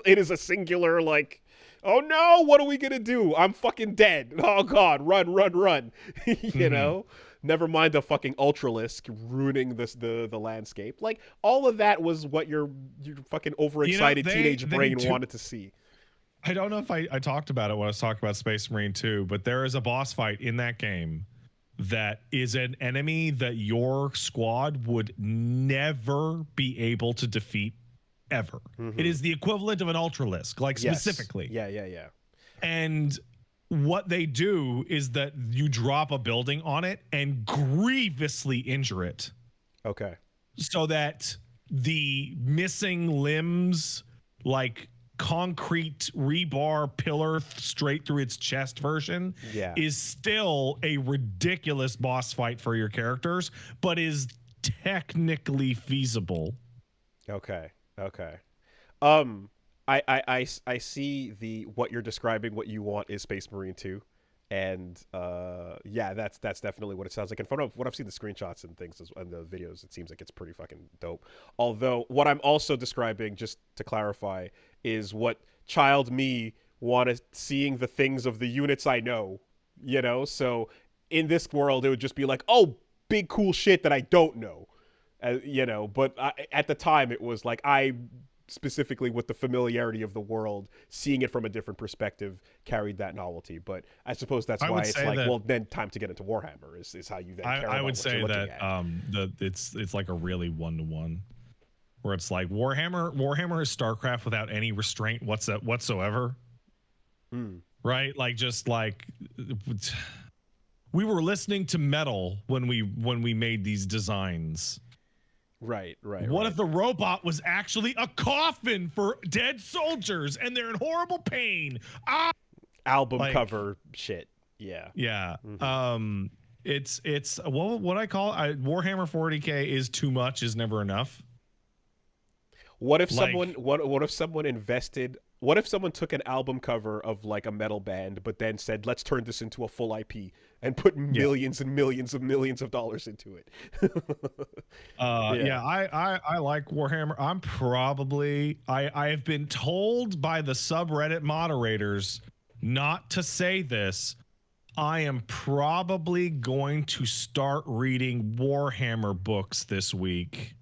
It is a singular like, oh no, what are we gonna do? I'm fucking dead. Oh god, run, run, run. You know? Never mind the fucking Ultralisk ruining the landscape. Like all of that was what your fucking overexcited teenage brain wanted to see. I don't know if I talked about it when I was talking about Space Marine 2, but there is a boss fight in that game that is an enemy that your squad would never be able to defeat ever. It is the equivalent of an Ultralisk, like specifically. Yeah. And what they do is that you drop a building on it and grievously injure it. Okay. So that the missing limbs, like concrete rebar pillar straight through its chest version, is still a ridiculous boss fight for your characters, but is technically feasible. Okay. I see the what you're describing. What you want is Space Marine 2, and yeah, that's definitely what it sounds like. In front of what I've seen the screenshots and things and the videos, it seems like it's pretty fucking dope. Although what I'm also describing, just to clarify, is what child me wanted, seeing the things of the units I know. You know, so in this world, it would just be like, oh, big cool shit that I don't know. You know, but at the time it was like I specifically with the familiarity of the world, seeing it from a different perspective carried that novelty. But I suppose that's why it's like, well, then time to get into Warhammer is how you then care about I would what say you're that it's like a really one-to-one where it's like Warhammer is StarCraft without any restraint whatsoever. Right? Like just like we were listening to metal when we made these designs. Right. What if the robot was actually a coffin for dead soldiers and they're in horrible pain? Album cover shit. Yeah. It's what I call Warhammer 40K is too much is never enough. What if someone invested? What if someone took an album cover of like a metal band, but then said, "Let's turn this into a full IP and put millions and millions of dollars into it"? I like Warhammer. I have been told by the subreddit moderators not to say this. I am probably going to start reading Warhammer books this week.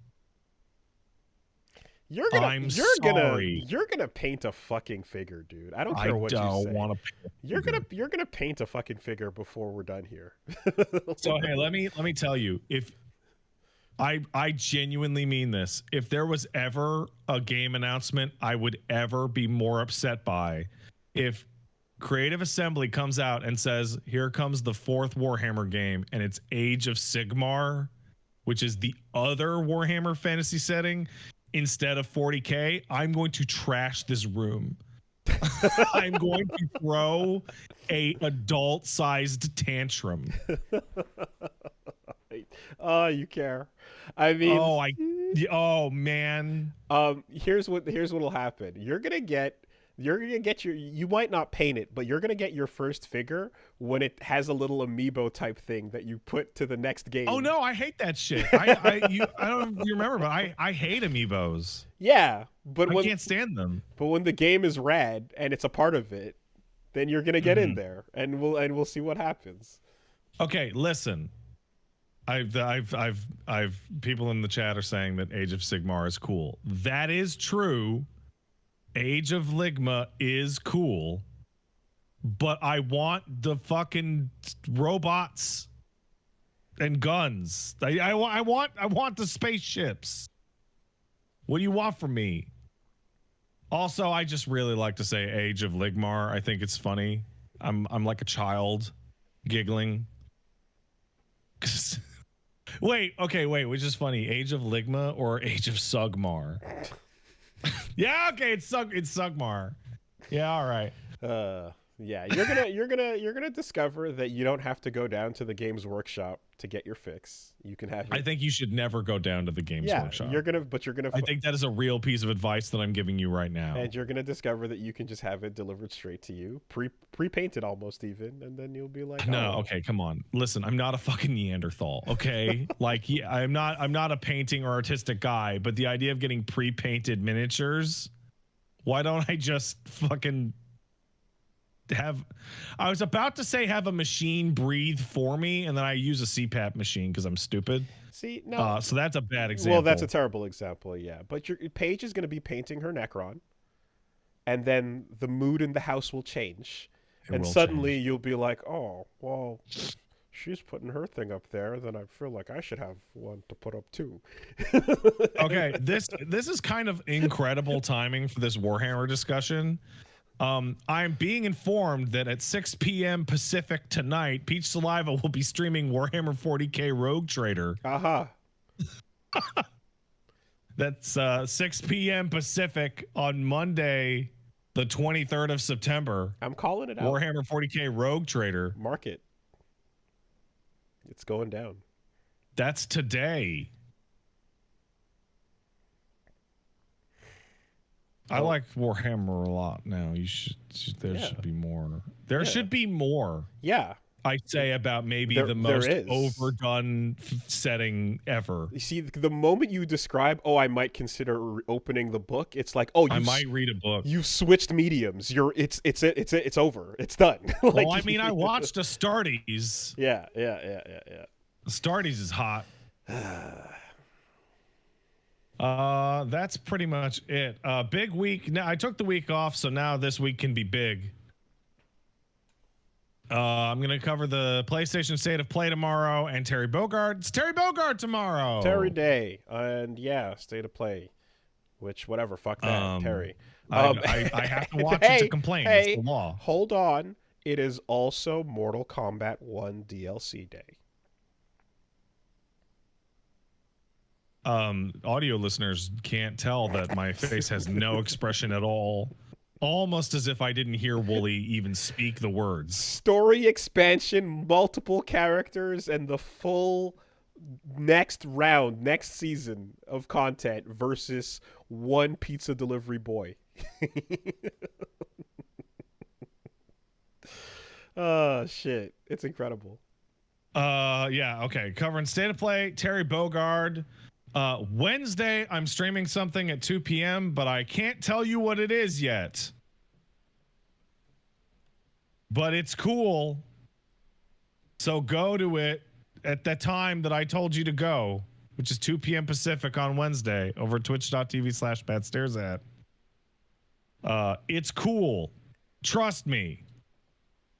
You're gonna paint a fucking figure, dude. I don't care what you say. I don't want to. You're gonna paint a fucking figure before we're done here. So hey, let me tell you, if I genuinely mean this, if there was ever a game announcement I would ever be more upset by, if Creative Assembly comes out and says, "Here comes the 4th Warhammer game," and it's Age of Sigmar, which is the other Warhammer fantasy setting. Instead of 40K, I'm going to trash this room. I'm going to throw a adult-sized tantrum. Oh, you care. I mean, oh man. Here's what'll happen. You're gonna get you might not paint it, but you're gonna get your first figure when it has a little amiibo type thing that you put to the next game. Oh no, I hate that shit. I don't know if you remember, but I hate amiibos. Yeah, but I can't stand them. But when the game is rad and it's a part of it, then you're gonna get in there, and we'll see what happens. Okay, listen. I've people in the chat are saying that Age of Sigmar is cool. That is true. Age of Ligma is cool, but I want the fucking robots and guns. I want the spaceships. What do you want from me? Also, I just really like to say Age of Ligmar. I think it's funny. I'm like a child giggling. Wait, which is funny, Age of Ligma or Age of Sugmar? Yeah, okay, it's Sugmar. Yeah, all right. Yeah, you're gonna discover that you don't have to go down to the Games Workshop to get your fix. You can have. I think you should never go down to the Games Workshop. You're gonna. I think that is a real piece of advice that I'm giving you right now. And you're gonna discover that you can just have it delivered straight to you, pre-painted almost even, and then you'll be like, no, oh. okay, come on. Listen, I'm not a fucking Neanderthal, okay? Like, yeah, I'm not a painting or artistic guy, but the idea of getting pre-painted miniatures, why don't I just fucking I was about to say have a machine breathe for me, and then I use a CPAP machine because I'm stupid. See, no. So that's a bad example. Well, that's a terrible example, yeah. But your Paige is going to be painting her Necron, and then the mood in the house will change. And suddenly you'll be like, oh, well, she's putting her thing up there, then I feel like I should have one to put up too. Okay, this is kind of incredible timing for this Warhammer discussion. I'm being informed that at 6 p.m. Pacific tonight, Peach Saliva will be streaming Warhammer 40k Rogue Trader. Aha. That's 6 p.m. Pacific on Monday, the 23rd of September. I'm calling it out. Warhammer 40k Rogue Trader. Mark it. It's going down. That's today. I like Warhammer a lot now. There should be more. There should be more. Yeah. I'd say about maybe the most overdone setting ever. You see, the moment you describe, I might consider opening the book. It's like, I might read a book. You've switched mediums. It's over. It's done. Like, well, I mean, I watched Astartes. Yeah. Astartes is hot. That's pretty much it. Big week. Now I took the week off, so now this week can be big. I'm gonna cover the PlayStation State of Play tomorrow and Terry Bogard. It's Terry Bogard tomorrow. Terry Day, and State of Play, which whatever. Fuck that, Terry. I have to watch it to complain. It's the law. Hold on. It is also Mortal Kombat 1 DLC day. Audio listeners can't tell that my face has no expression at all. Almost as if I didn't hear Wooly even speak the words. Story expansion, multiple characters, and the full next season of content versus one pizza delivery boy. Oh, shit. It's incredible. Okay. Covering State of Play, Terry Bogard. Wednesday, I'm streaming something at 2 p.m., but I can't tell you what it is yet. But it's cool. So go to it at the time that I told you to go, which is 2 p.m. Pacific on Wednesday over twitch.tv/badstaresat. It's cool. Trust me.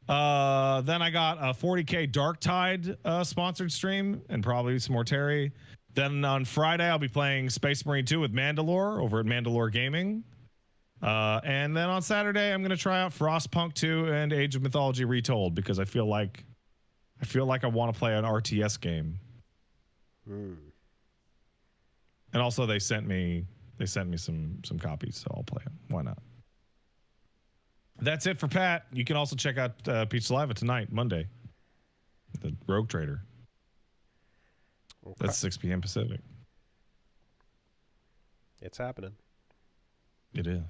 Then I got a 40k Darktide sponsored stream and probably some more Terry. Then on Friday, I'll be playing Space Marine 2 with Mandalore over at Mandalore Gaming. And then on Saturday, I'm going to try out Frostpunk 2 and Age of Mythology Retold because I feel like I want to play an RTS game. And also they sent me some copies, so I'll play them. Why not? That's it for Pat. You can also check out Peach Saliva tonight, Monday. The Rogue Trader. Okay. That's 6 p.m. Pacific. It's happening. It is.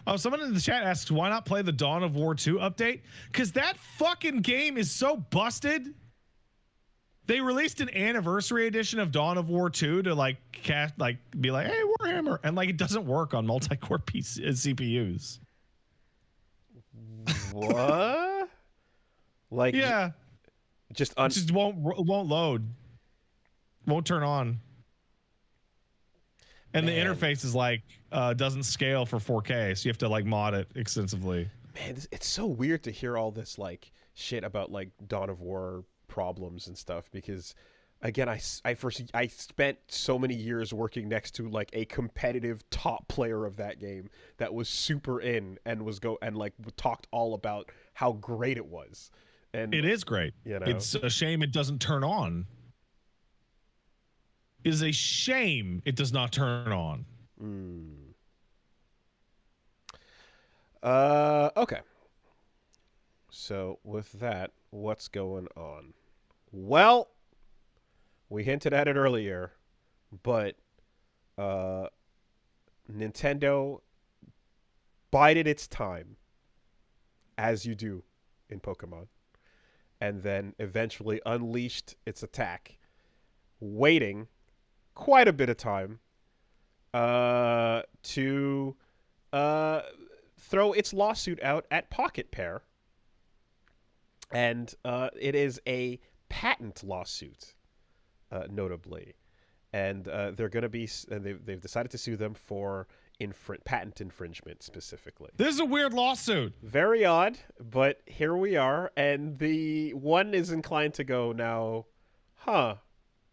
Oh, someone in the chat asks, why not play the Dawn of War 2 update? Because that fucking game is so busted. They released an anniversary edition of Dawn of War 2 to be like, hey, Warhammer. And it doesn't work on multi-core CPUs. What? Yeah. Just won't load. Won't turn on. And the interface is doesn't scale for 4K, so you have to mod it extensively. Man, it's so weird to hear all this shit about Dawn of War problems and stuff because again I spent so many years working next to a competitive top player of that game that was super in and talked all about how great it was. And it is great. It's a shame it doesn't turn on. It is a shame it does not turn on. Okay. So with that, what's going on? Well, we hinted at it earlier, but uh, Nintendo bided its time, as you do in Pokemon, and then eventually unleashed its attack, waiting quite a bit of time to throw its lawsuit out at Pocketpair. And it is a patent lawsuit, notably. And they're going to be, and they've decided to sue them for patent infringement specifically. This is a weird lawsuit. Very odd, but here we are. And the one is inclined to go now,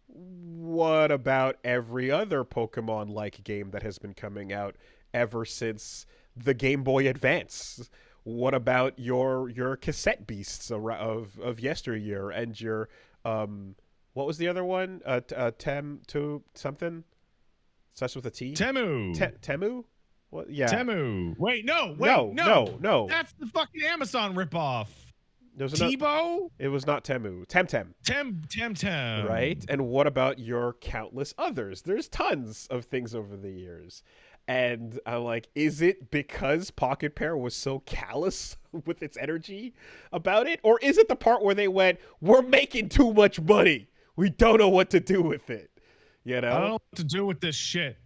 what about every other Pokemon-like game that has been coming out ever since the Game Boy Advance? What about your cassette beasts of yesteryear and your what was the other one? To something starts with a T. Temu. Temu. What? Yeah. Temu. Wait, no. No. That's the fucking Amazon ripoff. Tebow? It was not Temu. Temtem. Temtem. Right? And what about your countless others? There's tons of things over the years. And I'm like, is it because Pocketpair was so callous with its energy about it? Or is it the part where they went, we're making too much money. We don't know what to do with it. You know? I don't know what to do with this shit.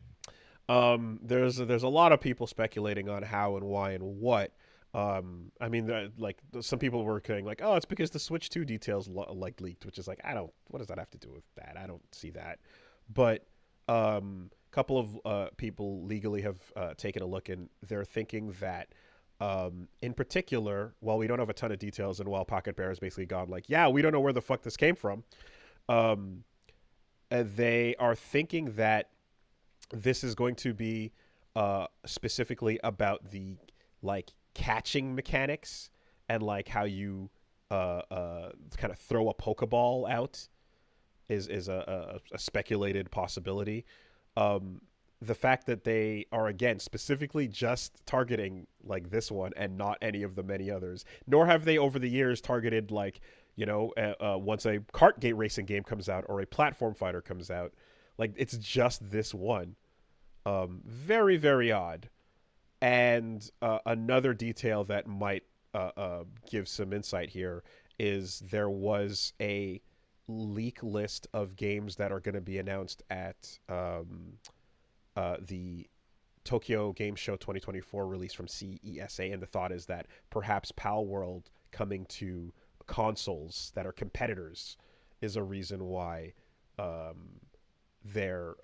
There's a lot of people speculating on how and why and what. I mean, like some people were saying like, oh, it's because the Switch 2 details like leaked, which is like, what does that have to do with that? I don't see that. But couple of people legally have taken a look, and they're thinking that in particular, while we don't have a ton of details, and while Pocketpair has basically gone like, yeah, we don't know where the fuck this came from, they are thinking that this is going to be specifically about the like catching mechanics and like how you kind of throw a Pokeball out is a speculated possibility. The fact that they are again specifically just targeting like this one and not any of the many others, nor have they over the years targeted like, you know, once a kart gate racing game comes out or a platform fighter comes out, like it's just this one. Very, very odd. And another detail that might give some insight here is there was a leak list of games that are going to be announced at the Tokyo Game Show 2024 release from CESA, and the thought is that perhaps Palworld coming to consoles that are competitors is a reason why they're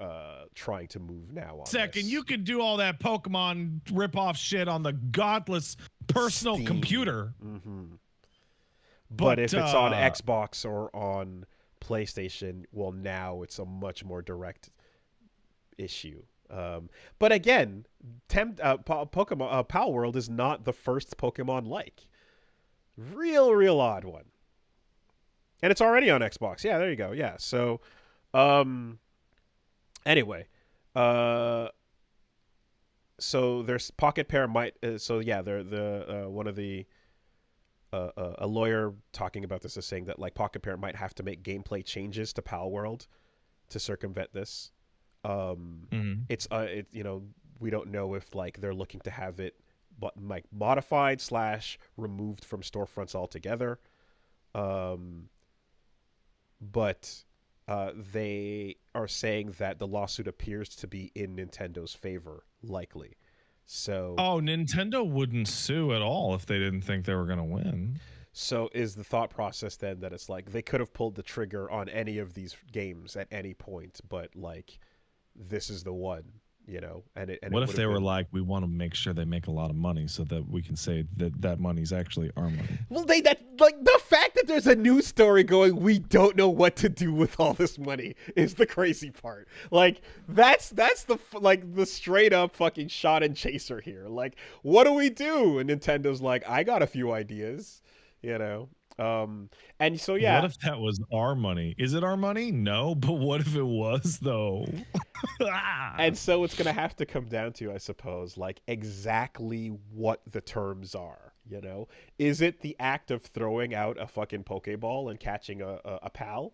trying to move now on Second, this. you could do all that Pokemon ripoff shit on the godless personal Steam. Computer. Mm-hmm. But if it's on Xbox or on PlayStation, well, now it's a much more direct issue. But again, Pokemon Palworld is not the first Pokemon like. Real odd one. And it's already on Xbox. Yeah, there you go. Yeah. So anyway, so there's Pocketpair might so yeah, they're the one of the a lawyer talking about this is saying that like Pocketpair might have to make gameplay changes to Palworld to circumvent this. It's you know, we don't know if like they're looking to have it but like modified / removed from storefronts altogether. But they are saying that the lawsuit appears to be in Nintendo's favor, likely. So Nintendo wouldn't sue at all if they didn't think they were going to win. So is the thought process then that it's like they could have pulled the trigger on any of these games at any point, but like this is the one, you know? And what if they were like, we want to make sure they make a lot of money so that we can say that money's actually our money? Well, that like the fact that there's a news story going, we don't know what to do with all this money is the crazy part. Like that's the like the straight up fucking shot and chaser here. Like, what do we do? And Nintendo's like, I got a few ideas, you know. And so yeah. What if that was our money? Is it our money? No, but what if it was though? And so it's gonna have to come down to, I suppose, like exactly what the terms are. Is it the act of throwing out a fucking Pokeball and catching a pal?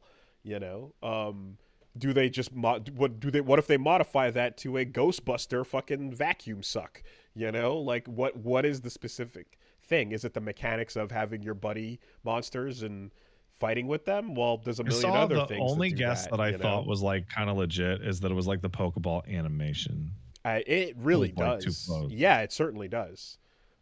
Do they just what if they modify that to a Ghostbuster fucking vacuum suck? Like what is the specific thing? Is it the mechanics of having your buddy monsters and fighting with them? Well, there's a million other the things only that do guess that I you know? thought was like kind of legit is that it was like the Pokeball animation. It really was, like, too does. close. Yeah, it certainly does.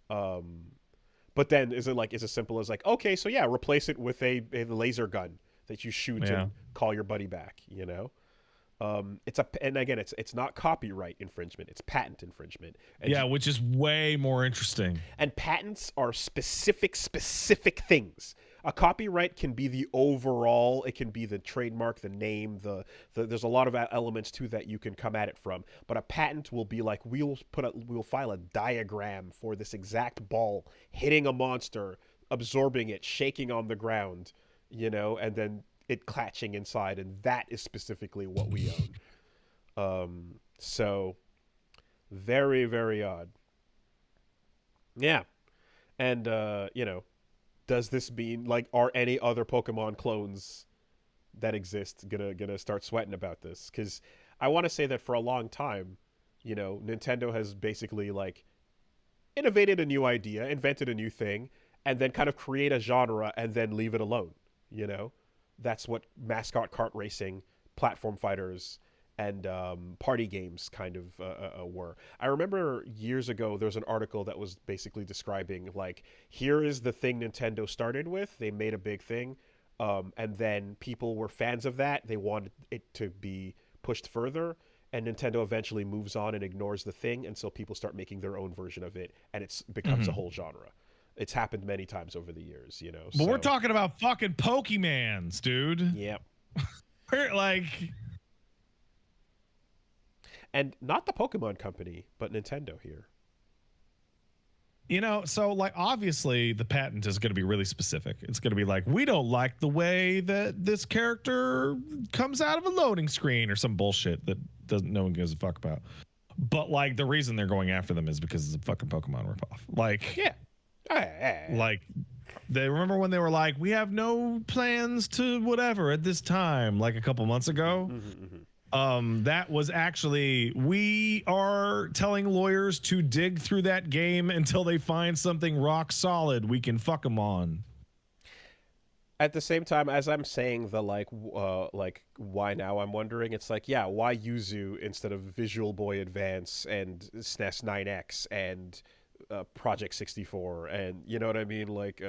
But then is it like as simple as like, okay, so yeah, replace it with a laser gun that you shoot and call your buddy back, and again, it's not copyright infringement, it's patent infringement. And which is way more interesting. And patents are specific things. A copyright can be the overall, it can be the trademark, the name, there's a lot of elements to that you can come at it from. But a patent will be like, we'll file a diagram for this exact ball hitting a monster, absorbing it, shaking on the ground, and then it clatching inside, and that is specifically what we own. So very, very odd. Yeah. And does this mean, like, are any other Pokemon clones that exist gonna start sweating about this? Because I want to say that for a long time, Nintendo has basically like innovated a new idea, invented a new thing, and then kind of create a genre and then leave it alone. That's what mascot kart racing, platform fighters, and party games kind of were. I remember years ago there was an article that was basically describing, like, here is the thing Nintendo started with. They made a big thing, and then people were fans of that. They wanted it to be pushed further, and Nintendo eventually moves on and ignores the thing, and so people start making their own version of it, and it becomes a whole genre. It's happened many times over the years, But we're talking about fucking Pokemans, dude. Yep. Like... And not the Pokemon Company, but Nintendo here. So like obviously the patent is going to be really specific. It's going to be like, we don't like the way that this character comes out of a loading screen or some bullshit that no one gives a fuck about. But like the reason they're going after them is because it's a fucking Pokemon ripoff. Like, yeah. Like, they remember when they were like, we have no plans to whatever at this time, like a couple months ago. That was actually, we are telling lawyers to dig through that game until they find something rock solid we can fuck them on. At the same time, as I'm saying the like why now, I'm wondering, it's like, yeah, why Yuzu instead of Visual Boy Advance and SNES 9X and Project 64, and you know what I mean, like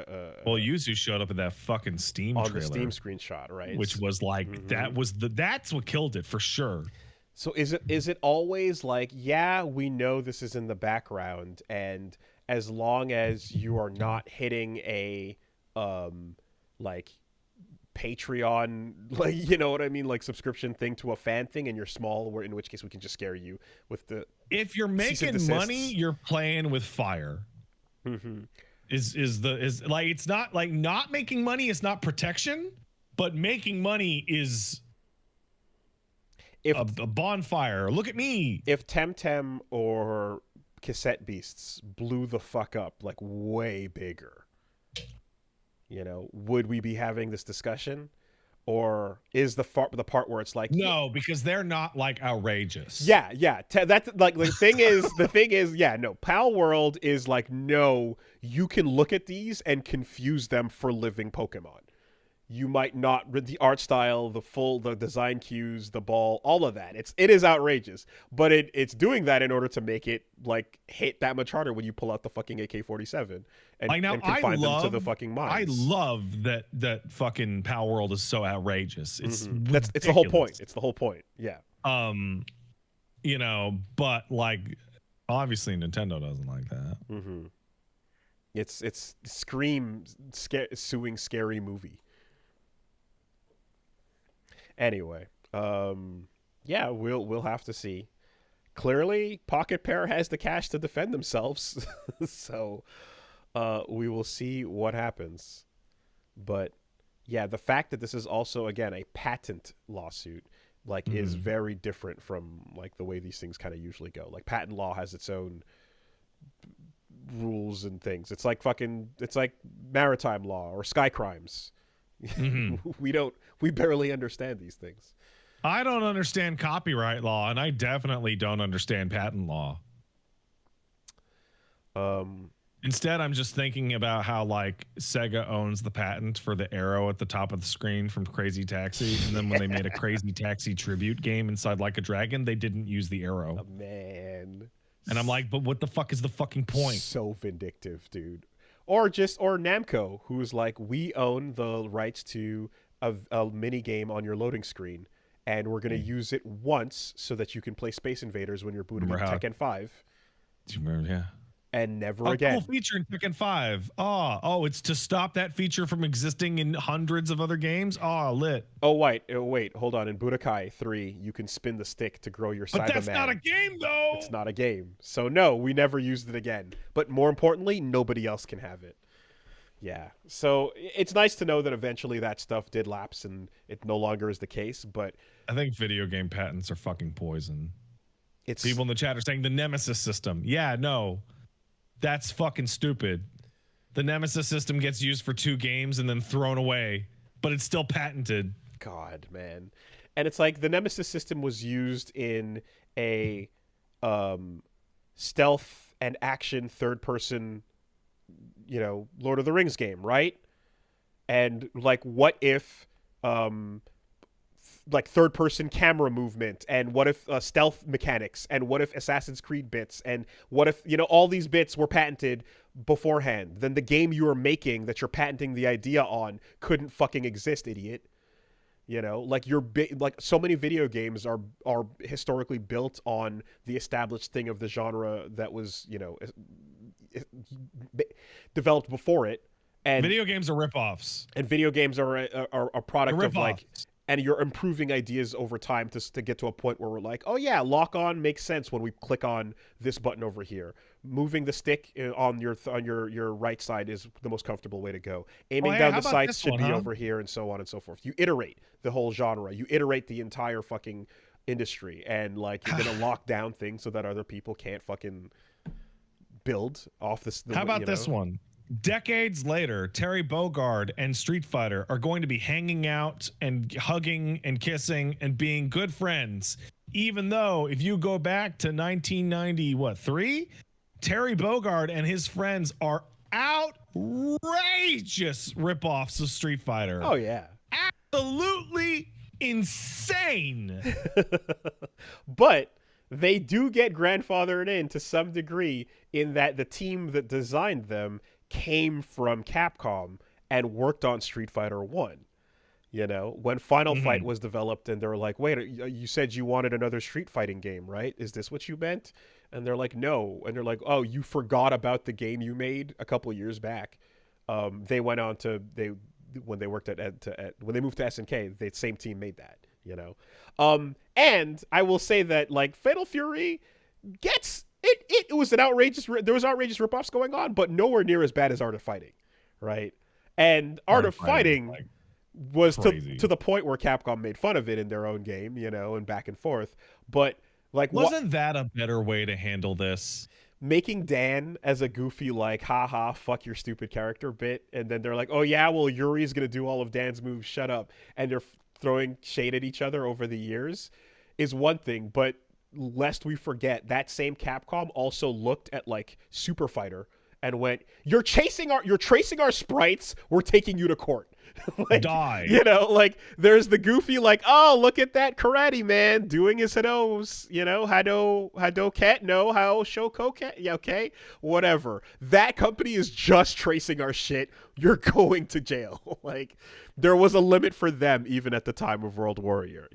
well, Yuzu showed up in that fucking Steam on trailer, the Steam screenshot, right? Which was like that's what killed it for sure. So is it always like, yeah, we know this is in the background, and as long as you are not hitting a like Patreon, like, you know what I mean, like subscription thing to a fan thing, and you're small, in which case we can just scare you with the, if you're making money, you're playing with fire. Is like, it's not like not making money is not protection, but making money is a bonfire. Look at me. If Temtem or Cassette Beasts blew the fuck up, like way bigger, would we be having this discussion? Or is the part where it's like, no, because they're not like outrageous. Yeah. That's like the thing is, yeah, no. Palworld is like, no, you can look at these and confuse them for living Pokemon. You might not read the art style, the design cues, the ball, all of that. It is outrageous, but it's doing that in order to make it like hit that much harder when you pull out the fucking AK-47 and confine them to the fucking mines. I love that fucking Palworld is so outrageous. It's the whole point. It's the whole point. Yeah. But like, obviously Nintendo doesn't like that. It's Scream suing Scary Movie. Anyway, yeah, we'll have to see. Clearly, Pocketpair has the cash to defend themselves, so we will see what happens. But yeah, the fact that this is also, again, a patent lawsuit like is very different from like the way these things kind of usually go. Like patent law has its own rules and things. It's like maritime law or sky crimes. We barely understand these things. I don't understand copyright law, and I definitely don't understand patent law. Instead, I'm just thinking about how like Sega owns the patent for the arrow at the top of the screen from Crazy Taxi, and then when they made a Crazy Taxi tribute game inside Like a Dragon, they didn't use the arrow. Oh, man. And I'm like, but what the fuck is the fucking point? So vindictive, dude. Or Namco, who's like, we own the rights to a mini game on your loading screen, and we're gonna use it once so that you can play Space Invaders when you're booting in Tekken 5. Do you remember? Yeah. And never again. Cool feature in Tekken 5. Oh, it's to stop that feature from existing in hundreds of other games. Oh, lit. Oh, wait, hold on. In Budokai 3, you can spin the stick to grow your Cyberman. But that's not a game, though. It's not a game. So no, we never used it again. But more importantly, nobody else can have it. Yeah. So it's nice to know that eventually that stuff did lapse and it no longer is the case. But I think video game patents are fucking poison. It's people in the chat are saying the Nemesis system. Yeah, no. That's fucking stupid. The Nemesis system gets used for 2 games and then thrown away, but it's still patented. God, man. And it's like the Nemesis system was used in a stealth and action third-person, Lord of the Rings game, right? And like, what if like third-person camera movement, and what if stealth mechanics, and what if Assassin's Creed bits, and what if all these bits were patented beforehand? Then the game you are making that you're patenting the idea on couldn't fucking exist, idiot. Like like so many video games are historically built on the established thing of the genre that was developed before it. And video games are ripoffs. And video games are a product of like. And you're improving ideas over time to get to a point where we're like, oh yeah, lock on makes sense when we click on this button over here. Moving the stick on your right side is the most comfortable way to go. Aiming down the sights should be over here, and so on and so forth. You iterate the whole genre. You iterate the entire fucking industry, and like you're gonna lock down things so that other people can't fucking build off this. How about this one? Decades later, Terry Bogard and Street Fighter are going to be hanging out and hugging and kissing and being good friends. Even though if you go back to 1993, Terry Bogard and his friends are outrageous ripoffs of Street Fighter. Oh, yeah. Absolutely insane. But they do get grandfathered in to some degree in that the team that designed them came from Capcom and worked on Street Fighter 1. When Final Fight was developed, and they're like, wait, you said you wanted another Street Fighting game, right? Is this what you meant? And they're like, no. And they're like, oh, you forgot about the game you made a couple years back. They went on to when they worked when they moved to SNK, the same team made that. And I will say that like Fatal Fury gets. It was an outrageous. There was outrageous ripoffs going on, but nowhere near as bad as Art of Fighting, right? And Art of Fighting like was to the point where Capcom made fun of it in their own game, and back and forth. But like, wasn't that a better way to handle this? Making Dan as a goofy like, haha, fuck your stupid character bit, and then they're like, oh yeah, well Yuri's gonna do all of Dan's moves. Shut up, and they're throwing shade at each other over the years, is one thing, but. Lest we forget, that same Capcom also looked at like Super Fighter and went, you're tracing our sprites, we're taking you to court. Like, die. Like there's the goofy like, oh, look at that karate man doing his hados, hadoket, no, how shokoket, yeah, okay, whatever. That company is just tracing our shit, you're going to jail. Like there was a limit for them even at the time of World Warrior,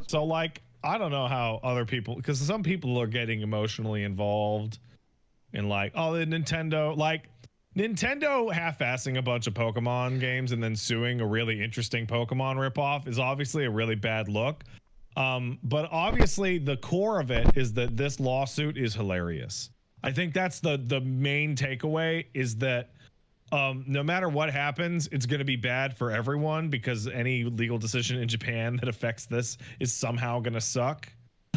So, like, I don't know how other people, because some people are getting emotionally involved in, like, oh, the Nintendo half-assing a bunch of Pokemon games and then suing a really interesting Pokemon ripoff is obviously a really bad look. But obviously, the core of it is that this lawsuit is hilarious. I think that's the main takeaway is that no matter what happens, it's going to be bad for everyone because any legal decision in Japan that affects this is somehow going to suck.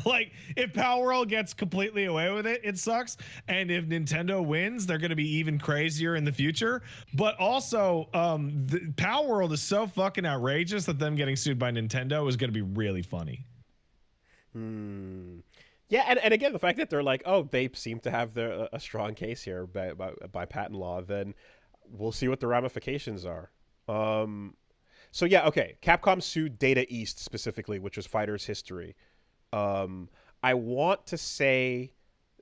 Like, if Palworld gets completely away with it, it sucks. And if Nintendo wins, they're going to be even crazier in the future. But also, the Palworld is so fucking outrageous that them getting sued by Nintendo is going to be really funny. Yeah, and again, the fact that they're like, oh, they seem to have a strong case here by patent law, then we'll see what the ramifications are. So yeah, okay. Capcom sued Data East specifically, which was Fighter's History. I want to say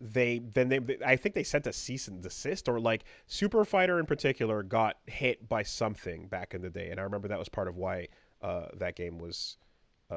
I think they sent a cease and desist, or like Super Fighter in particular got hit by something back in the day, and I remember that was part of why that game was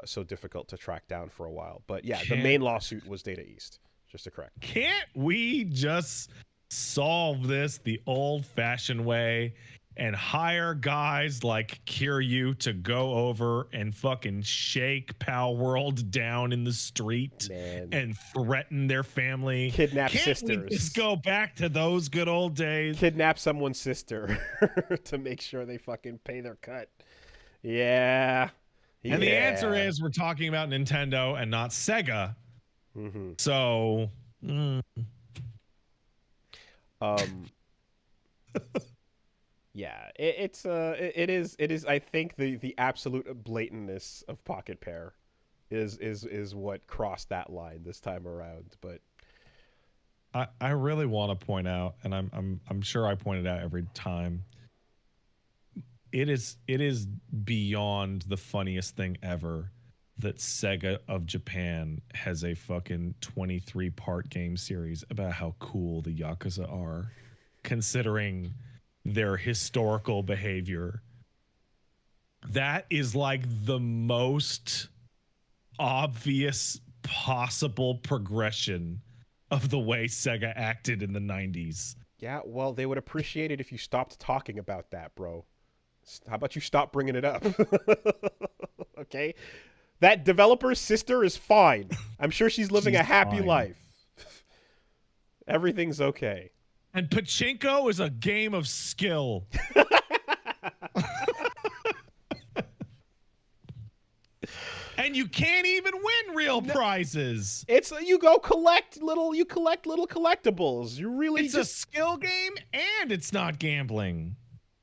so difficult to track down for a while. But yeah, the main lawsuit was Data East, just to correct. Can't we just solve this the old-fashioned way and hire guys like Kiryu to go over and fucking shake Palworld down in the street and threaten their family? Kidnap Can't sisters. We just go back to those good old days? Kidnap someone's sister to make sure they fucking pay their cut. Yeah. And the answer is we're talking about Nintendo and not Sega. So, yeah, it is. I think the absolute blatantness of Pocketpair is what crossed that line this time around. But I really want to point out, and I'm sure I pointed out every time, it is beyond the funniest thing ever that Sega of Japan has a fucking 23-part game series about how cool the Yakuza are, considering their historical behavior. That is like the most obvious possible progression of the way Sega acted in the 90s. Yeah, well, they would appreciate it if you stopped talking about that, bro. How about you stop bringing it up? Okay? That developer's sister is fine. I'm sure she's living a happy life. Everything's okay. And pachinko is a game of skill. And you can't even win real prizes. It's you collect little collectibles. You really It's a skill game and it's not gambling.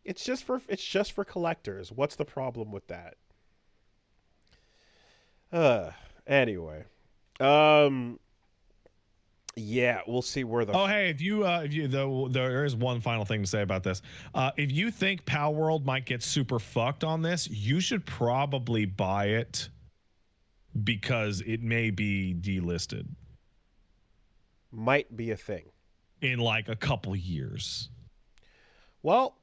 It's just for collectors. What's the problem with that? Anyway. Yeah, we'll see where the hey, if you there is one final thing to say about this. If you think Palworld might get super fucked on this, you should probably buy it because it may be delisted. Might be a thing in like a couple years. Well,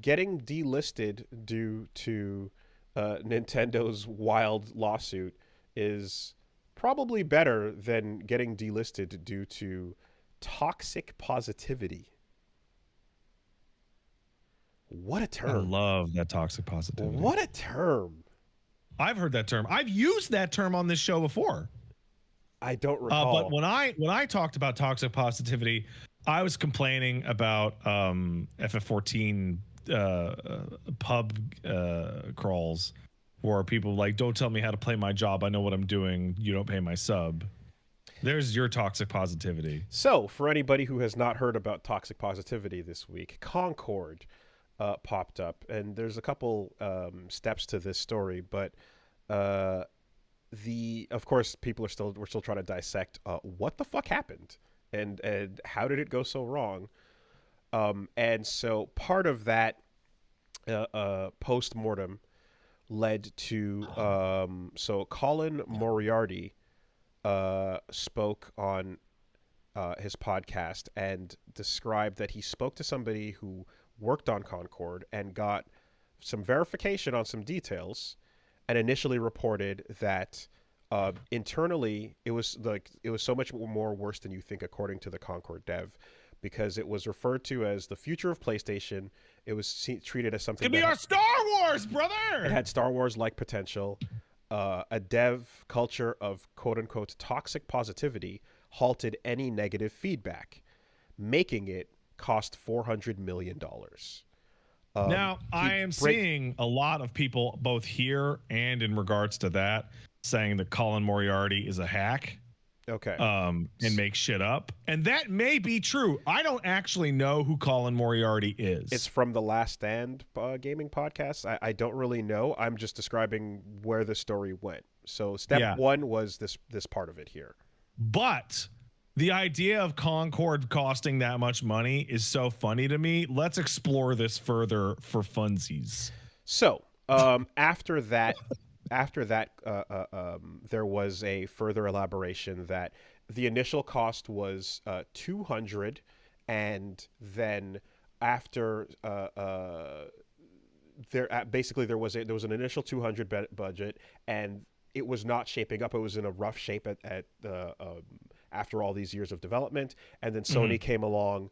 getting delisted due to Nintendo's wild lawsuit is probably better than getting delisted due to toxic positivity. What a term. I love that toxic positivity. What a term. I've heard that term. I've used that term on this show before. I don't recall. But when I talked about toxic positivity, I was complaining about FF14 pub crawls where people like, don't tell me how to play my job. I know what I'm doing. You don't pay my sub. There's your toxic positivity. So for anybody who has not heard about toxic positivity this week, Concord popped up, and there's a couple steps to this story, but of course we're still trying to dissect what the fuck happened and how did it go so wrong. And so part of that post-mortem led to so Colin Moriarty spoke on his podcast and described that he spoke to somebody who worked on Concord and got some verification on some details, and initially reported that internally it was so much more worse than you think, according to the Concord dev, because it was referred to as the future of PlayStation. It was treated as something. It could be our Star Wars, brother. It had Star Wars-like potential. A dev culture of quote-unquote toxic positivity halted any negative feedback, making it cost $400 million. Now, I am seeing a lot of people, both here and in regards to that, saying that Colin Moriarty is a hack. Okay. And make shit up. And that may be true. I don't actually know who Colin Moriarty is. It's from the Last Stand gaming podcast. I don't really know. I'm just describing where the story went. So step one was this part of it here. But the idea of Concord costing that much money is so funny to me. Let's explore this further for funsies. So after that, there was a further elaboration that the initial cost was 200, and then after there was an initial 200 budget, and it was not shaping up. It was in a rough shape at after all these years of development, and then Sony came along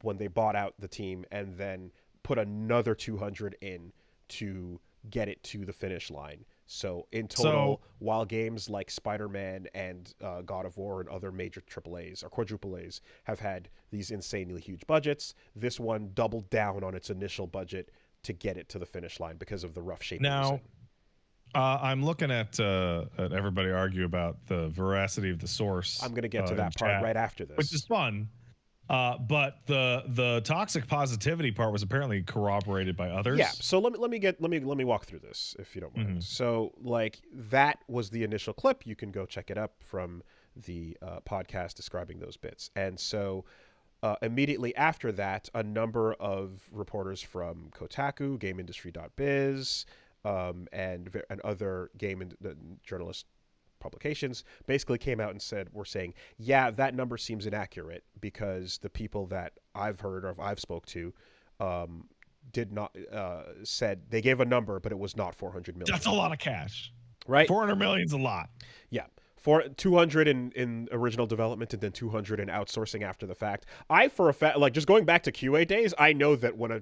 when they bought out the team, and then put another 200 in to get it to the finish line. So in total, while games like Spider-Man and God of War and other major AAAs or quadruple A's have had these insanely huge budgets, this one doubled down on its initial budget to get it to the finish line because of the rough shape. Now, I'm looking at everybody argue about the veracity of the source. I'm going to get to that part right after this, which is fun. But the toxic positivity part was apparently corroborated by others. Yeah. So let me walk through this if you don't mind. So like that was the initial clip. You can go check it up from the podcast describing those bits. And so immediately after that, a number of reporters from Kotaku, GameIndustry.biz, and other journalist publications basically came out and we're saying, yeah, that number seems inaccurate, because the people that I've heard or I've spoke to did not said they gave a number, but it was not 400 million. That's a lot of cash, right? 400 million is a lot. Yeah. 200 in original development and then 200 in outsourcing after the fact. For a fact, like just going back to QA days, I know that when a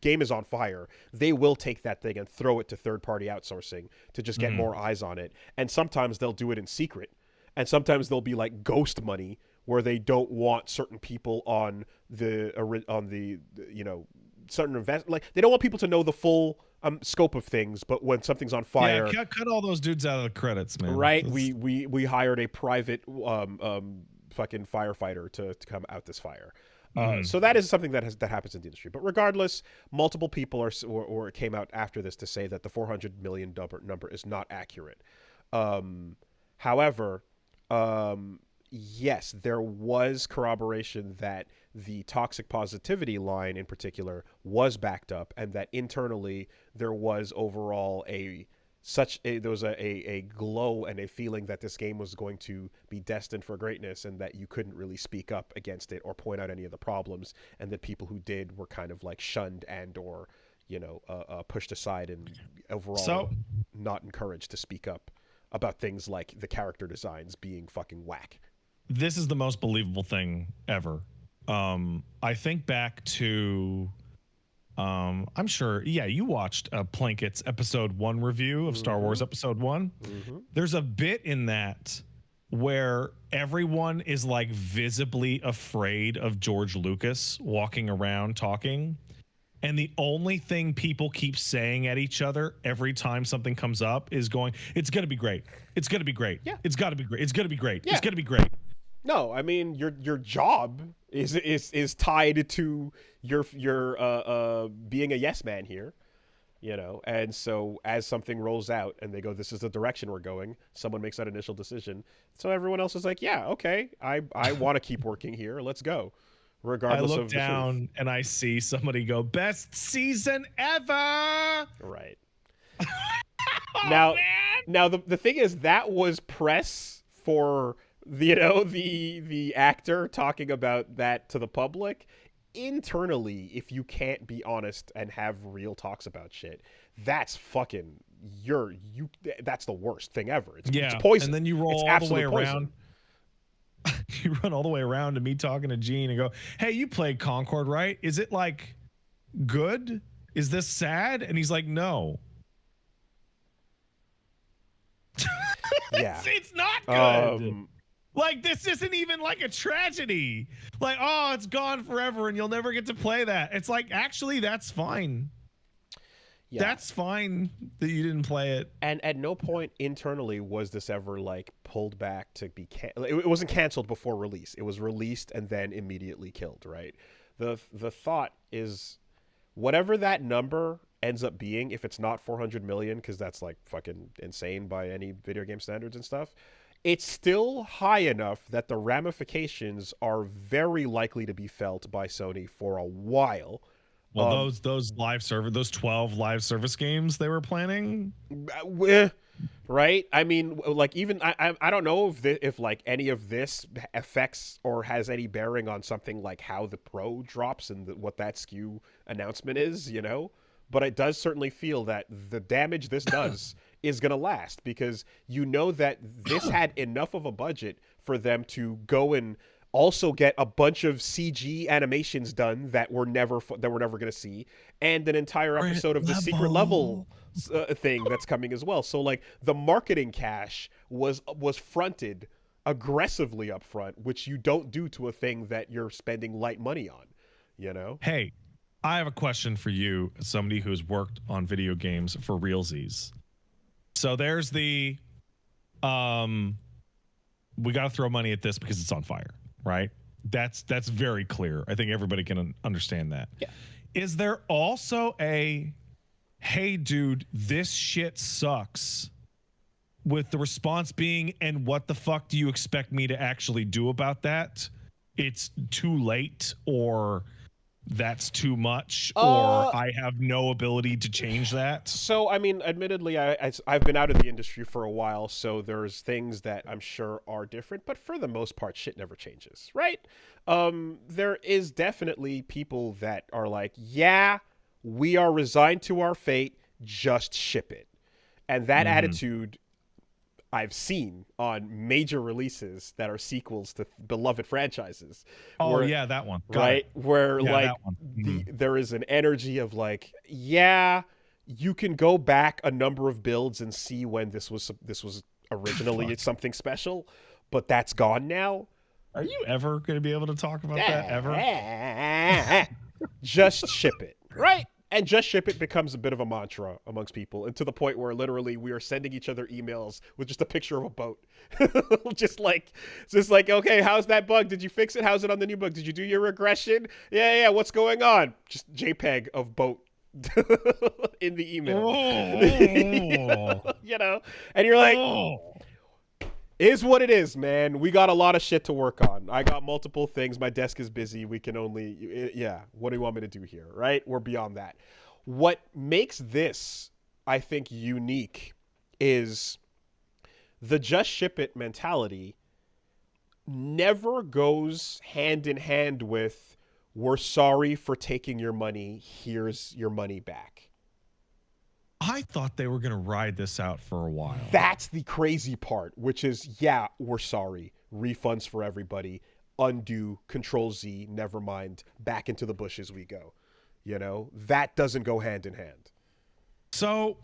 game is on fire, they will take that thing and throw it to third-party outsourcing to just get more eyes on it. And sometimes they'll do it in secret, and sometimes they'll be like ghost money, where they don't want certain people on the certain invest, like they don't want people to know the full scope of things. But when something's on fire, cut all those dudes out of the credits, man. Right? We hired a private fucking firefighter to come out this fire. So that is something that happens in the industry. But regardless, multiple people or came out after this to say that the 400 million number is not accurate. However, yes, there was corroboration that the toxic positivity line in particular was backed up, and that internally there was overall there was a glow and a feeling that this game was going to be destined for greatness, and that you couldn't really speak up against it or point out any of the problems, and that people who did were kind of like shunned and or pushed aside, and overall not encouraged to speak up about things like the character designs being fucking whack. This is the most believable thing ever. I think back to I'm sure, you watched Plankett's episode 1 review of Star Wars episode 1. There's a bit in that where everyone is like visibly afraid of George Lucas walking around talking. And the only thing people keep saying at each other every time something comes up is going, it's going to be great. It's going to be great. Yeah. It's got to be great. It's going to be great. Yeah. It's going to be great. No, I mean your job is tied to your being a yes man here, and so as something rolls out and they go, this is the direction we're going, someone makes that initial decision, so everyone else is like, yeah, okay, I want to keep working here, let's go, regardless. I look down and I see somebody go, best season ever. Right. Now the thing is, that was press for the actor talking about that to the public. Internally, if you can't be honest and have real talks about shit, that's fucking that's the worst thing ever. It's poison. And then you roll all the way around. You run all the way around to me talking to Gene and go, hey, you played Concord, right? Is it like good? Is this sad? And he's like, no. Yeah. It's not good. Like, this isn't even like a tragedy. Like, oh, it's gone forever and you'll never get to play that. It's like, actually, that's fine. Yeah. That's fine that you didn't play it. And at no point internally was this ever like pulled back to be it wasn't canceled before release. It was released and then immediately killed, right? The thought is whatever that number ends up being, if it's not 400 million, because that's like fucking insane by any video game standards and stuff, it's still high enough that the ramifications are very likely to be felt by Sony for a while. Well, those 12 live service games they were planning, right? I mean, like, even I don't know if like any of this affects or has any bearing on something like how the Pro drops and what that SKU announcement is, you know. But it does certainly feel that the damage this does is going to last, because you know that this had enough of a budget for them to go and also get a bunch of CG animations done that we're never going to see, and an entire episode of the secret level thing that's coming as well. So like the marketing cash was fronted aggressively up front, which you don't do to a thing that you're spending light money on, you know? Hey, I have a question for you, somebody who's worked on video games for realsies. So there's the we got to throw money at this because it's on fire, right? That's very clear. I think everybody can understand that. Yeah. Is there also a, hey dude, this shit sucks, with the response being, and what the fuck do you expect me to actually do about that? It's too late, or that's too much, or I have no ability to change that? So, I mean, admittedly, I've been out of the industry for a while, so there's things that I'm sure are different, but for the most part, shit never changes, right? There is definitely people that are like, yeah, we are resigned to our fate, just ship it. And that attitude I've seen on major releases that are sequels to beloved franchises. Oh, yeah, that one. Right? Where, yeah, like, there is an energy of, like, yeah, you can go back a number of builds and see when this was originally something special, but that's gone now. Are you ever going to be able to talk about that, ever? Just ship it, right? And just ship it becomes a bit of a mantra amongst people, and to the point where literally we are sending each other emails with just a picture of a boat. just like, okay, how's that bug? Did you fix it? How's it on the new bug? Did you do your regression? Yeah. What's going on? Just JPEG of boat in the email. You know? And you're like, is what it is, man. We got a lot of shit to work on. I got multiple things. My desk is busy. We can only, what do you want me to do here, right? We're beyond that. What makes this, I think, unique is the just ship it mentality never goes hand in hand with, we're sorry for taking your money, here's your money back. I thought they were going to ride this out for a while. That's the crazy part, which is, yeah, we're sorry. Refunds for everybody. Undo, Control Z, never mind. Back into the bushes we go. You know, that doesn't go hand in hand. So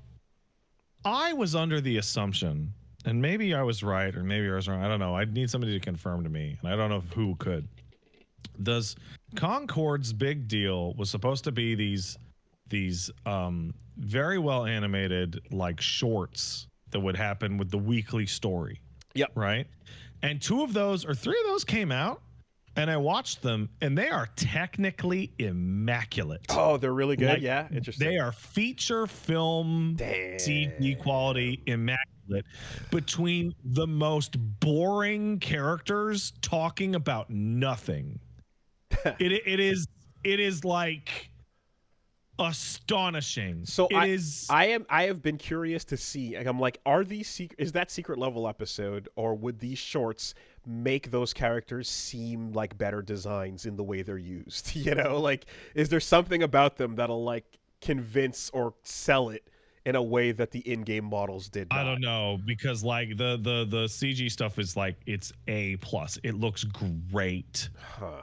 I was under the assumption, and maybe I was right or maybe I was wrong, I don't know. I'd need somebody to confirm to me, and I don't know who could. Does Concord's big deal was supposed to be these very well animated like shorts that would happen with the weekly story. Yep. Right. And 3 of those came out, and I watched them, and they are technically immaculate. Oh, they're really good. Like, yeah. Interesting. They are feature film CD quality, immaculate, between the most boring characters talking about nothing. It is like astonishing. So I have been curious to see. I'm like, is that secret level episode, or would these shorts make those characters seem like better designs in the way they're used? You know, like, is there something about them that'll like convince or sell it in a way that the in-game models did not? I don't know, because like the CG stuff is like, it's A+. It looks great. Huh.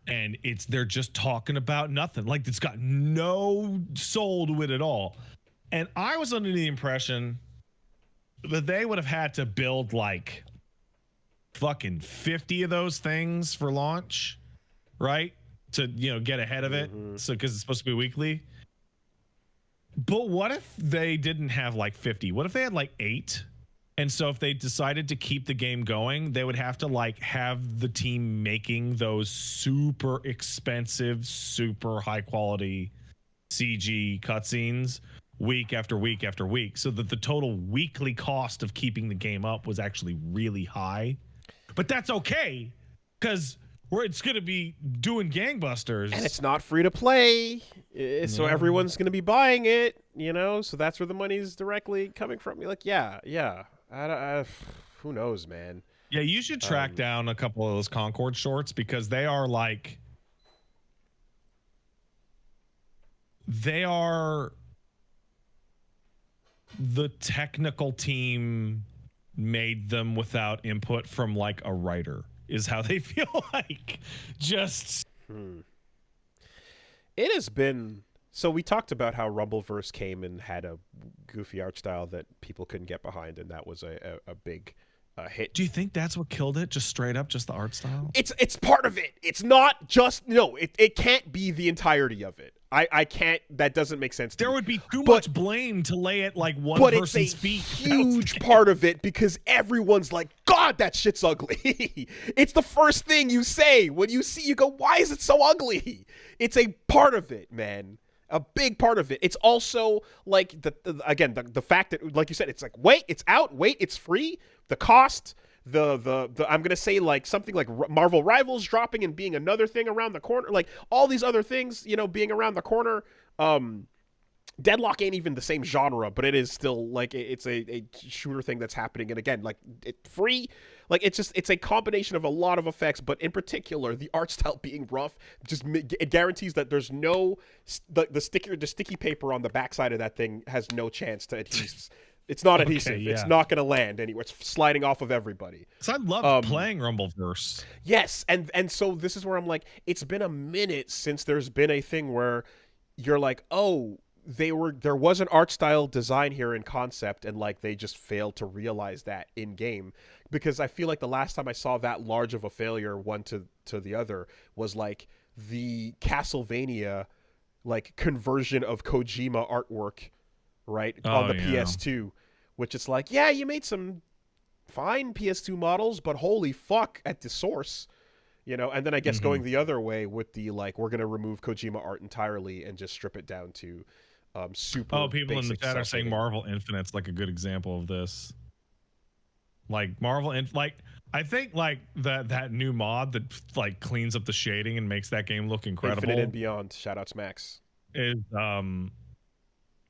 And they're just talking about nothing. Like, it's got no soul to it at all. And I was under the impression that they would have had to build like fucking 50 of those things for launch, right? To, get ahead of it. So, because it's supposed to be weekly. But what if they didn't have like 50? What if they had like 8? And so if they decided to keep the game going, they would have to like have the team making those super expensive, super high quality CG cutscenes week after week after week, so that the total weekly cost of keeping the game up was actually really high. But that's okay, because it's going to be doing gangbusters. And it's not free to play, so everyone's going to be buying it, so that's where the money's directly coming from. You're like, yeah. Who knows, man? Yeah, you should track down a couple of those Concord shorts, because they are the technical team made them without input from like a writer, is how they feel like. Just It has been. So we talked about how Rumbleverse came and had a goofy art style that people couldn't get behind, and that was a big hit. Do you think that's what killed it? Just straight up, just the art style? It's part of it. It's not just it can't be the entirety of it. I can't. That doesn't make sense. There would be too much blame to lay at like one person's feet. But it's a huge part of it, because everyone's like, God, that shit's ugly. It's the first thing you say when you see. You go, why is it so ugly? It's a part of it, man. A big part of it. It's also like the fact that, like you said, it's like, wait, it's out. Wait, it's free. The cost. The I'm gonna say like something like Marvel Rivals dropping and being another thing around the corner, like all these other things, being around the corner. Deadlock ain't even the same genre, but it is still like it's a shooter thing that's happening, and again, like free. Like it's a combination of a lot of effects, but in particular, the art style being rough it guarantees that there's no the sticky paper on the backside of that thing has no chance to adhesive. It's not adhesive. Yeah. It's not going to land anywhere. It's sliding off of everybody. So I love playing Rumbleverse. Yes, and so this is where I'm like, it's been a minute since there's been a thing where you're like, oh, there was an art style design here in concept, and like they just failed to realize that in game. Because I feel like the last time I saw that large of a failure, one to the other, was like the Castlevania like conversion of Kojima artwork, right, on the PS2, which it's like, yeah, you made some fine PS2 models, but holy fuck at the source, and then I guess going the other way with the like, we're gonna remove Kojima art entirely and just strip it down to super. People in the chat are saying Marvel Infinite's like a good example of this. Like Marvel I think like that new mod that like cleans up the shading and makes that game look incredible. Infinite and Beyond, shoutouts Max. Is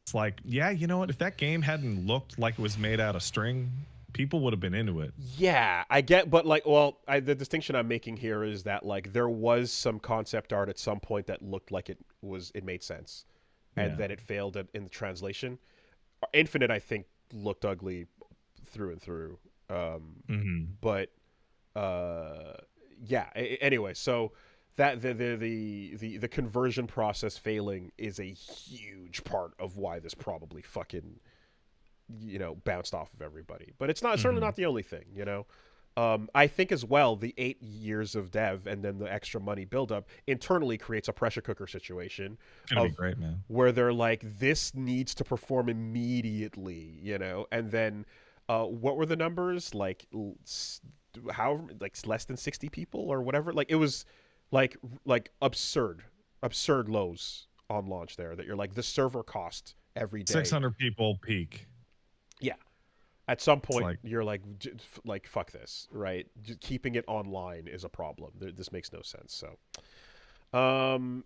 it's like, yeah, you know what? If that game hadn't looked like it was made out of string, people would have been into it. Yeah, I get, but like, the distinction I'm making here is that like there was some concept art at some point that looked like it made sense, and then it failed in the translation. Infinite, I think, looked ugly through and through. But yeah. Anyway, so that the conversion process failing is a huge part of why this probably fucking bounced off of everybody. But it's not certainly not the only thing. I think as well the 8 years of dev and then the extra money buildup internally creates a pressure cooker situation. It's gonna be great, man. Where they're like, this needs to perform immediately, and then. What were the numbers? Like, less than 60 people or whatever. Like, it was like absurd lows on launch there. That you're like, the server cost every day 600 people peak. Yeah, at some point you're like fuck this, right? Just keeping it online is a problem. This makes no sense. So,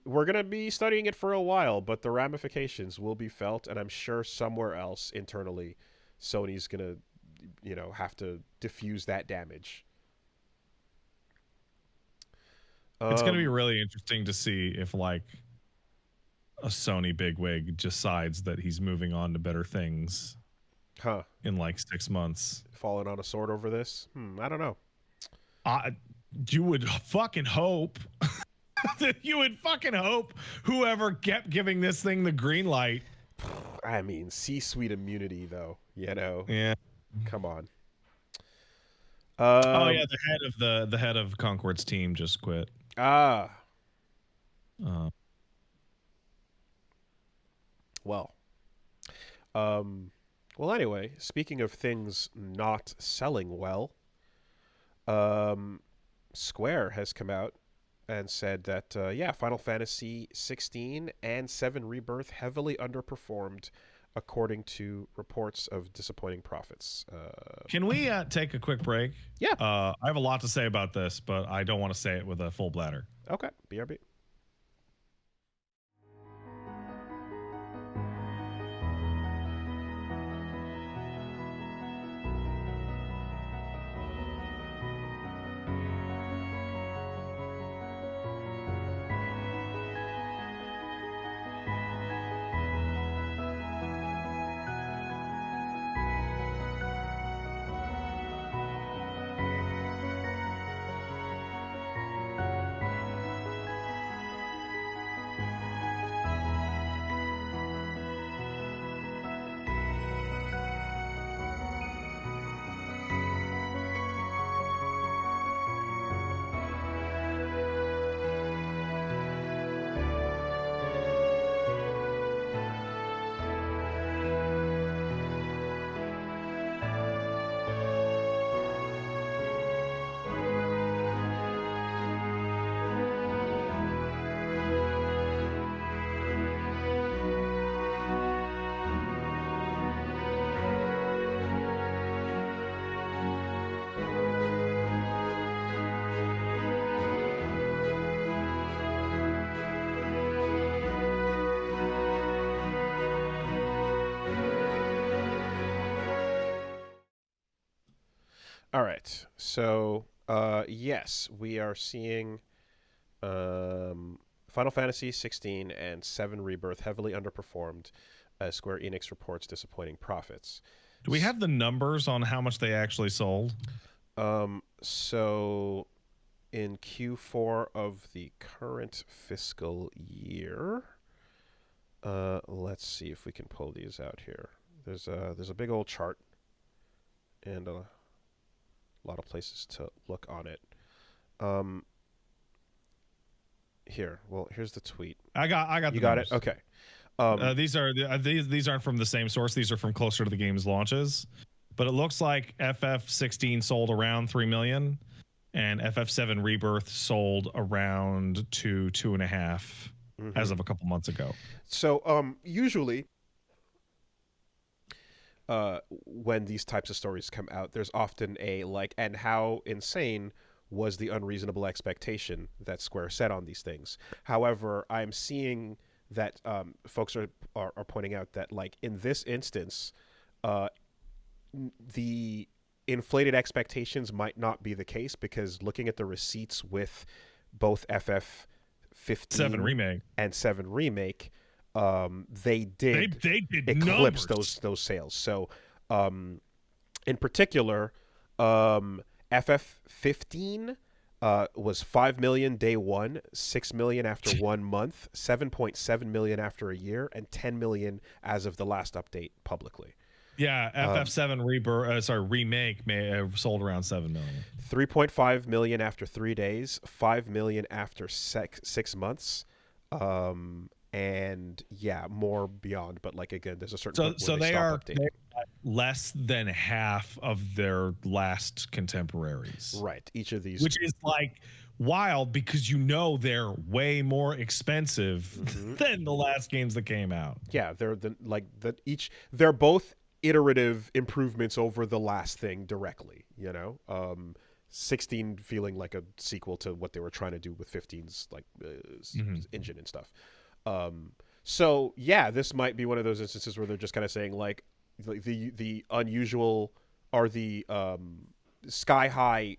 we're gonna be studying it for a while, but the ramifications will be felt, and I'm sure somewhere else internally, Sony's gonna have to diffuse that damage. It's going to be really interesting to see if like a Sony bigwig decides that he's moving on to better things in like 6 months. Falling on a sword over this? I don't know. You would fucking hope. You would fucking hope whoever kept giving this thing the green light. I mean, C-suite immunity though, Yeah. Come on. Oh Um, yeah, the head of Concord's team just quit. ah, Uh, well, um, well. Anyway, speaking of things not selling well, um, Square has come out and said that yeah, Final Fantasy 16 and 7 Rebirth heavily underperformed, according to reports of disappointing profits. can we take a quick break? Yeah. I have a lot to say about this, but I don't want to say it with a full bladder. Okay. BRB. All right. So, yes, we are seeing Final Fantasy 16 and 7 Rebirth heavily underperformed as Square Enix reports disappointing profits. Do we have the numbers on how much they actually sold? So in Q4 of the current fiscal year, let's see if we can pull these out here. There's a big old chart and a lot of places to look on it. Here, well, here's the tweet. I got You the got numbers. it? Okay. These aren't from the same source. These are from closer to the game's launches. But it looks like FF16 sold around 3 million, and FF7 Rebirth sold around 2.5 as of a couple months ago. So, usually, when these types of stories come out, there's often a like, and how insane was the unreasonable expectation that Square set on these things. However, I'm seeing that folks are pointing out that like in this instance, uh, the inflated expectations might not be the case because looking at the receipts with both FF 7 15 remake and 7 remake, they did they did eclipse numbers. those sales. So, in particular, FF 15 was 5 million day one, 6 million after 1 month, 7.7 million after a year, and 10 million as of the last update publicly. Yeah, FF7 remake may have sold around 7 million. 3.5 million after 3 days, 5 million after 6 months, and yeah, more beyond. But like again, there's a certain point where they stop updating. Less than half of their last contemporaries. Right. Each of these, which is like wild because they're way more expensive than the last games that came out. Yeah, they're both iterative improvements over the last thing directly, 16 feeling like a sequel to what they were trying to do with 15's like engine and stuff. So yeah, this might be one of those instances where they're just kind of saying like the unusual or the sky high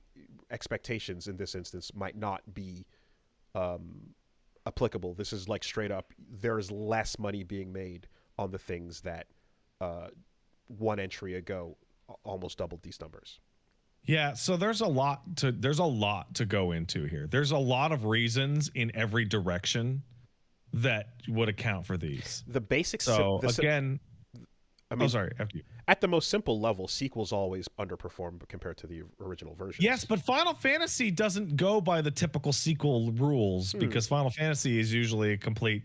expectations in this instance might not be applicable. This is like straight up there's less money being made on the things that one entry ago almost doubled these numbers. Yeah, so there's a lot to go into here. There's a lot of reasons in every direction that would account for these. The basics. So again, I mean, sorry, after you. At the most simple level, sequels always underperform compared to the original version. Yes, but Final Fantasy doesn't go by the typical sequel rules because Final Fantasy is usually a complete,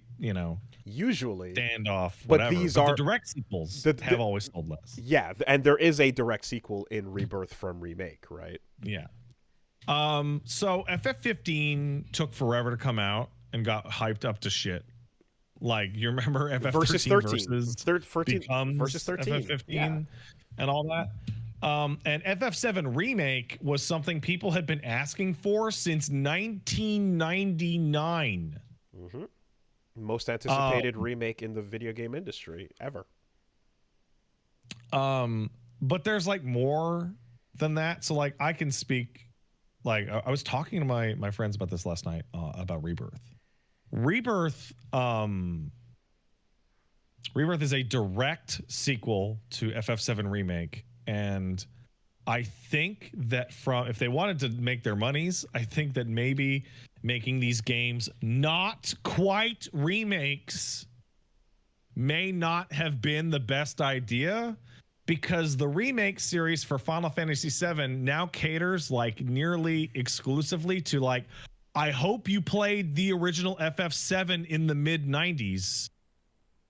usually standoff, but whatever. these but are the direct sequels have always sold less. Yeah, and there is a direct sequel in Rebirth from Remake, right? Yeah. So FF15 took forever to come out and got hyped up to shit. Like, you remember FF13 versus 13 versus 13 FF15 and all that. And FF7 Remake was something people had been asking for since 1999. Most anticipated remake in the video game industry ever. But there's like more than that. So like I can speak, like I was talking to my friends about this last night about Rebirth. Rebirth is a direct sequel to FF7 Remake, and I think that if they wanted to make their monies, I think that maybe making these games not quite remakes may not have been the best idea, because the remake series for Final Fantasy VII now caters like nearly exclusively to like, I hope you played the original FF7 in the mid-90s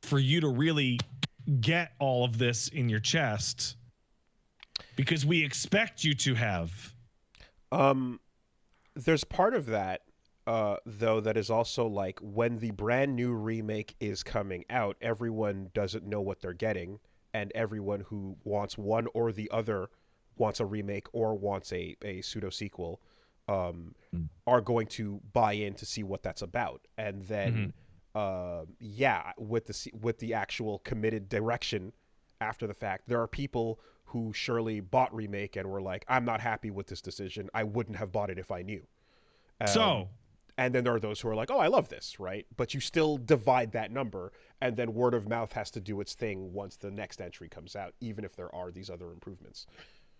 for you to really get all of this in your chest, because we expect you to have. There's part of that, though, that is also like, when the brand new remake is coming out, everyone doesn't know what they're getting, and everyone who wants one or the other, wants a remake or wants a pseudo sequel, are going to buy in to see what that's about, and then with the actual committed direction after the fact, there are people who surely bought Remake and were like, I'm not happy with this decision. I wouldn't have bought it if I knew. And then there are those who are like, oh, I love this, right? But you still divide that number, and then word of mouth has to do its thing once the next entry comes out, even if there are these other improvements.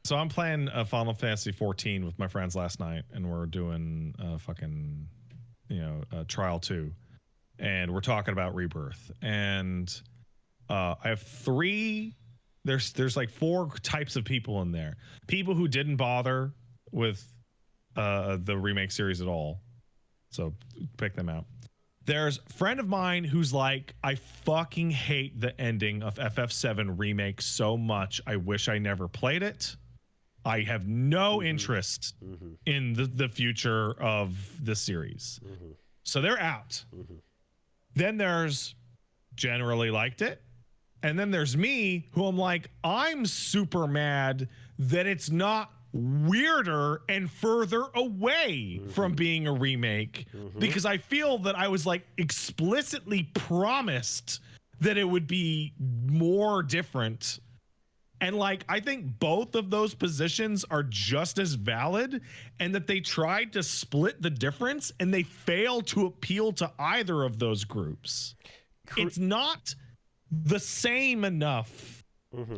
So I'm playing Final Fantasy 14 with my friends last night, and we're doing Trial 2. And we're talking about Rebirth. And I have there's like 4 types of people in there. People who didn't bother with the remake series at all. So pick them out. There's a friend of mine who's like, I fucking hate the ending of FF7 Remake so much. I wish I never played it. I have no interest in the future of the series. So they're out. Then there's generally liked it. And then there's me, who I'm like, I'm super mad that it's not weirder and further away from being a remake, because I feel that I was like explicitly promised that it would be more different. And like, I think both of those positions are just as valid, and that they tried to split the difference and they failed to appeal to either of those groups. It's not the same enough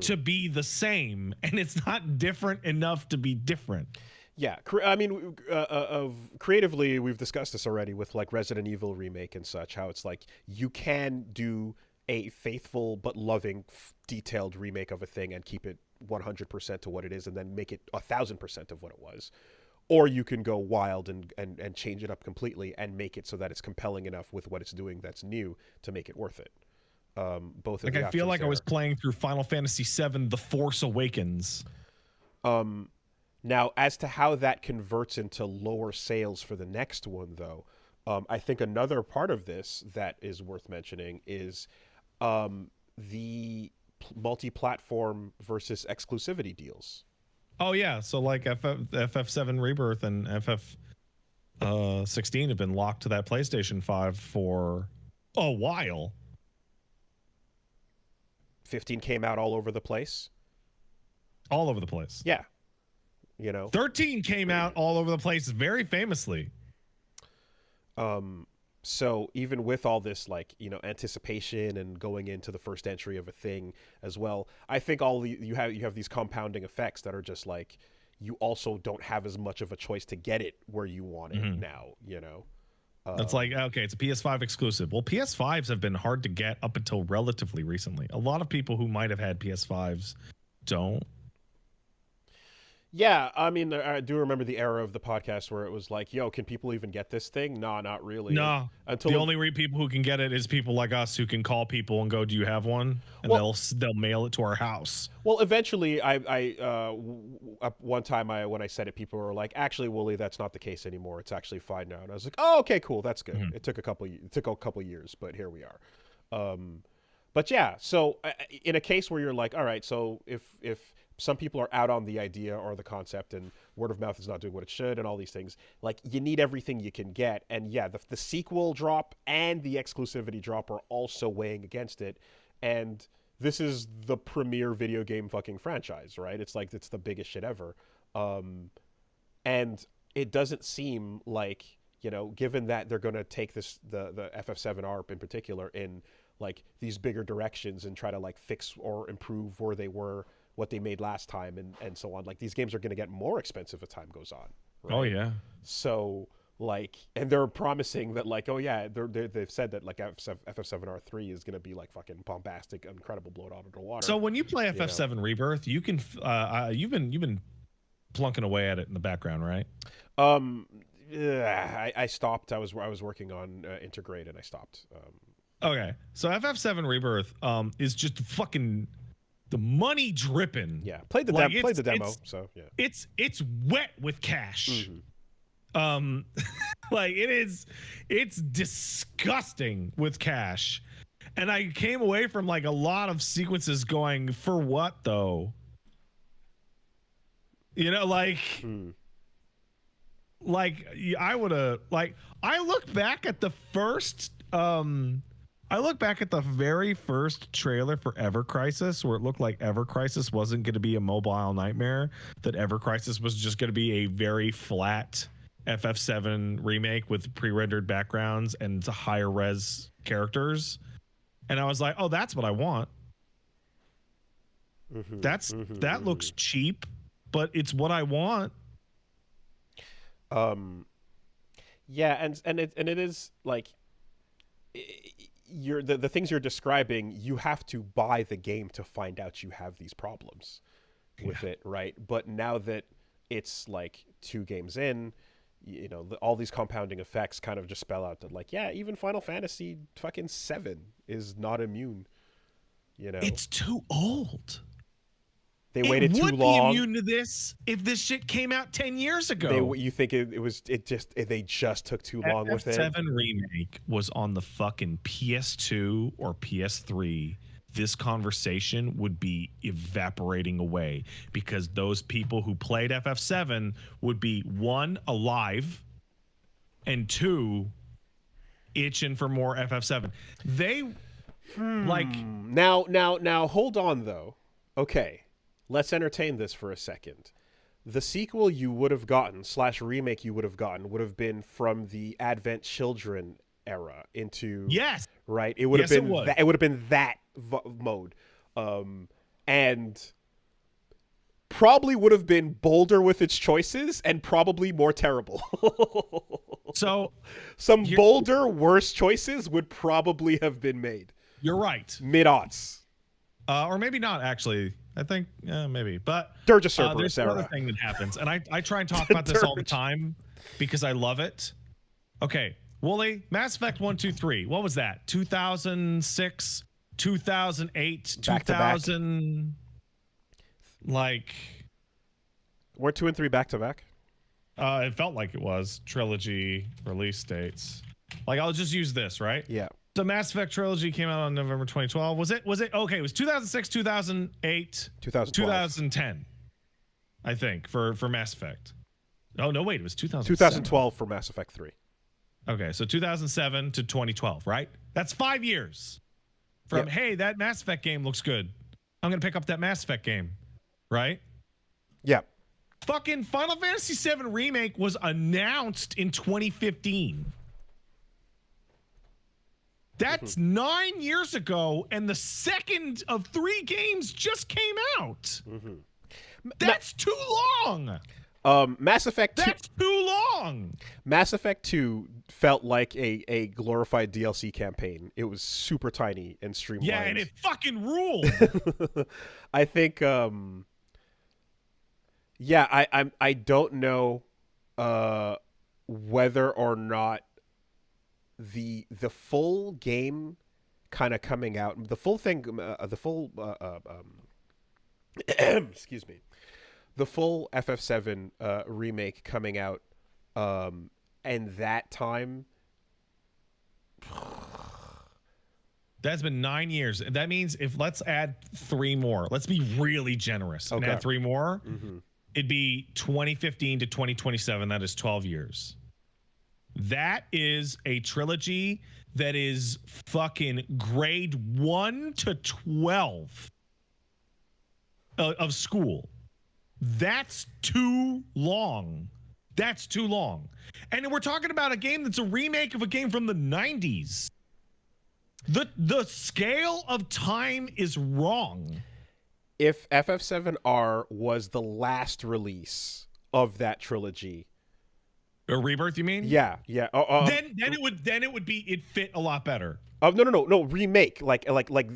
to be the same, and it's not different enough to be different. Yeah, I mean, creatively, we've discussed this already with like Resident Evil Remake and such, how it's like you can do a faithful but loving, detailed remake of a thing and keep it 100% to what it is, and then make it 1,000% of what it was. Or you can go wild and change it up completely and make it so that it's compelling enough with what it's doing that's new to make it worth it. Both like, I feel like I was playing through Final Fantasy VII The Force Awakens. Now, as to how that converts into lower sales for the next one, though, I think another part of this that is worth mentioning is the multi-platform versus exclusivity deals. Oh yeah, so like FF7 Rebirth and FF16 have been locked to that PlayStation 5 for a while. 15 came out all over the place. All over the place. Yeah. You know. 13 came out all over the place very famously. So even with all this, like, anticipation and going into the first entry of a thing as well, I think you have these compounding effects that are just like, you also don't have as much of a choice to get it where you want it now, That's like, okay, it's a PS5 exclusive. Well, PS5s have been hard to get up until relatively recently. A lot of people who might have had PS5s don't. Yeah, I mean, I do remember the era of the podcast where it was like, "Yo, can people even get this thing?" No, not really. No, Until the only people who can get it is people like us who can call people and go, "Do you have one?" And they'll mail it to our house. Well, eventually, one time when I said it, people were like, "Actually, Wooly, that's not the case anymore. It's actually fine now." And I was like, "Oh, okay, cool, that's good." Mm-hmm. It took a couple years, but here we are. But yeah, so in a case where you're like, all right, so if some people are out on the idea or the concept and word of mouth is not doing what it should and all these things, like, you need everything you can get. And yeah, the sequel drop and the exclusivity drop are also weighing against it. And this is the premier video game fucking franchise, right? It's like, it's the biggest shit ever. And it doesn't seem like, given that they're going to take the FF7 ARP in particular in like these bigger directions and try to like fix or improve where they were, what they made last time, and so on. Like, these games are going to get more expensive as time goes on. Right? Oh yeah. So like, and they're promising that like, oh yeah, they've said that like FF7R3 is going to be like fucking bombastic, incredible, blown out of the water. So when you play FF7 Rebirth, you can you've been plunking away at it in the background, right? I stopped. I was working on Integrate, and I stopped. Okay, so FF7 Rebirth is just fucking the money dripping. Yeah, played the demo. So yeah, it's wet with cash. Mm-hmm. Like it's disgusting with cash, and I came away from like a lot of sequences going, for what though? Like. Like, I would have, like, I look back at the very first trailer for Ever Crisis, where it looked like Ever Crisis wasn't going to be a mobile nightmare, that Ever Crisis was just going to be a very flat FF7 remake with pre-rendered backgrounds and higher res characters. And I was like, oh, that's what I want. That looks cheap, but it's what I want. Yeah, and it is like, the things you're describing, you have to buy the game to find out you have these problems with it, right? But now that it's like 2 games in, all these compounding effects kind of just spell out that like, yeah, even Final Fantasy fucking 7 is not immune. It's too old. They waited too long. Would be immune to this if this shit came out 10 years ago. You think they just took too long with it? FF7 remake was on the fucking PS2 or PS3. This conversation would be evaporating away because those people who played FF7 would be 1, alive, and 2, itching for more FF7. They now hold on though. Okay. Let's entertain this for a second. The sequel you would have gotten / remake you would have gotten would have been from the Advent Children era into right. It would have been it would have been that mode, and probably would have been bolder with its choices and probably more terrible. So some bolder, worse choices would probably have been made. You're right. Mid-aughts. Or maybe not, actually. I think maybe, but Dirge of Cerberus there's another thing that happens, and I try and talk about this all the time because I love it. Okay, Wooly, Mass Effect 1, 2, 3. What was that? 2006, 2008, 2000. Like, were 2 and 3 back to back? It felt like it was trilogy release dates. Like, I'll just use this, right? Yeah. The Mass Effect trilogy came out on November 2012. Was it okay? It was 2006, 2008, 2010, I think, for Mass Effect. Oh no, wait, it was 2012 for Mass Effect 3. Okay, so 2007 to 2012, right? That's 5 years. From hey, that Mass Effect game looks good. I'm gonna pick up that Mass Effect game, right? Yeah. Fucking Final Fantasy VII Remake was announced in 2015. That's 9 years ago, and the second of 3 games just came out. That's too long. Mass Effect 2, That's too long. Mass Effect 2 felt like a glorified DLC campaign. It was super tiny and streamlined. Yeah, and it fucking ruled. I think yeah, I don't know whether or not the full game kind of coming out, the full thing, excuse me, the full FF7 remake coming out, and that time. That's been 9 years. That means if let's add 3 more. Let's be really generous and Okay. add 3 more. Mm-hmm. It'd be 2015 to 2027. That is 12 years. That is a trilogy that is fucking grade 1 to 12 of school. That's too long. That's too long. And we're talking about a game that's a remake of a game from the 90s. The scale of time is wrong. If FF7R was the last release of that trilogy, A Rebirth, you mean? yeah. Then it would be, it fit a lot better. No, remake, like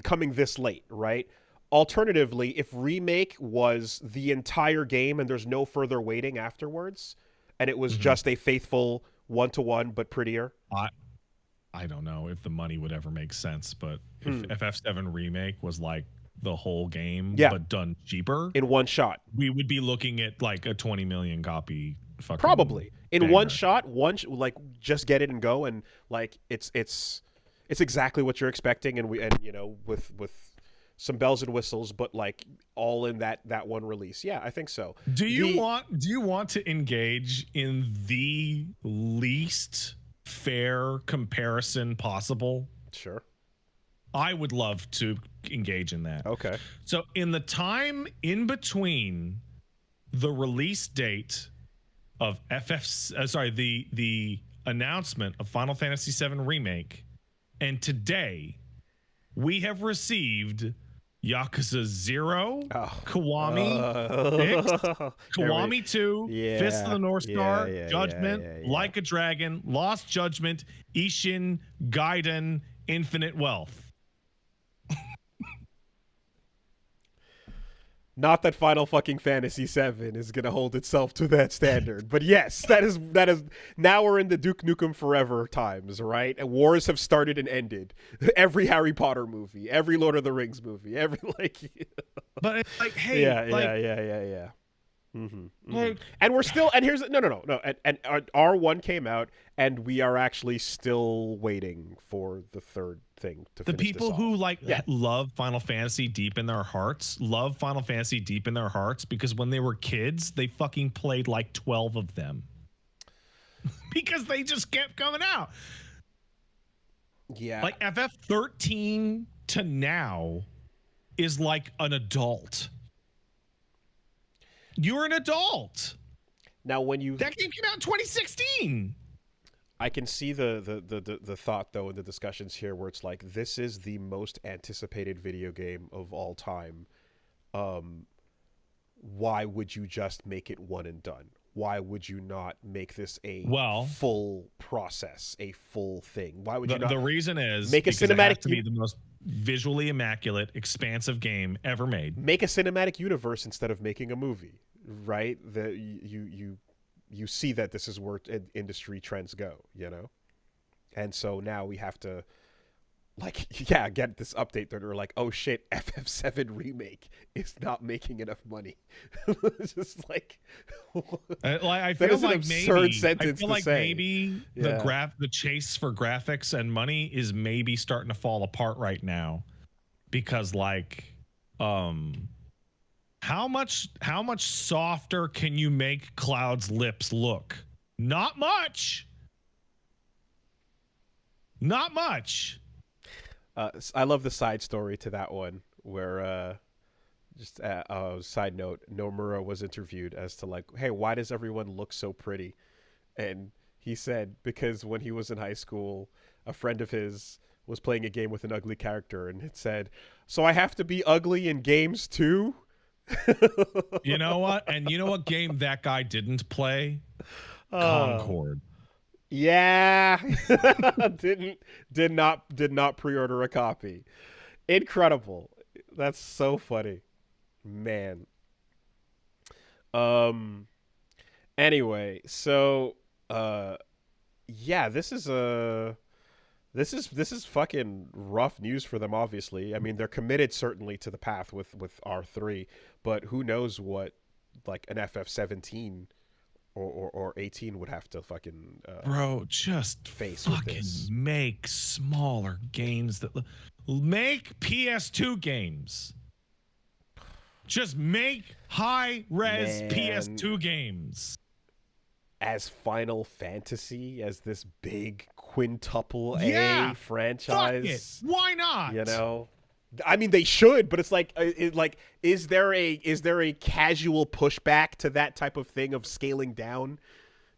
coming this late, right? Alternatively, if remake was the entire game and there's no further waiting afterwards, and it was just a faithful 1-to-1 but prettier. I don't know if the money would ever make sense, but if FF7 remake was like the whole game, but done cheaper in one shot, we would be looking at like a 20 million copy fucking probably in banger. one shot, like just get it and go, and like it's exactly what you're expecting, and you know, with some bells and whistles, but like all in that one release. Yeah, I think so. Do you want to engage in the least fair comparison possible? Sure. I would love to engage in that. Okay. So in the time in between the release date of the announcement of Final Fantasy VII Remake and today, we have received Yakuza 0, Kiwami 6, Kiwami 2, Fist of the North Star, Judgment, Like a Dragon, Lost Judgment, Ishin, Gaiden, Infinite Wealth. Not that Final fucking Fantasy VII is gonna hold itself to that standard, but yes, that is. Now we're in the Duke Nukem Forever times, right? And wars have started and ended. Every Harry Potter movie, every Lord of the Rings movie, every like. But it's like, hey, yeah. Like, and we're still, and here's no, and R1 came out, and we are actually still waiting for the third thing to finish. The people this who off. love Final Fantasy deep in their hearts because when they were kids, they fucking played like 12 of them because they just kept coming out. Yeah, like FF13 to now is like an adult. You're an adult. Now, that game came out in 2016. I can see the thought though in the discussions here where it's like, this is the most anticipated video game of all time. Why would you just make it one and done? Why would you not make this a full process, a full thing? Why would you not? The reason is make a cinematic. It has to be the most visually immaculate, expansive game ever made. Make a cinematic universe instead of making a movie, right? You see that this is where industry trends go, you know? And so now we have to, get this update that are like, oh shit, FF7 Remake is not making enough money. It's just like... I feel like maybe the chase for graphics and money is maybe starting to fall apart right now. Because how much softer can you make Cloud's lips look? Not much. Not much. I love the side story to that one where just a side note, Nomura was interviewed as to like, hey, why does everyone look so pretty? And he said because when he was in high school, a friend of his was playing a game with an ugly character and it said, so I have to be ugly in games too? You know what? And you know what game that guy didn't play? Uh, Concord. yeah. Did not pre-order a copy. Incredible. That's so funny. Man. Um anyway, so yeah, this is fucking rough news for them, obviously. I mean, they're committed certainly to the path with R3, but who knows what like an FF17 or 18 would have to fucking Bro, just face with fucking this. make smaller games that make PS2 games. Just make high-res Man. PS2 games. As Final Fantasy, as this big quintuple Yeah, A franchise. Fuck it. Why not? You know, I mean, they should, but it's like, is there a casual pushback to that type of thing of scaling down?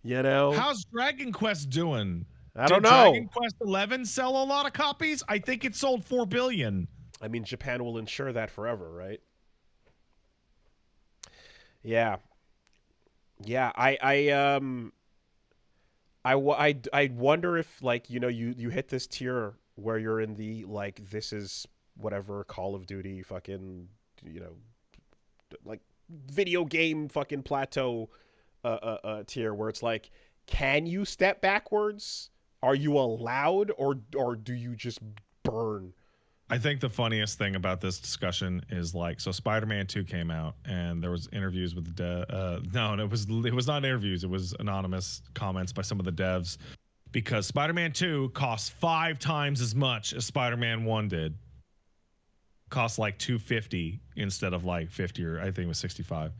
You know, How's Dragon Quest doing? I don't know. Dragon Quest 11 sell a lot of copies? I think it sold 4 billion. I mean, Japan will ensure that forever, right? Yeah, yeah. I wonder if, like, you know, you hit this tier where you're in the, like, this is whatever Call of Duty fucking, you know, like video game fucking plateau tier where it's like, can you step backwards? Are you allowed, or do you just burn? I think the funniest thing about this discussion is, like, so Spider-Man 2 came out and there was interviews with the no, it was not interviews, it was anonymous comments by some of the devs, because Spider-Man 2 costs 5 times as much as Spider-Man 1 did. Cost like $250 instead of like 50, or I think it was 65.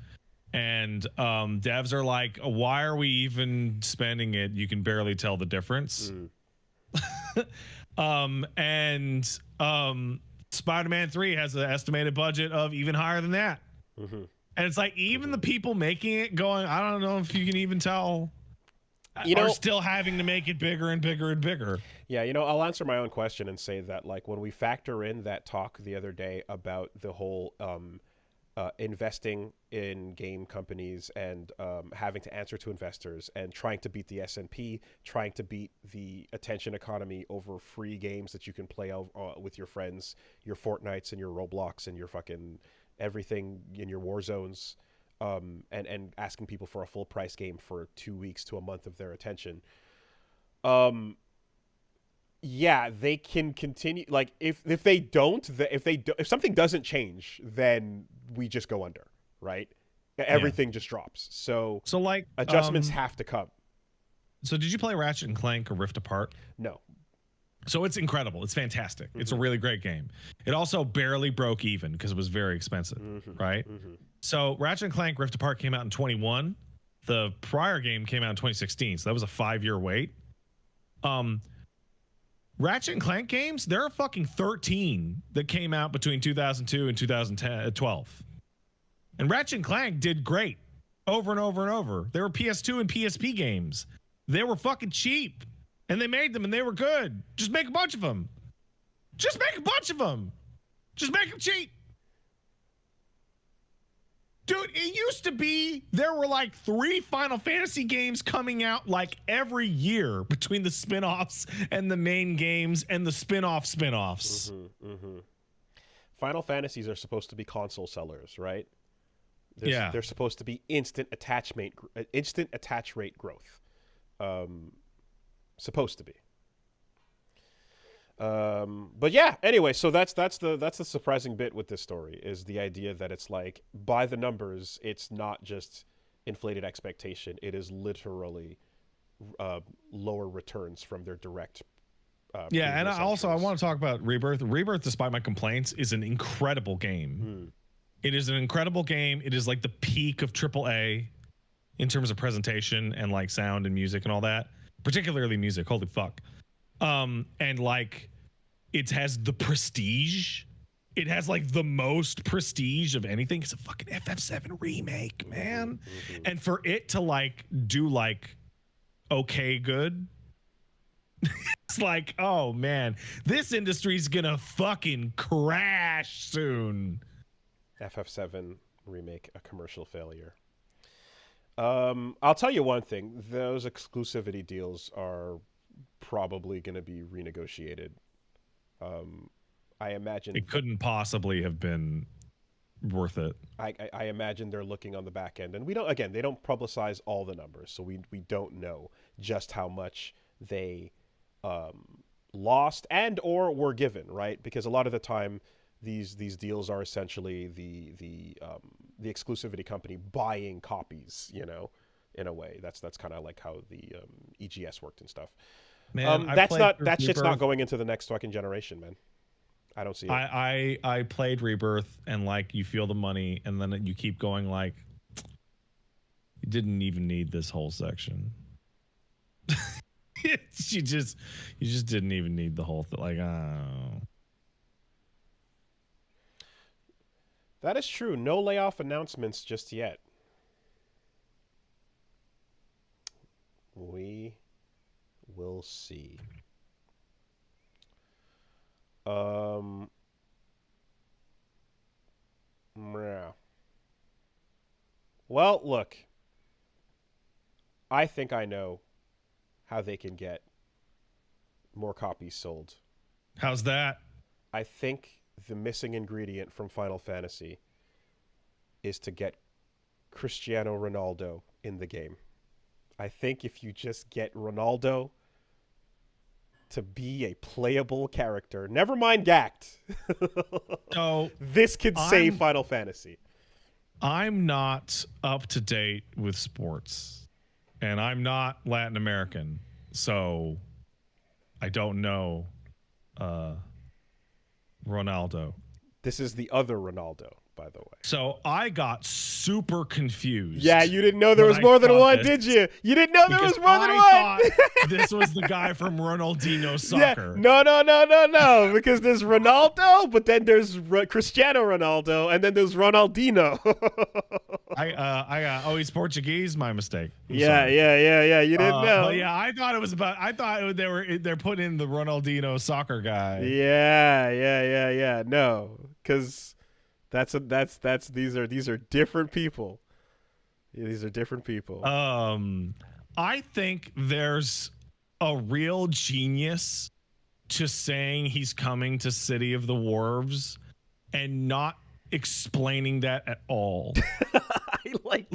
And devs are like, why are we even spending it? You can barely tell the difference. Spider-Man 3 has an estimated budget of even higher than that. And it's like, even the people making it going, I don't know if you can even tell, you know, are still having to make it bigger and bigger and bigger. Yeah, you know, I'll answer my own question and say that, like, when we factor in that talk the other day about the whole investing in game companies and having to answer to investors and trying to beat the S&P, trying to beat the attention economy over free games that you can play with your friends, your Fortnites and your Roblox and your fucking everything in your war zones, and asking people for a full price game for 2 weeks to a month of their attention. Yeah, they can continue. Like, if something doesn't change, then we just go under, right? Everything just drops. So like, adjustments have to come. So did you play Ratchet and Clank or Rift Apart? No. So it's incredible. It's fantastic. It's a really great game. It also barely broke even because it was very expensive, right? So Ratchet and Clank Rift Apart came out in 21. The prior game came out in 2016. So that was a 5-year wait. Ratchet and Clank games, there are fucking 13 that came out between 2002 and 2012. And Ratchet and Clank did great over and over and over. They were PS2 and PSP games. They were fucking cheap. And they made them and they were good. Just make a bunch of them. Just make a bunch of them. Just make them cheap. Dude, it used to be there were like 3 Final Fantasy games coming out like every year between the spin-offs and the main games and the spin-offs. Final Fantasies are supposed to be console sellers, right? Yeah. They're supposed to be instant attach rate growth. Supposed to be. But yeah, anyway, so that's the surprising bit with this story, is the idea that it's like, by the numbers, it's not just inflated expectation, it is literally lower returns from their direct yeah. And I want to talk about Rebirth. Rebirth, despite my complaints, is an incredible game. It is an incredible game. It is like the peak of AAA in terms of presentation and like sound and music and all that, particularly music. Holy fuck. And like, it has the prestige. It has like the most prestige of anything. It's a fucking FF7 remake, man. And for it to like do like okay good, it's like, oh man, this industry's gonna fucking crash soon. FF7 remake a commercial failure. I'll tell you one thing: those exclusivity deals are probably going to be renegotiated. I imagine It couldn't possibly have been worth it. I imagine they're looking on the back end, and we don't. Again, they don't publicize all the numbers, so we don't know just how much they lost and or were given, right? Because a lot of the time, these deals are essentially the exclusivity company buying copies, you know, in a way. That's kind of like how the EGS worked and stuff. Man, that shit's not going into the next fucking generation, man. I don't see it. I played Rebirth, and like you feel the money, and then you keep going like you didn't even need this whole section. you just didn't even need the whole thing. Like, oh. That is true. No layoff announcements just yet. We will see. Yeah. Well, look. I think I know how they can get more copies sold. How's that? I think the missing ingredient from Final Fantasy is to get Cristiano Ronaldo in the game. I think if you just get Ronaldo to be a playable character, never mind Gact, So this could save Final Fantasy. I'm not up to date with sports, and I'm not Latin American, so I don't know Ronaldo. This is the other Ronaldo, by the way. So I got super confused. Yeah, you didn't know there was more than one, did you? You didn't know there was more than one. This was the guy from Ronaldinho Soccer. Yeah. No, because there's Ronaldo, but then there's Cristiano Ronaldo, and then there's Ronaldinho. He's Portuguese. My mistake. Yeah. You didn't know. But yeah, I thought they're putting in the Ronaldinho Soccer guy. Yeah. No, because these are different people. These are different people. I think there's a real genius to saying he's coming to City of the Wharves and not explaining that at all. Cristiano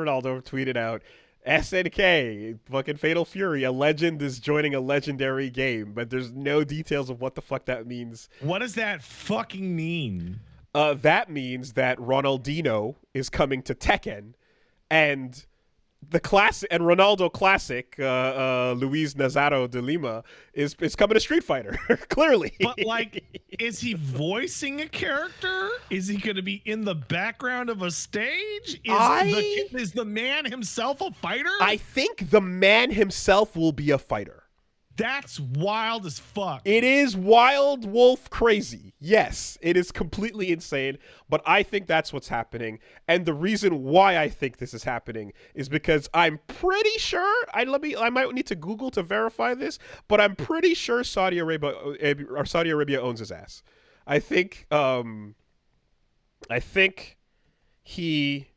Ronaldo tweeted out, SNK, fucking Fatal Fury, a legend is joining a legendary game, but there's no details of what the fuck that means. What does that fucking mean? That means that Ronaldinho is coming to Tekken, and the classic and Ronaldo classic, Luis Nazário de Lima is coming to Street Fighter. Clearly, but like, is he voicing a character? Is he going to be in the background of a stage? Is the man himself a fighter? I think the man himself will be a fighter. That's wild as fuck. It is wild wolf crazy. Yes, it is completely insane, but I think that's what's happening. And the reason why I think this is happening is because I'm pretty sure, I might need to Google to verify this, but I'm pretty sure Saudi Arabia owns his ass. I think he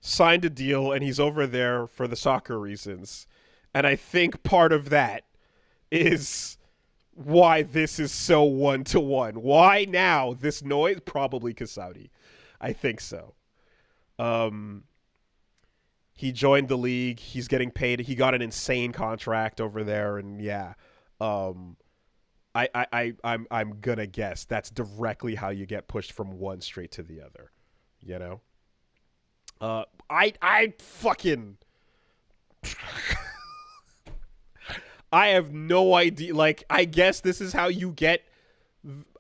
signed a deal and he's over there for the soccer reasons. And I think part of that is why this is so one-to-one. Why now this noise? Probably because Saudi. I think so. He joined the league. He's getting paid. He got an insane contract over there, and yeah. I'm gonna guess that's directly how you get pushed from one straight to the other. You know? I fucking I have no idea. Like, I guess this is how you get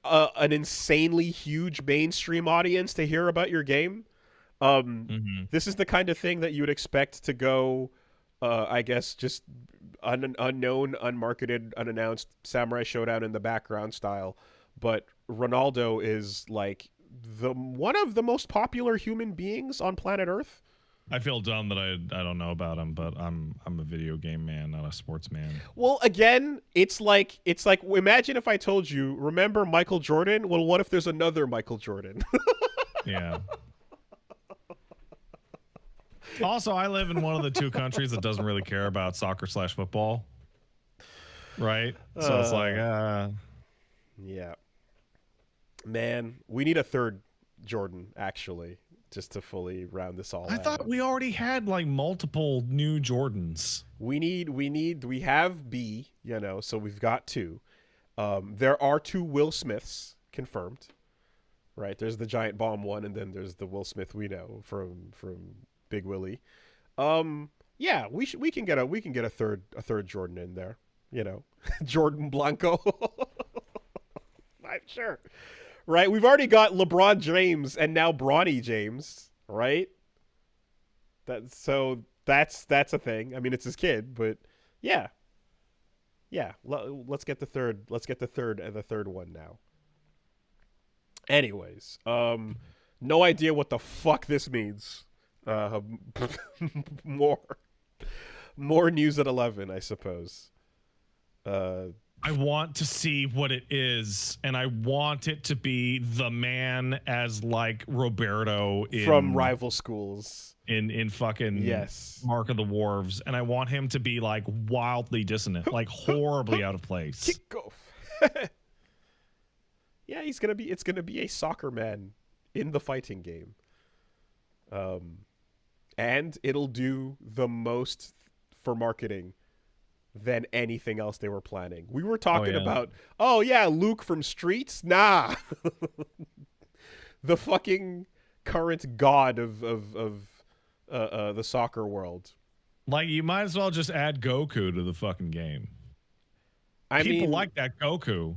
an insanely huge mainstream audience to hear about your game. This is the kind of thing that you would expect to go, I guess, just unknown, unmarketed, unannounced Samurai Showdown in the background style. But Ronaldo is like one of the most popular human beings on planet Earth. I feel dumb that I don't know about him, but I'm a video game man, not a sports man. Well, again, it's like imagine if I told you, remember Michael Jordan? Well, what if there's another Michael Jordan? Yeah. Also, I live in one of the two countries that doesn't really care about soccer/football. Right? So it's like, yeah. Man, we need a third Jordan, actually, just to fully round this all out. I thought we already had like multiple new Jordans. We have B, so we've got two. There are two Will Smiths confirmed. Right? There's the giant bomb one, and then there's the Will Smith we know from Big Willie. Yeah, we can get a third Jordan in there. Jordan Blanco. I'm sure. Right? We've already got LeBron James and now Bronny James, right? That's a thing. I mean, it's his kid, but yeah. Yeah, let's get the third one now. Anyways, no idea what the fuck this means. More news at 11, I suppose. I want to see what it is, and I want it to be the man as like Roberto from Rival Schools in fucking yes Mark of the Wharves, and I want him to be like wildly dissonant, like horribly out of place. Kick off. Yeah, it's gonna be a soccer man in the fighting game. And it'll do the most for marketing than anything else they were planning. We were talking about, Luke from Streets? Nah. The fucking current god of the soccer world. Like, you might as well just add Goku to the fucking game. People like that Goku.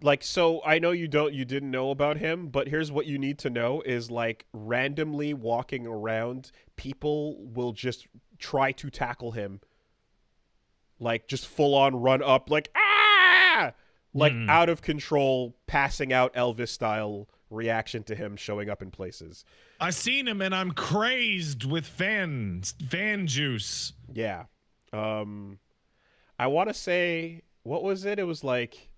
Like, so I know you didn't know about him, but here's what you need to know is, like, randomly walking around, people will just try to tackle him. Like, just full on run up, like, ah! Like, out of control, passing out Elvis style reaction to him showing up in places. I seen him and I'm crazed with fan juice. Yeah. I want to say, what was it? It was like,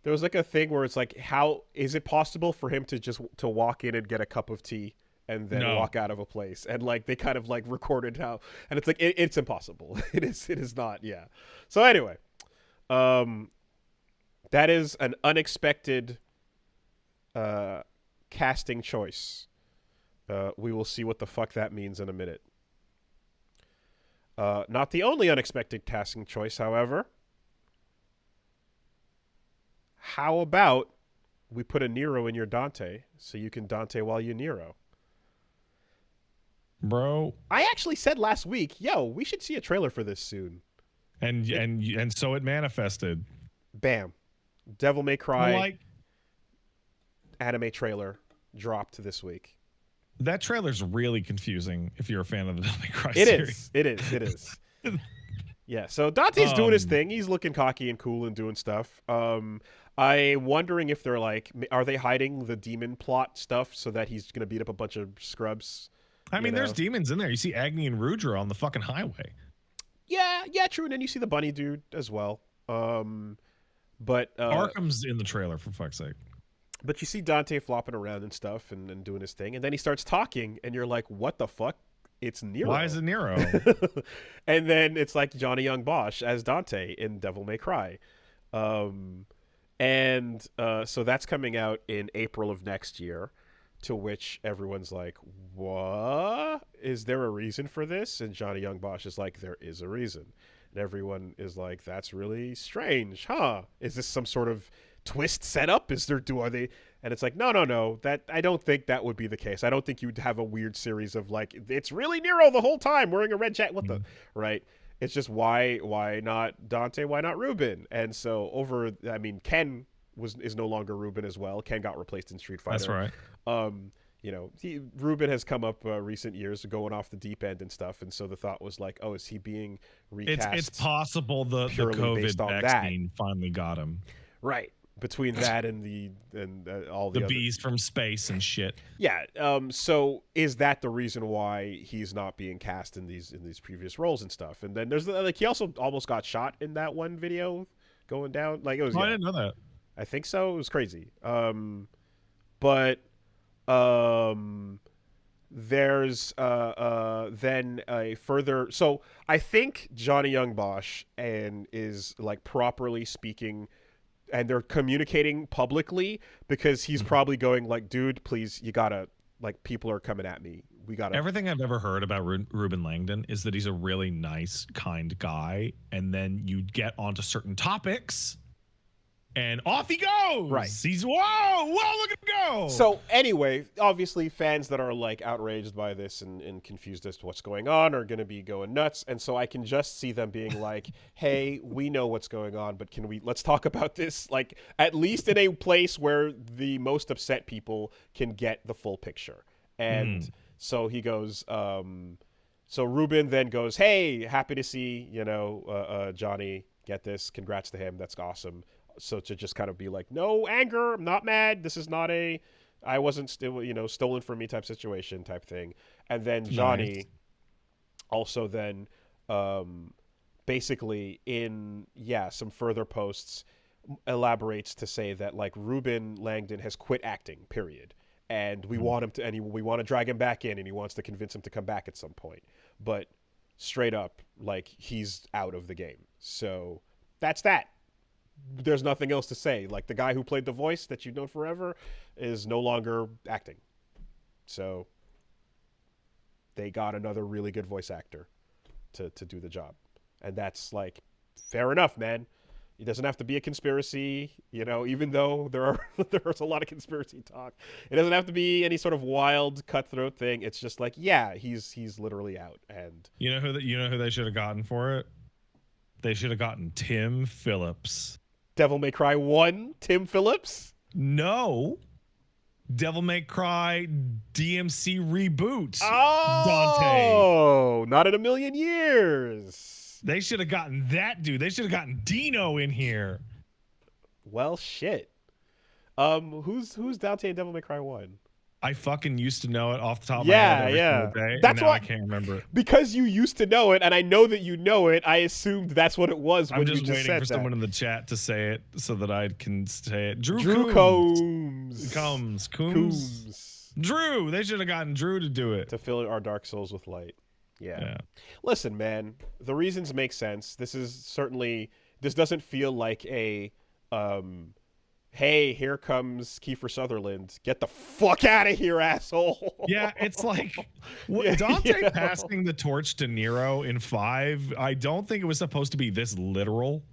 there was like a thing where it's like, how is it possible for him to walk in and get a cup of tea and then walk out of a place? And like, they kind of like recorded how, and it's like, it's impossible. It is not. Yeah. So anyway, that is an unexpected casting choice. We will see what the fuck that means in a minute. Not the only unexpected casting choice, however. How about we put a Nero in your Dante so you can Dante while you Nero? Bro, I actually said last week, we should see a trailer for this soon. And so it manifested. Bam. Devil May Cry anime trailer dropped this week. That trailer's really confusing if you're a fan of the Devil May Cry series. It is. Yeah, so Dante's doing his thing. He's looking cocky and cool and doing stuff. I'm wondering if they're like, are they hiding the demon plot stuff so that he's going to beat up a bunch of scrubs? I mean, there's demons in there. You see Agni and Rudra on the fucking highway. Yeah, true. And then you see the bunny dude as well. But Arkham's in the trailer, for fuck's sake. But you see Dante flopping around and stuff and doing his thing. And then he starts talking, and you're like, what the fuck? It's Nero. Why is it Nero? And then it's like Johnny Young Bosch as Dante in Devil May Cry. So that's coming out in April of next year, to which everyone's like, what? Is there a reason for this? And Johnny Young Bosch is like, there is a reason. And everyone is like, that's really strange, huh? Is this some sort of twist setup? Are they? And it's like, no, that I don't think that would be the case. I don't think you'd have a weird series of like, it's really Nero the whole time wearing a red jacket. What the right? It's just why not Dante? Why not Reuben? And so Ken is no longer Reuben as well. Ken got replaced in Street Fighter. That's right. Reuben has come up recent years going off the deep end and stuff, and so the thought was like, oh, is he being recast? It's possible the COVID vaccine finally got him. Right. between that and all the The other bees from space and shit. Yeah. So is that the reason why he's not being cast in these previous roles and stuff? And then there's like he also almost got shot in that one video going down. Like it was. Oh, Yeah, I didn't know that. I think so. It was crazy. But there's then a further. So I think Johnny Young Bosch and is like properly speaking. And they're communicating publicly because he's probably going like, dude, please, you gotta, like, people are coming at me. We gotta. Everything I've ever heard about Reuben Langdon is that he's a really nice, kind guy. And then you get onto certain topics and off he goes. Right. He's, whoa, look at him go. So anyway, obviously fans that are like outraged by this and confused as to what's going on are going to be going nuts. And so I can just see them being like, hey, we know what's going on, but let's talk about this, like at least in a place where the most upset people can get the full picture. And so he goes, so Reuben then goes, hey, happy to see, Johnny get this. Congrats to him. That's awesome. So to just kind of be like, no anger, I'm not mad. This is not I wasn't still, stolen from me type situation type thing. And then Johnny also then basically in, some further posts elaborates to say that like Reuben Langdon has quit acting, period. And we want him to, and we want to drag him back in and he wants to convince him to come back at some point. But straight up, like he's out of the game. So that's that. There's nothing else to say. Like the guy who played the voice that you've known forever is no longer acting. So they got another really good voice actor to do the job. And that's like, fair enough, man. It doesn't have to be a conspiracy, even though there's a lot of conspiracy talk. It doesn't have to be any sort of wild cutthroat thing. It's just like, yeah, he's literally out. And you know who they should have gotten for it? They should have gotten Tim Phillips. Devil May Cry 1, Tim Phillips? No. Devil May Cry DMC Reboot. Oh, Dante. Not in a million years. They should have gotten that dude. They should have gotten Dino in here. Well, shit. Who's Dante in Devil May Cry 1? I fucking used to know it off the top of my head every single day. That's why why I can't remember it. Because you used to know it, and I know that you know it, I assumed that's what it was when I'm just you just waiting said for that. someone in the chat to say it so that I can say it. Drew Combs. Coombs. Drew. They should have gotten Drew to do it. To fill our dark souls with light. Yeah. Listen, man, the reasons make sense. This doesn't feel like a hey, here comes Kiefer Sutherland. Get the fuck out of here, asshole. Yeah, it's like Dante passing the torch to Nero in 5. I don't think it was supposed to be this literal,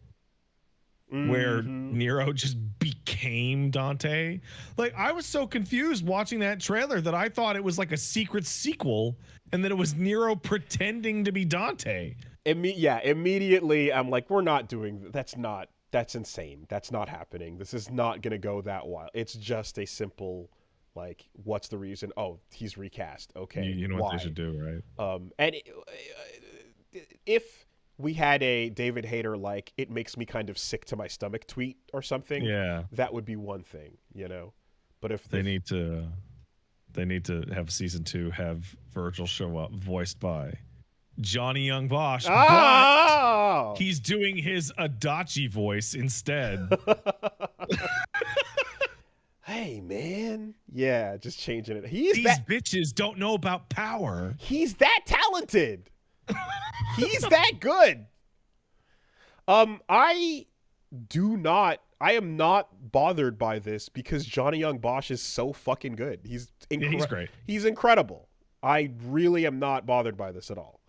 where Nero just became Dante. Like, I was so confused watching that trailer that I thought it was like a secret sequel and that it was Nero pretending to be Dante. Immediately I'm like, we're not doing that's insane. That's not happening. This is not going to go that wild. It's just a simple, like, what's the reason? Oh, he's recast. Okay. You know what they should do, right? And if we had a David Hayter, like, it makes me kind of sick to my stomach tweet or something, that would be one thing, But if they need to have season 2 have Virgil show up voiced by Johnny Young Bosch, but he's doing his Adachi voice instead. Hey, man. Yeah, just changing it. These bitches don't know about power. He's that talented. He's that good. I am not bothered by this because Johnny Young Bosch is so fucking good. He's great. He's incredible. I really am not bothered by this at all.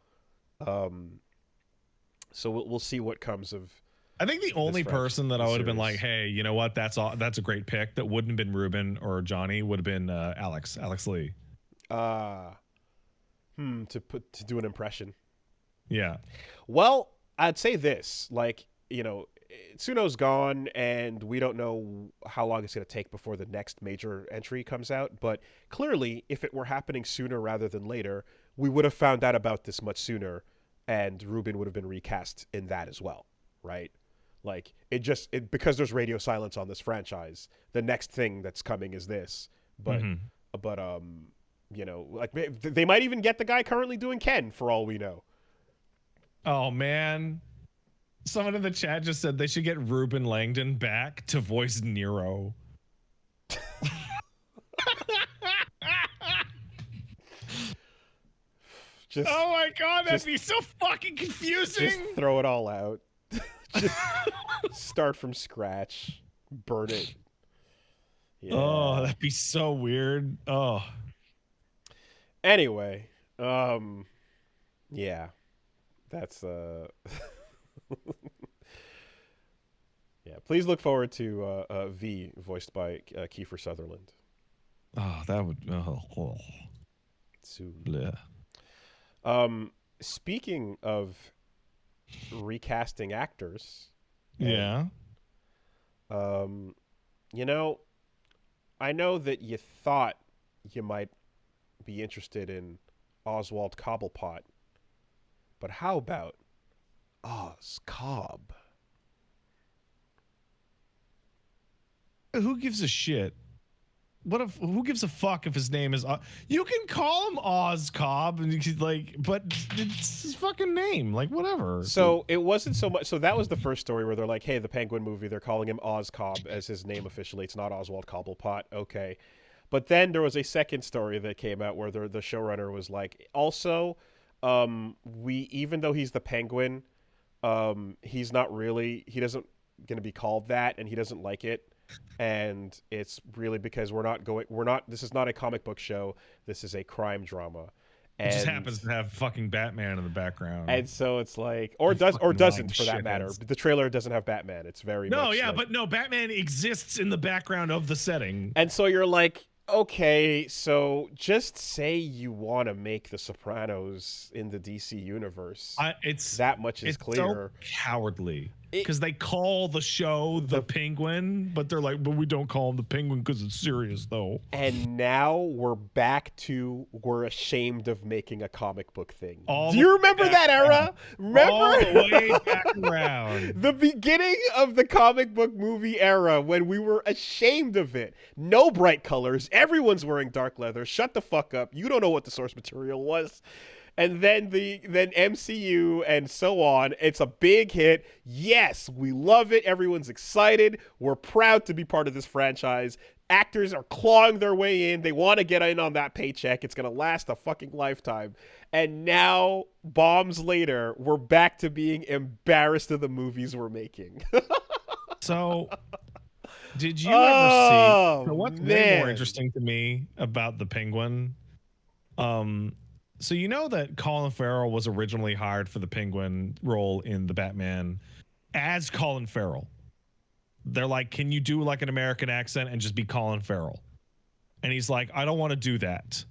So we'll see what comes of. I think the only person that I would have been like, hey, you know what? That's a great pick. That wouldn't have been Reuben or Johnny. Would have been Alex Lee. To do an impression. Yeah. Well, I'd say this, like, Tsuno's gone and we don't know how long it's going to take before the next major entry comes out. But clearly, if it were happening sooner rather than later, we would have found out about this much sooner and Reuben would have been recast in that as well, right? Like because there's radio silence on this franchise, the next thing that's coming is this. But you know, like they might even get the guy currently doing Ken for all we know. Oh man. Someone in the chat just said they should get Reuben Langdon back to voice Nero. Oh my god, that'd be so fucking confusing. Just throw it all out. Just start from scratch. Burn it. Yeah. Oh, that'd be so weird. Oh. Anyway, yeah. That's yeah, please look forward to V voiced by Kiefer Sutherland. Oh, that would Soon. Bleh. Speaking of recasting actors, yeah. You know, I know that you thought you might be interested in Oswald Cobblepot, but how about Oz Cobb? Who gives a shit? Who gives a fuck if his name is you can call him Oz Cobb and you could but it's his fucking name, like whatever. So it wasn't so much. So that was the first story where they're like, hey, the Penguin movie, they're calling him Oz Cobb as his name officially. It's not Oswald Cobblepot. Okay. But then there was a second story that came out where the showrunner was like, also, even though he's the Penguin, he doesn't going to be called that, and he doesn't like it. And it's really because this is not a comic book show. This is a crime drama. It just happens to have fucking Batman in the background. And so it's like, or doesn't for that matter. The trailer doesn't have Batman. It's very much but no, Batman exists in the background of the setting. And so you're like, okay, so just say you want to make The Sopranos in the DC universe. It's that much is clear. So cowardly. Because they call the show the Penguin, but they're like, but we don't call him the Penguin because it's serious, though. And now we're ashamed of making a comic book thing. Do you remember that era? Remember? All the way back around. The beginning of the comic book movie era when we were ashamed of it. No bright colors. Everyone's wearing dark leather. Shut the fuck up. You don't know what the source material was. And then MCU and so on. It's a big hit. Yes, we love it. Everyone's excited. We're proud to be part of this franchise. Actors are clawing their way in. They want to get in on that paycheck. It's going to last a fucking lifetime. And now, bombs later, we're back to being embarrassed of the movies we're making. So, did you ever see... So what's way more interesting to me about the Penguin... So you know that Colin Farrell was originally hired for the Penguin role in the Batman as Colin Farrell. They're like, can you do like an American accent and just be Colin Farrell? And he's like, I don't want to do that.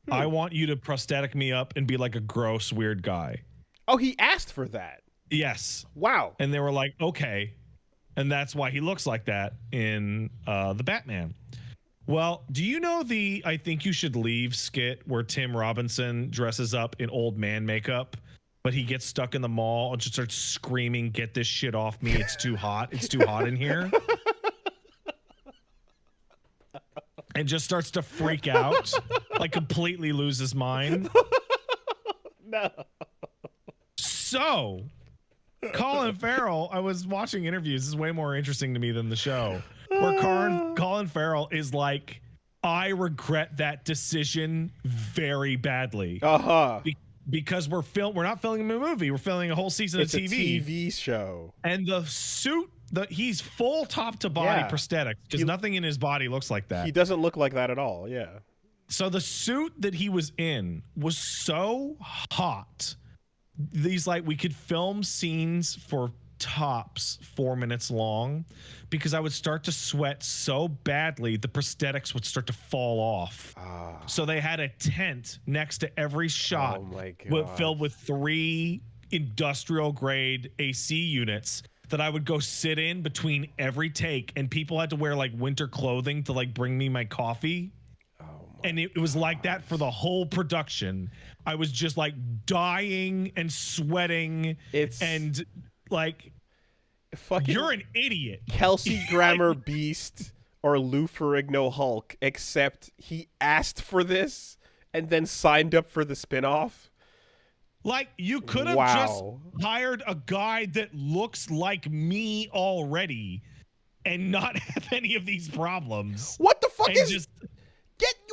I want you to prosthetic me up and be like a gross, weird guy. Oh, he asked for that? Yes. Wow. And they were like, okay. And that's why he looks like that in the Batman. Well, do you know the I Think You Should Leave skit where Tim Robinson dresses up in old man makeup, but he gets stuck in the mall and just starts screaming, get this shit off me. It's too hot. It's too hot in here. And just starts to freak out, like completely lose his mind. No. So, Colin Farrell, I was watching interviews. This is way more interesting to me than the show. Where Colin Farrell is like, I regret that decision very badly. Because we're not filming a movie. We're filming a whole season of TV. It's a TV show. And the suit, he's full top to body prosthetic because nothing in his body looks like that. He doesn't look like that at all. Yeah. So the suit that he was in was so hot. We could film scenes for tops 4 minutes long because I would start to sweat so badly the prosthetics would start to fall off. So they had a tent next to every shot filled with 3 industrial grade AC units that I would go sit in between every take, and people had to wear like winter clothing to like bring me my coffee. And it was like that for the whole production. I was just like dying and sweating and like fucking You're an idiot. Kelsey Grammer Beast or Lou Ferrigno Hulk, except he asked for this and then signed up for the spinoff. Like, you could have just hired a guy that looks like me already and not have any of these problems. What the fuck is...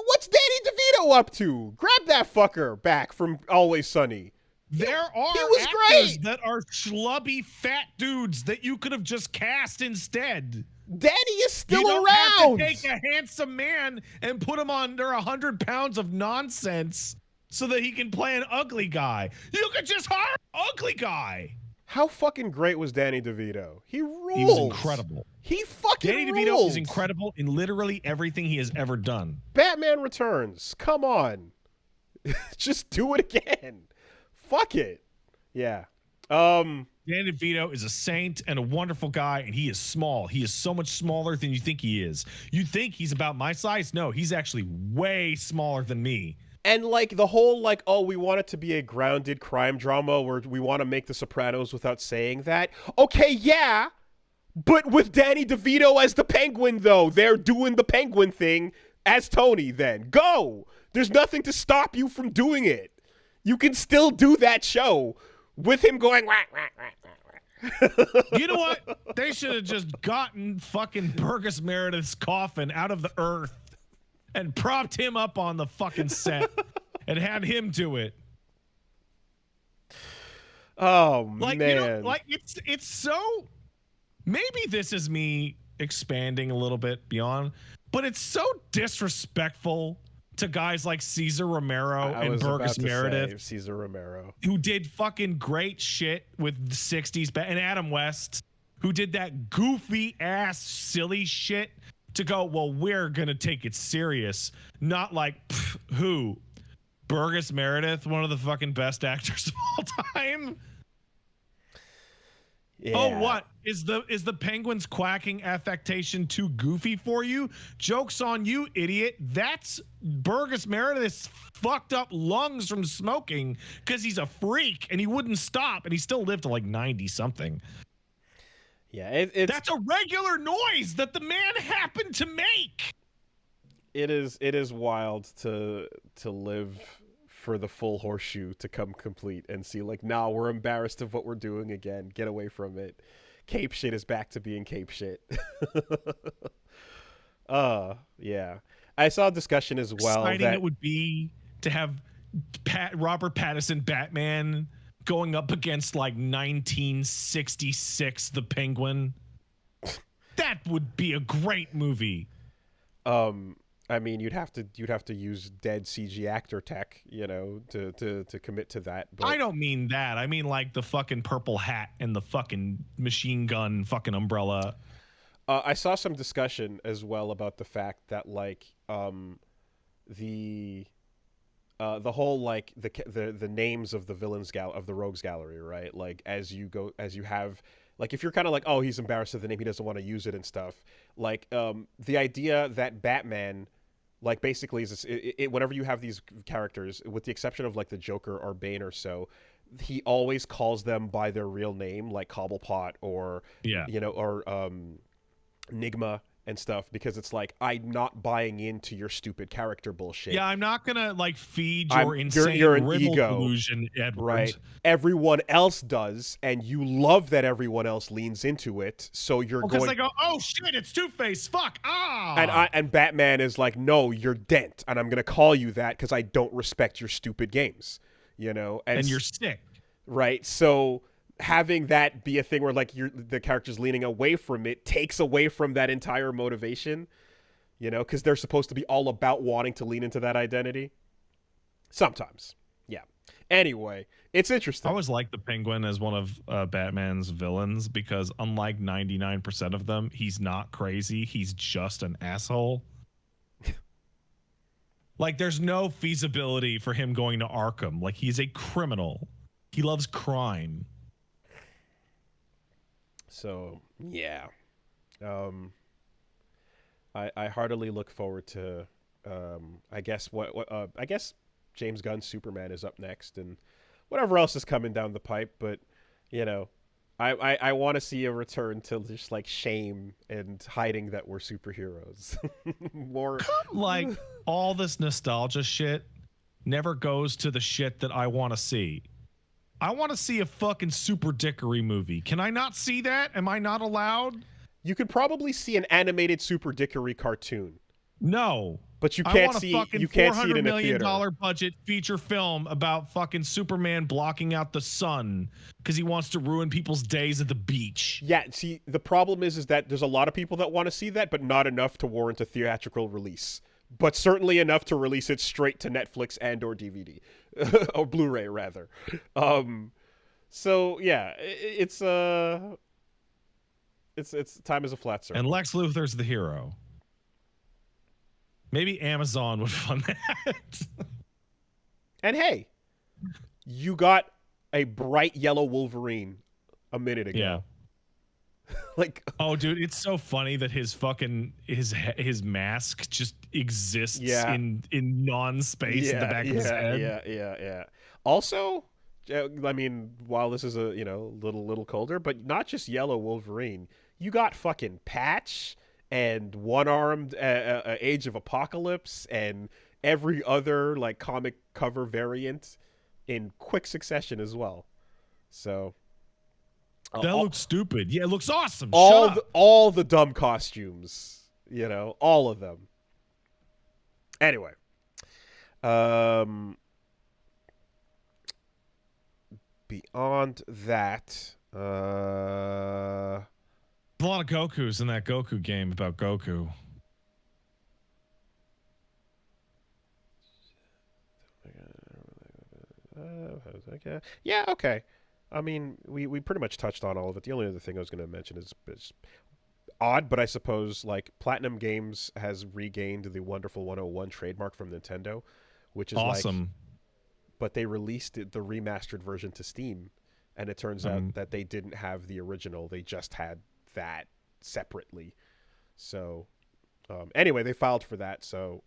What's Danny DeVito up to? Grab that fucker back from Always Sunny. There are actors great. that are schlubby fat dudes that you could have just cast instead. Danny is still around. You don't around. have to take a handsome man and put him under 100 pounds of nonsense so that he can play an ugly guy. You could just hire an ugly guy. How fucking great was Danny DeVito? He rules. He was incredible. He fucking Danny rules. DeVito is incredible in literally everything he has ever done. Batman Returns. Come on. Just do it again. Fuck it. Yeah. Danny DeVito is a saint and a wonderful guy, and he is small. He is so much smaller than you think he is. You think he's about my size? No, he's actually way smaller than me. And, like, the whole, like, oh, we want it to be a grounded crime drama where we want to make The Sopranos without saying that. Okay, yeah, but with Danny DeVito as the Penguin, though. They're doing the Penguin thing as Tony, then. Go! There's nothing to stop you from doing it. You can still do that show with him going, wah, wah, wah, wah, wah. You know what? They should have just gotten fucking Burgess Meredith's coffin out of the earth and propped him up on the fucking set and had him do it. Oh, like, man. You know, like, it's so... Maybe this is me expanding a little bit beyond, but it's so disrespectful to guys like Cesar Romero and Burgess Meredith. Cesar Romero. Who did fucking great shit with the 60s, and Adam West, who did that goofy ass silly shit to go, well, we're gonna take it serious. Not like, who? Burgess Meredith, one of the fucking best actors of all time? Yeah. Oh, what? Is the Penguin's quacking affectation too goofy for you? Joke's on you, idiot. That's Burgess Meredith's fucked up lungs from smoking because he's a freak and he wouldn't stop and he still lived to like 90-something. Yeah, it's... That's a regular noise that the man happened to make. It is wild to live for the full horseshoe to come complete and see, like, nah, we're embarrassed of what we're doing again. Get away from it. Cape shit is back to being cape shit. Yeah. I saw a discussion as well. Exciting it would be to have Robert Pattinson Batman going up against like 1966 The Penguin. That would be a great movie. I mean, you'd have to use dead CG actor tech, you know, to commit to that. But I don't mean that. I mean like the fucking purple hat and the fucking machine gun fucking umbrella. I saw some discussion as well about the fact that like the whole like the names of the villains of the rogues gallery, right? Like as you have, like, if you're kind of like, oh, he's embarrassed of the name, he doesn't want to use it and stuff. Like the idea that Batman, like, basically is whenever you have these characters, with the exception of like the Joker or Bane or so, he always calls them by their real name, like Cobblepot or you know, or Nigma and stuff, because it's like, I'm not buying into your stupid character bullshit. Yeah, I'm not gonna like feed your insane you're an riddle ego delusion, Edward. Right? Everyone else does, and you love that everyone else leans into it. So you're because going. They go, oh shit, it's Two-Face. Fuck. Ah. And Batman is like, no, you're Dent, and I'm gonna call you that because I don't respect your stupid games. You know, and you're sick. Right. So having that be a thing where like the character's leaning away from it takes away from that entire motivation, you know, because they're supposed to be all about wanting to lean into that identity. Sometimes. Yeah. Anyway, it's interesting. I always like the Penguin as one of Batman's villains because unlike 99% of them, he's not crazy. He's just an asshole. Like, there's no feasibility for him going to Arkham. Like, he's a criminal. He loves crime. So, yeah. I heartily look forward to, I guess I guess James Gunn's Superman is up next and whatever else is coming down the pipe. But, you know, I want to see a return to just like shame and hiding that we're superheroes. More Like all this nostalgia shit never goes to the shit that I want to see. I want to see a fucking Super Dickory movie. Can I not see that? Am I not allowed? You could probably see an animated Super Dickory cartoon. No. But you I can't want a see fucking you can't see it $400 in a million theater. budget feature film about fucking Superman blocking out the sun because he wants to ruin people's days at the beach. Yeah, see, the problem is that there's a lot of people that want to see that, but not enough to warrant a theatrical release. But certainly enough to release it straight to Netflix and or DVD. Or Blu-ray, rather. So, yeah, it's time is a flat circle. And Lex Luthor's the hero. Maybe Amazon would fund that. And hey, you got a bright yellow Wolverine a minute ago. Yeah. Like, oh, dude, it's so funny that his fucking his mask just exists in non-space in the back of his head. Yeah. Also, I mean, while this is a little colder, but not just yellow Wolverine, you got fucking Patch and one-armed Age of Apocalypse and every other like comic cover variant in quick succession as well. So that looks stupid. Yeah, it looks awesome. All the dumb costumes, all of them. Anyway, beyond that, a lot of Gokus in that Goku game about Goku. Yeah, okay. I mean, we pretty much touched on all of it. The only other thing I was going to mention is odd, but I suppose like Platinum Games has regained the Wonderful 101 trademark from Nintendo, which is awesome. But they released the remastered version to Steam, and it turns out that they didn't have the original. They just had that separately. So anyway, they filed for that, so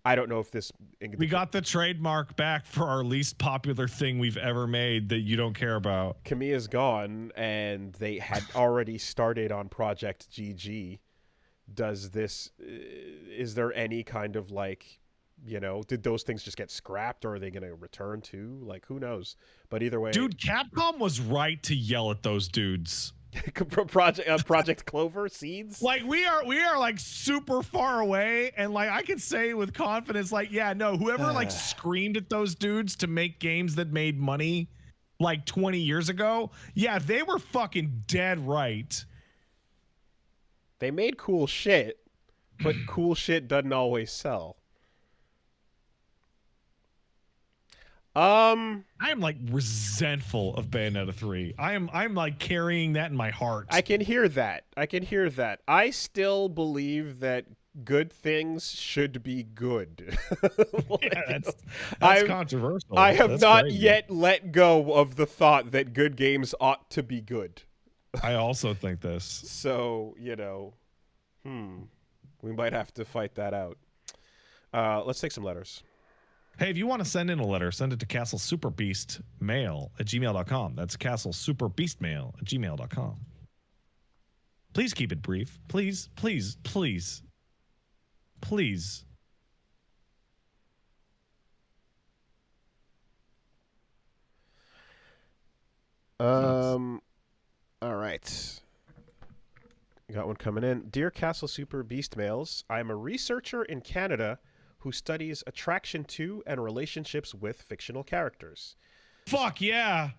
I don't know if this... We got the trademark back for our least popular thing we've ever made that you don't care about. Kamiya's gone, and they had already started on Project GG. Is there any kind of like, did those things just get scrapped, or are they going to return to? Like, who knows? But either way... Dude, Capcom was right to yell at those dudes. Project Clover Seeds. Like we are like super far away, and like I can say with confidence, like whoever like screamed at those dudes to make games that made money like 20 years ago, they were fucking dead right. They made cool shit, but cool shit doesn't always sell. I am like resentful of Bayonetta 3. I'm like carrying that in my heart. I can hear that. I still believe that good things should be good. That's controversial. I have not yet let go of the thought that good games ought to be good. I also think this. So, we might have to fight that out. Let's take some letters. Hey, if you want to send in a letter, send it to castlesuperbeastmail@gmail.com. That's castlesuperbeastmail@gmail.com. Please keep it brief. Please. All right. Got one coming in. Dear Castle Super Beast Mails, I'm a researcher in Canada who studies attraction to and relationships with fictional characters. Fuck yeah.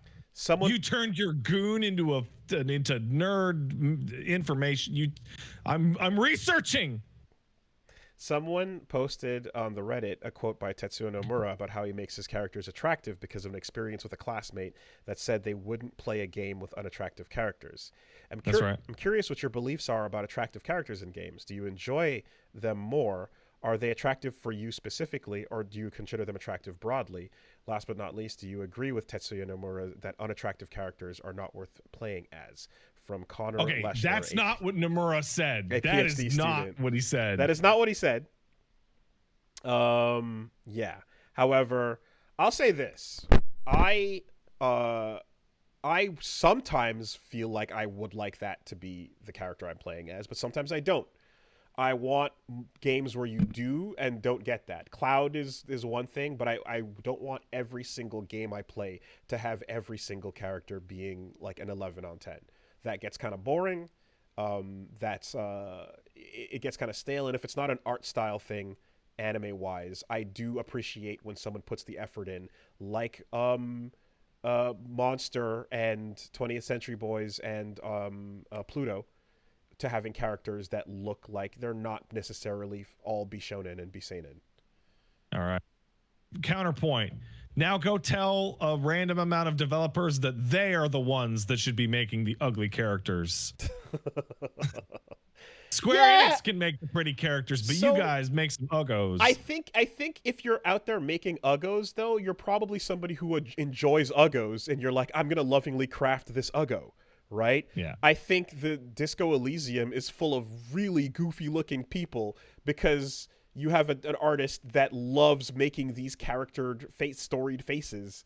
You turned your goon into nerd information. I'm researching. Someone posted on the Reddit a quote by Tetsuya Nomura about how he makes his characters attractive because of an experience with a classmate that said they wouldn't play a game with unattractive characters. That's right. I'm curious what your beliefs are about attractive characters in games. Do you enjoy them more? Are they attractive for you specifically, or do you consider them attractive broadly? Last but not least, do you agree with Tetsuya Nomura that unattractive characters are not worth playing as? From Connor Leschner, that's not what Nomura said. That is not what he said. That is not what he said. Yeah. However, I'll say this. I I sometimes feel like I would like that to be the character I'm playing as, but sometimes I don't. I want games where you do and don't get that. Cloud is one thing, but I don't want every single game I play to have every single character being like an 11 on 10. That gets kind of boring. It gets kind of stale. And if it's not an art style thing, anime wise, I do appreciate when someone puts the effort in, like Monster and 20th Century Boys and Pluto, to having characters that look like they're not necessarily all be shonen and be seinen. All right. Counterpoint. Now go tell a random amount of developers that they are the ones that should be making the ugly characters. Square Enix can make the pretty characters, but you guys make some uggos. I think if you're out there making uggos, though, you're probably somebody who enjoys uggos, and you're like, I'm going to lovingly craft this uggo. Right? Yeah. I think the Disco Elysium is full of really goofy looking people because you have an artist that loves making these storied faces,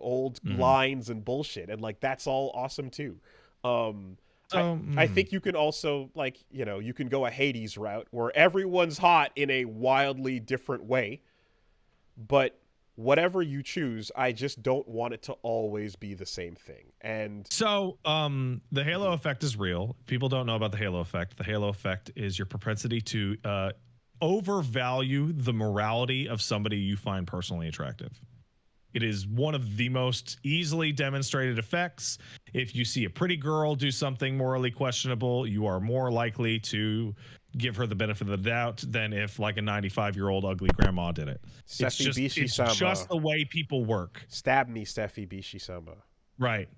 old lines and bullshit. And like, that's all awesome too. I think you can also you can go a Hades route where everyone's hot in a wildly different way, but whatever you choose, I just don't want it to always be the same thing. And so the halo effect is real. People don't know about the halo effect. The halo effect is your propensity to overvalue the morality of somebody you find personally attractive. It is one of the most easily demonstrated effects. If you see a pretty girl do something morally questionable, you are more likely to give her the benefit of the doubt than if like a 95-year-old ugly grandma did it. It's just the way people work. Stab me, Steffi Bishi-sama. Right.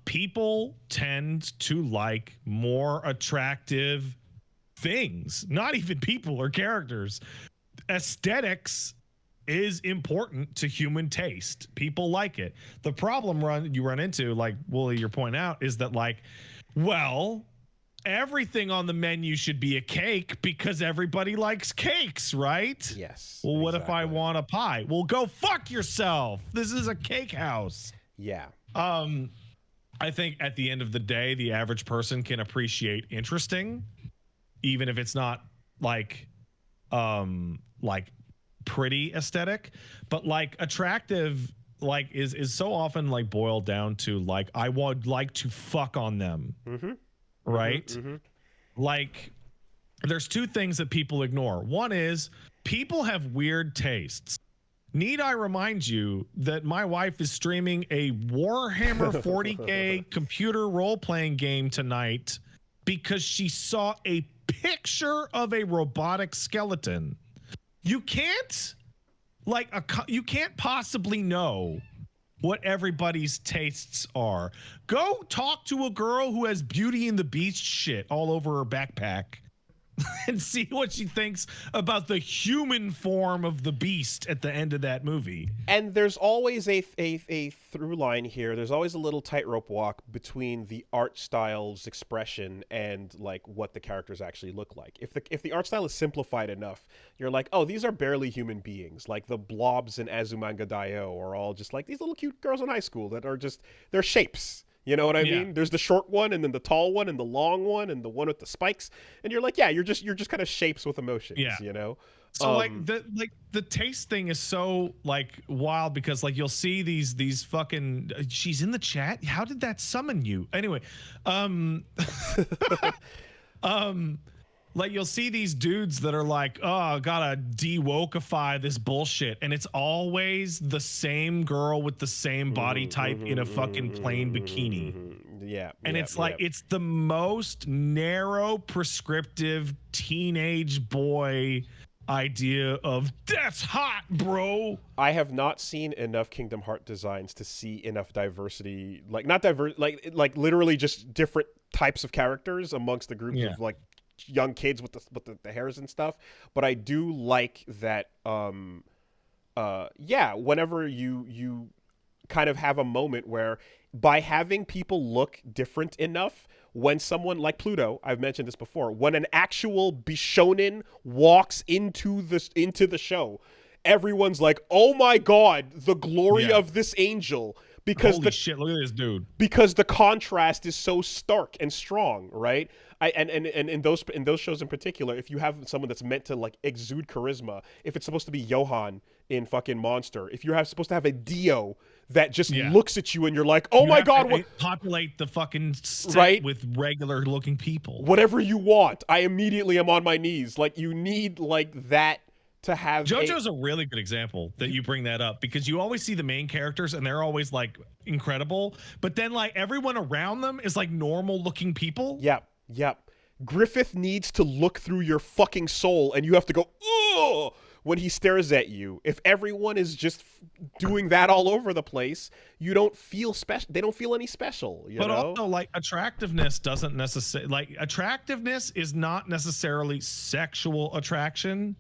People tend to like more attractive things, not even people or characters. Aesthetics is important to human taste. People like it. The problem you run into, like Wooly, you're pointing out, is that everything on the menu should be a cake because everybody likes cakes, right? Yes. Well, what if I want a pie? Well, go fuck yourself. This is a cake house. Yeah. I think at the end of the day, the average person can appreciate interesting, even if it's not like pretty aesthetic, but like attractive, like is so often like boiled down to like, I would like to fuck on them. Mm-hmm. Right? Mm-hmm. Like, there's two things that people ignore. One is people have weird tastes. Need I remind you that my wife is streaming a Warhammer 40K computer role-playing game tonight because she saw a picture of a robotic skeleton. You can't possibly know what everybody's tastes are. Go talk to a girl who has Beauty and the Beast shit all over her backpack and see what she thinks about the human form of the beast at the end of that movie. And there's always a through line here. There's always a little tightrope walk between the art style's expression and like what the characters actually look like. If the art style is simplified enough, you're like, oh, these are barely human beings. Like the blobs in Azumanga Daioh are all just like these little cute girls in high school that are just, they're shapes. You know what I mean? There's the short one and then the tall one and the long one and the one with the spikes. And you're like, yeah, you're just kind of shapes with emotions, you know? So the taste thing is so like wild because like you'll see these fucking she's in the chat. How did that summon you? Anyway, like you'll see these dudes that are like, oh, gotta de-wokeify this bullshit. And it's always the same girl with the same body type in a fucking plain bikini. Yeah. And it's like, it's the most narrow, prescriptive teenage boy idea of that's hot, bro. I have not seen enough Kingdom Hearts designs to see enough diversity, like not diverse, like literally just different types of characters amongst the groups of like young kids with the hairs and stuff. But I do like that whenever you kind of have a moment where by having people look different enough, when someone like Pluto, I've mentioned this before, when an actual Bishonen walks into the show, everyone's like, oh my god, the glory of this angel. because Holy shit! Look at this dude. because the contrast is so stark and strong, right? And in those shows in particular, if you have someone that's meant to like exude charisma, if it's supposed to be Johan in fucking Monster, if you're supposed to have a Dio that just looks at you and you're like, oh my god, what? Populate the fucking set right with regular looking people. Whatever you want, I immediately am on my knees. Like you need like that to have. JoJo's a really good example that you bring that up, because you always see the main characters and they're always like incredible, but then like everyone around them is like normal looking people. Yep. Griffith needs to look through your fucking soul and you have to go, ugh, when he stares at you. If everyone is just doing that all over the place, you don't feel special. They don't feel any special, you know? Also, like, attractiveness doesn't necessarily, like, attractiveness is not necessarily sexual attraction.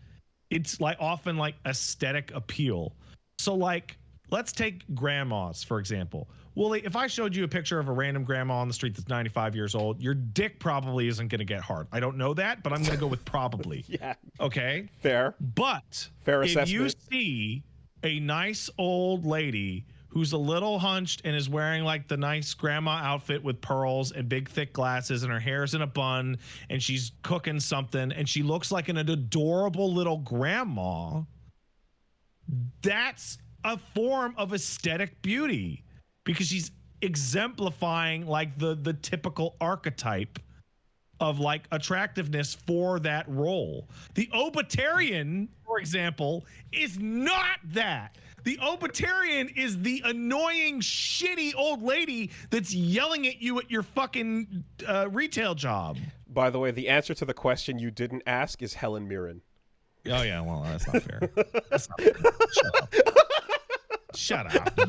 It's like often like aesthetic appeal. So like, let's take grandmas, for example. Wooly, if I showed you a picture of a random grandma on the street that's 95 years old, your dick probably isn't going to get hard. I don't know that, but I'm going to go with probably. Yeah. Okay? Fair. But fair if assessment. you see a nice old lady who's a little hunched and is wearing like the nice grandma outfit with pearls and big thick glasses and her hair's in a bun and she's cooking something and she looks like an adorable little grandma, that's a form of aesthetic beauty, because she's exemplifying like the typical archetype of like attractiveness for that role. The Obitarian, for example, is not that. The Obitarian is the annoying, shitty old lady that's yelling at you at your fucking retail job. By the way, the answer to the question you didn't ask is Helen Mirren. Oh, yeah, well, that's not fair. That's not fair. Shut up.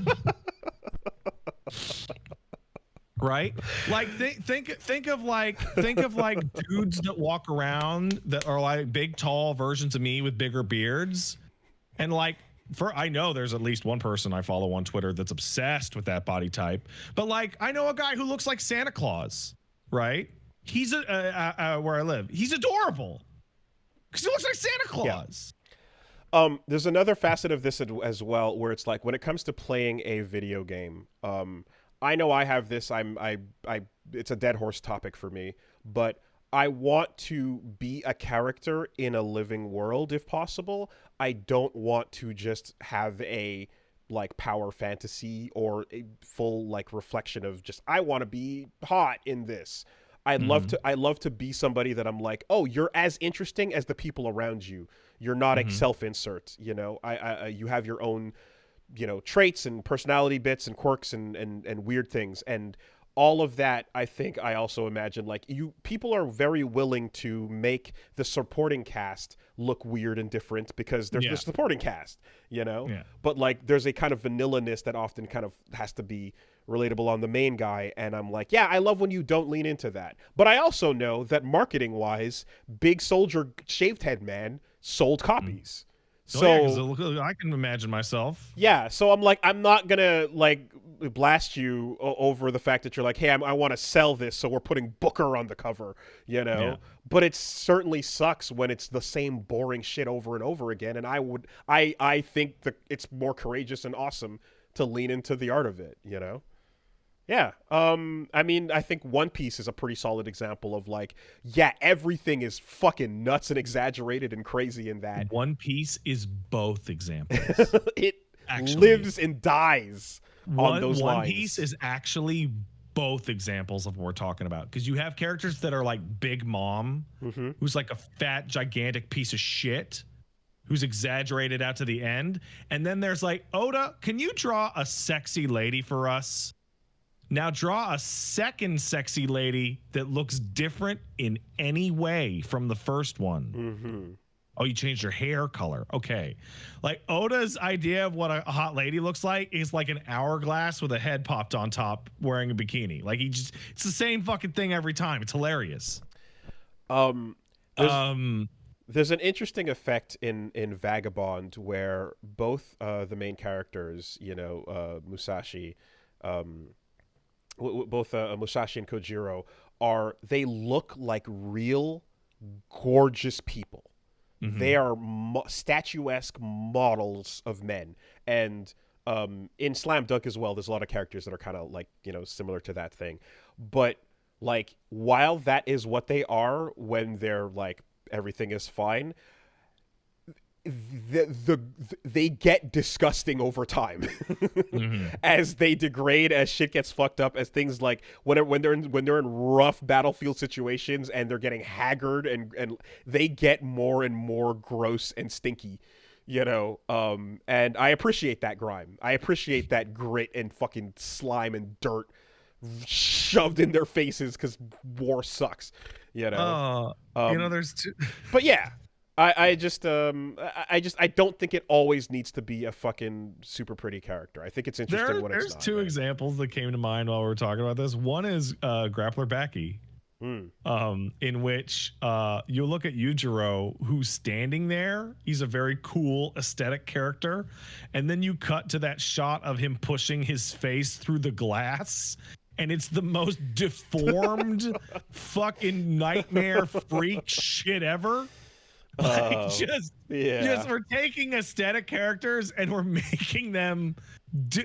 Right? Like think of like dudes that walk around that are like big tall versions of me with bigger beards, and like I know there's at least one person I follow on Twitter that's obsessed with that body type, but like I know a guy who looks like Santa Claus, right? He's where I live. He's adorable because he looks like Santa Claus. Yeah. There's another facet of this as well, where it's like when it comes to playing a video game, I know I have this. It's a dead horse topic for me, but I want to be a character in a living world if possible. I don't want to just have a like power fantasy or a full like reflection of just I want to be hot in this. I love to be somebody that I'm like, oh, you're as interesting as the people around you. You're not a self-insert, you know. You have your own, you know, traits and personality bits and quirks and weird things, and all of that. I think I also imagine like people are very willing to make the supporting cast look weird and different because there's the supporting cast, you know. But like there's a kind of vanilla-ness that often kind of has to be relatable on the main guy, and I'm like, yeah, I love when you don't lean into that. But I also know that marketing wise, Big Soldier Shaved Head Man sold copies. So I can imagine myself. Yeah, so I'm like, I'm not gonna like blast you over the fact that you're like, hey, I want to sell this, so we're putting Booker on the cover, you know. Yeah. But it certainly sucks when it's the same boring shit over and over again. And I think that it's more courageous and awesome to lean into the art of it, you know. Yeah. I mean, I think One Piece is a pretty solid example of like, yeah, everything is fucking nuts and exaggerated and crazy in that. One Piece is both examples. It actually lives and dies on those lines. One Piece is actually both examples of what we're talking about, because you have characters that are like Big Mom, who's like a fat, gigantic piece of shit, who's exaggerated out to the end. And then there's like, Oda, can you draw a sexy lady for us? Now draw a second sexy lady that looks different in any way from the first one. Oh, you changed your hair color. Okay. Like Oda's idea of what a hot lady looks like is like an hourglass with a head popped on top wearing a bikini. Like it's the same fucking thing every time. It's hilarious. There's an interesting effect in Vagabond where both the main characters, you know, Musashi, both Musashi and Kojiro they look like real gorgeous people. They are statuesque models of men, and In Slam Dunk as well, there's a lot of characters that are kind of like, similar to that thing. But like, while that is what they are when they're like everything is fine, they get disgusting over time as they degrade, as shit gets fucked up, as things like when they're in rough battlefield situations and they're getting haggard and they get more and more gross and stinky, and I appreciate that grime. I appreciate that grit and fucking slime and dirt shoved in their faces because war sucks, there's two. But yeah, I don't think it always needs to be a fucking super pretty character. I think it's interesting when it's not. There's two examples that came to mind while we were talking about this. One is Grappler Baki, in which you look at Yujiro, who's standing there. He's a very cool aesthetic character, and then you cut to that shot of him pushing his face through the glass. And it's the most deformed fucking nightmare freak shit ever. Like, we're taking aesthetic characters and we're making them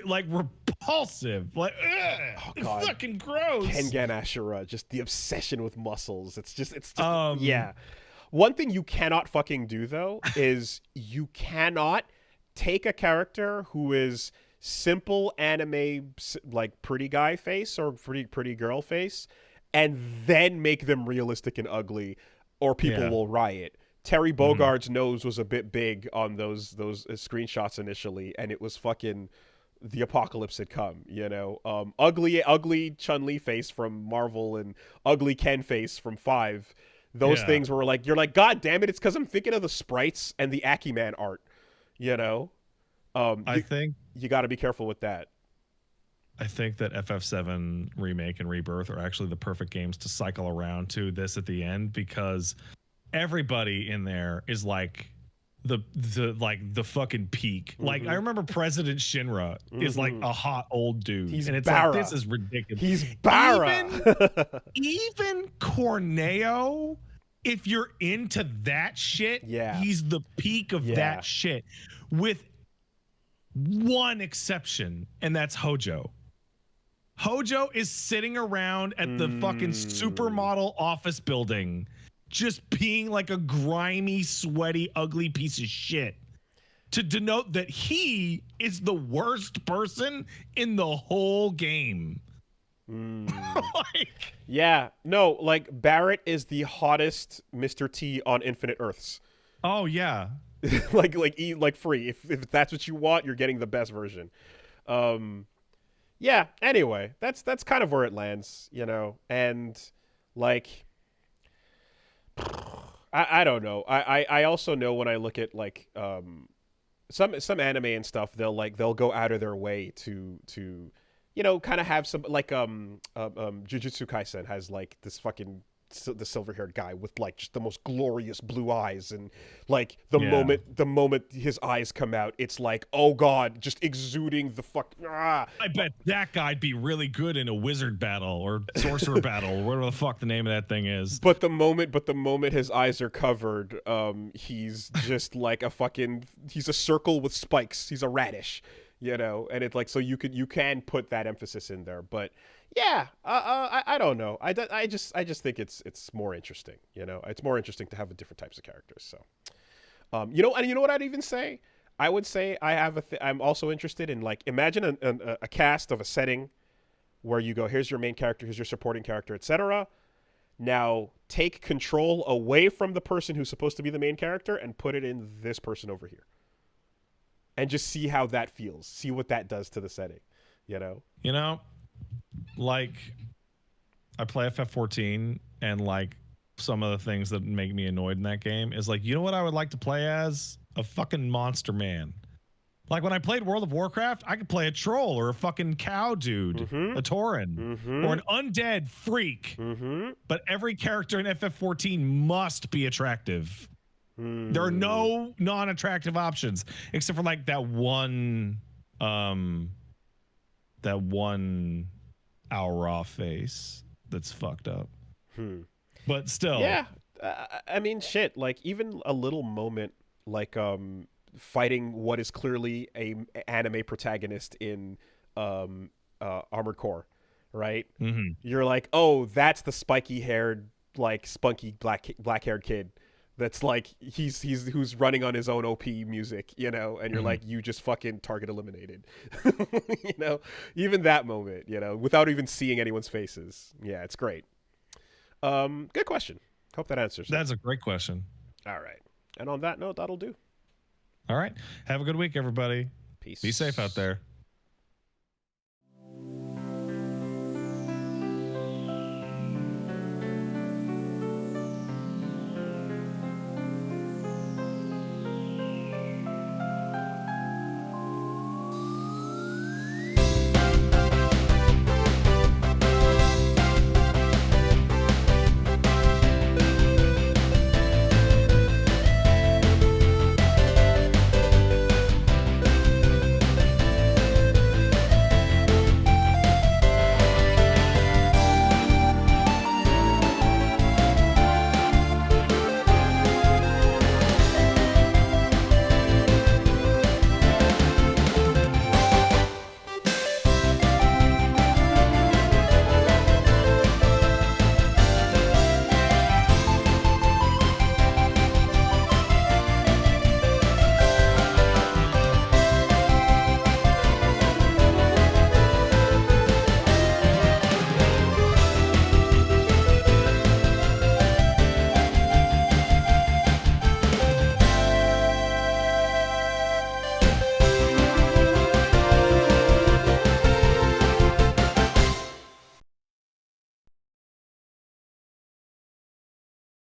like repulsive. Like, God, fucking gross. Kengan Ashura, just the obsession with muscles. It's just yeah. One thing you cannot fucking do though is you cannot take a character who is simple anime like pretty guy face or pretty girl face and then make them realistic and ugly, or people will riot. Terry Bogard's nose was a bit big on those screenshots initially, and it was fucking the apocalypse had come, ugly Chun-Li face from Marvel and ugly Ken face from 5. Those things were like, you're like, God damn it, it's because I'm thinking of the sprites and the Akiman art, I think you got to be careful with that. I think that FF7 Remake and Rebirth are actually the perfect games to cycle around to this at the end, because everybody in there is like the fucking peak. Like, I remember President Shinra is like a hot old dude. He's and it's Barra. like, this is ridiculous. He's Barra. Even Corneo, if you're into that shit, he's the peak of that shit, with one exception, and that's Hojo. Hojo is sitting around at the fucking supermodel office building just being like a grimy, sweaty, ugly piece of shit to denote that he is the worst person in the whole game. Barrett is the hottest Mr. T on Infinite Earths. Oh yeah. like free. If that's what you want, you're getting the best version. Anyway, that's kind of where it lands, and like, I don't know. I also know when I look at like some anime and stuff, they'll go out of their way to kind of have some like Jujutsu Kaisen has like this fucking the silver-haired guy with like just the most glorious blue eyes, and like the moment his eyes come out, it's like, oh god, just exuding the fuck. I bet that guy'd be really good in a wizard battle or sorcerer battle, or whatever the fuck the name of that thing is. But the moment his eyes are covered, he's just like he's a circle with spikes. He's a radish, and it's like, so you can put that emphasis in there, but. Yeah, I don't know. I just think it's more interesting. It's more interesting to have the different types of characters. So, and you know what I'd even say? I would say I'm also interested in, like, imagine a cast of a setting where you go, here's your main character, here's your supporting character, etc. Now take control away from the person who's supposed to be the main character and put it in this person over here, and just see how that feels. See what that does to the setting. Like, I play FF14, and like some of the things that make me annoyed in that game is like, what I would like to play as? A fucking monster man. Like when I played World of Warcraft, I could play a troll or a fucking cow dude, a tauren, or an undead freak. But every character in FF14 must be attractive. There are no non-attractive options except for like that one Aura face that's fucked up. But still. Yeah. I mean, shit, like even a little moment like fighting what is clearly a anime protagonist in Armored Core, right? Mm-hmm. You're like, oh, that's the spiky haired, like spunky black haired kid. That's like he's who's running on his own OP music, you know, and you're like, you just fucking target eliminated. You know, even that moment, you know, without even seeing anyone's faces. Yeah, it's great. Good question. Hope that answers. That's a great question. All right. And on that note, that'll do. All right. Have a good week, everybody. Peace. Be safe out there.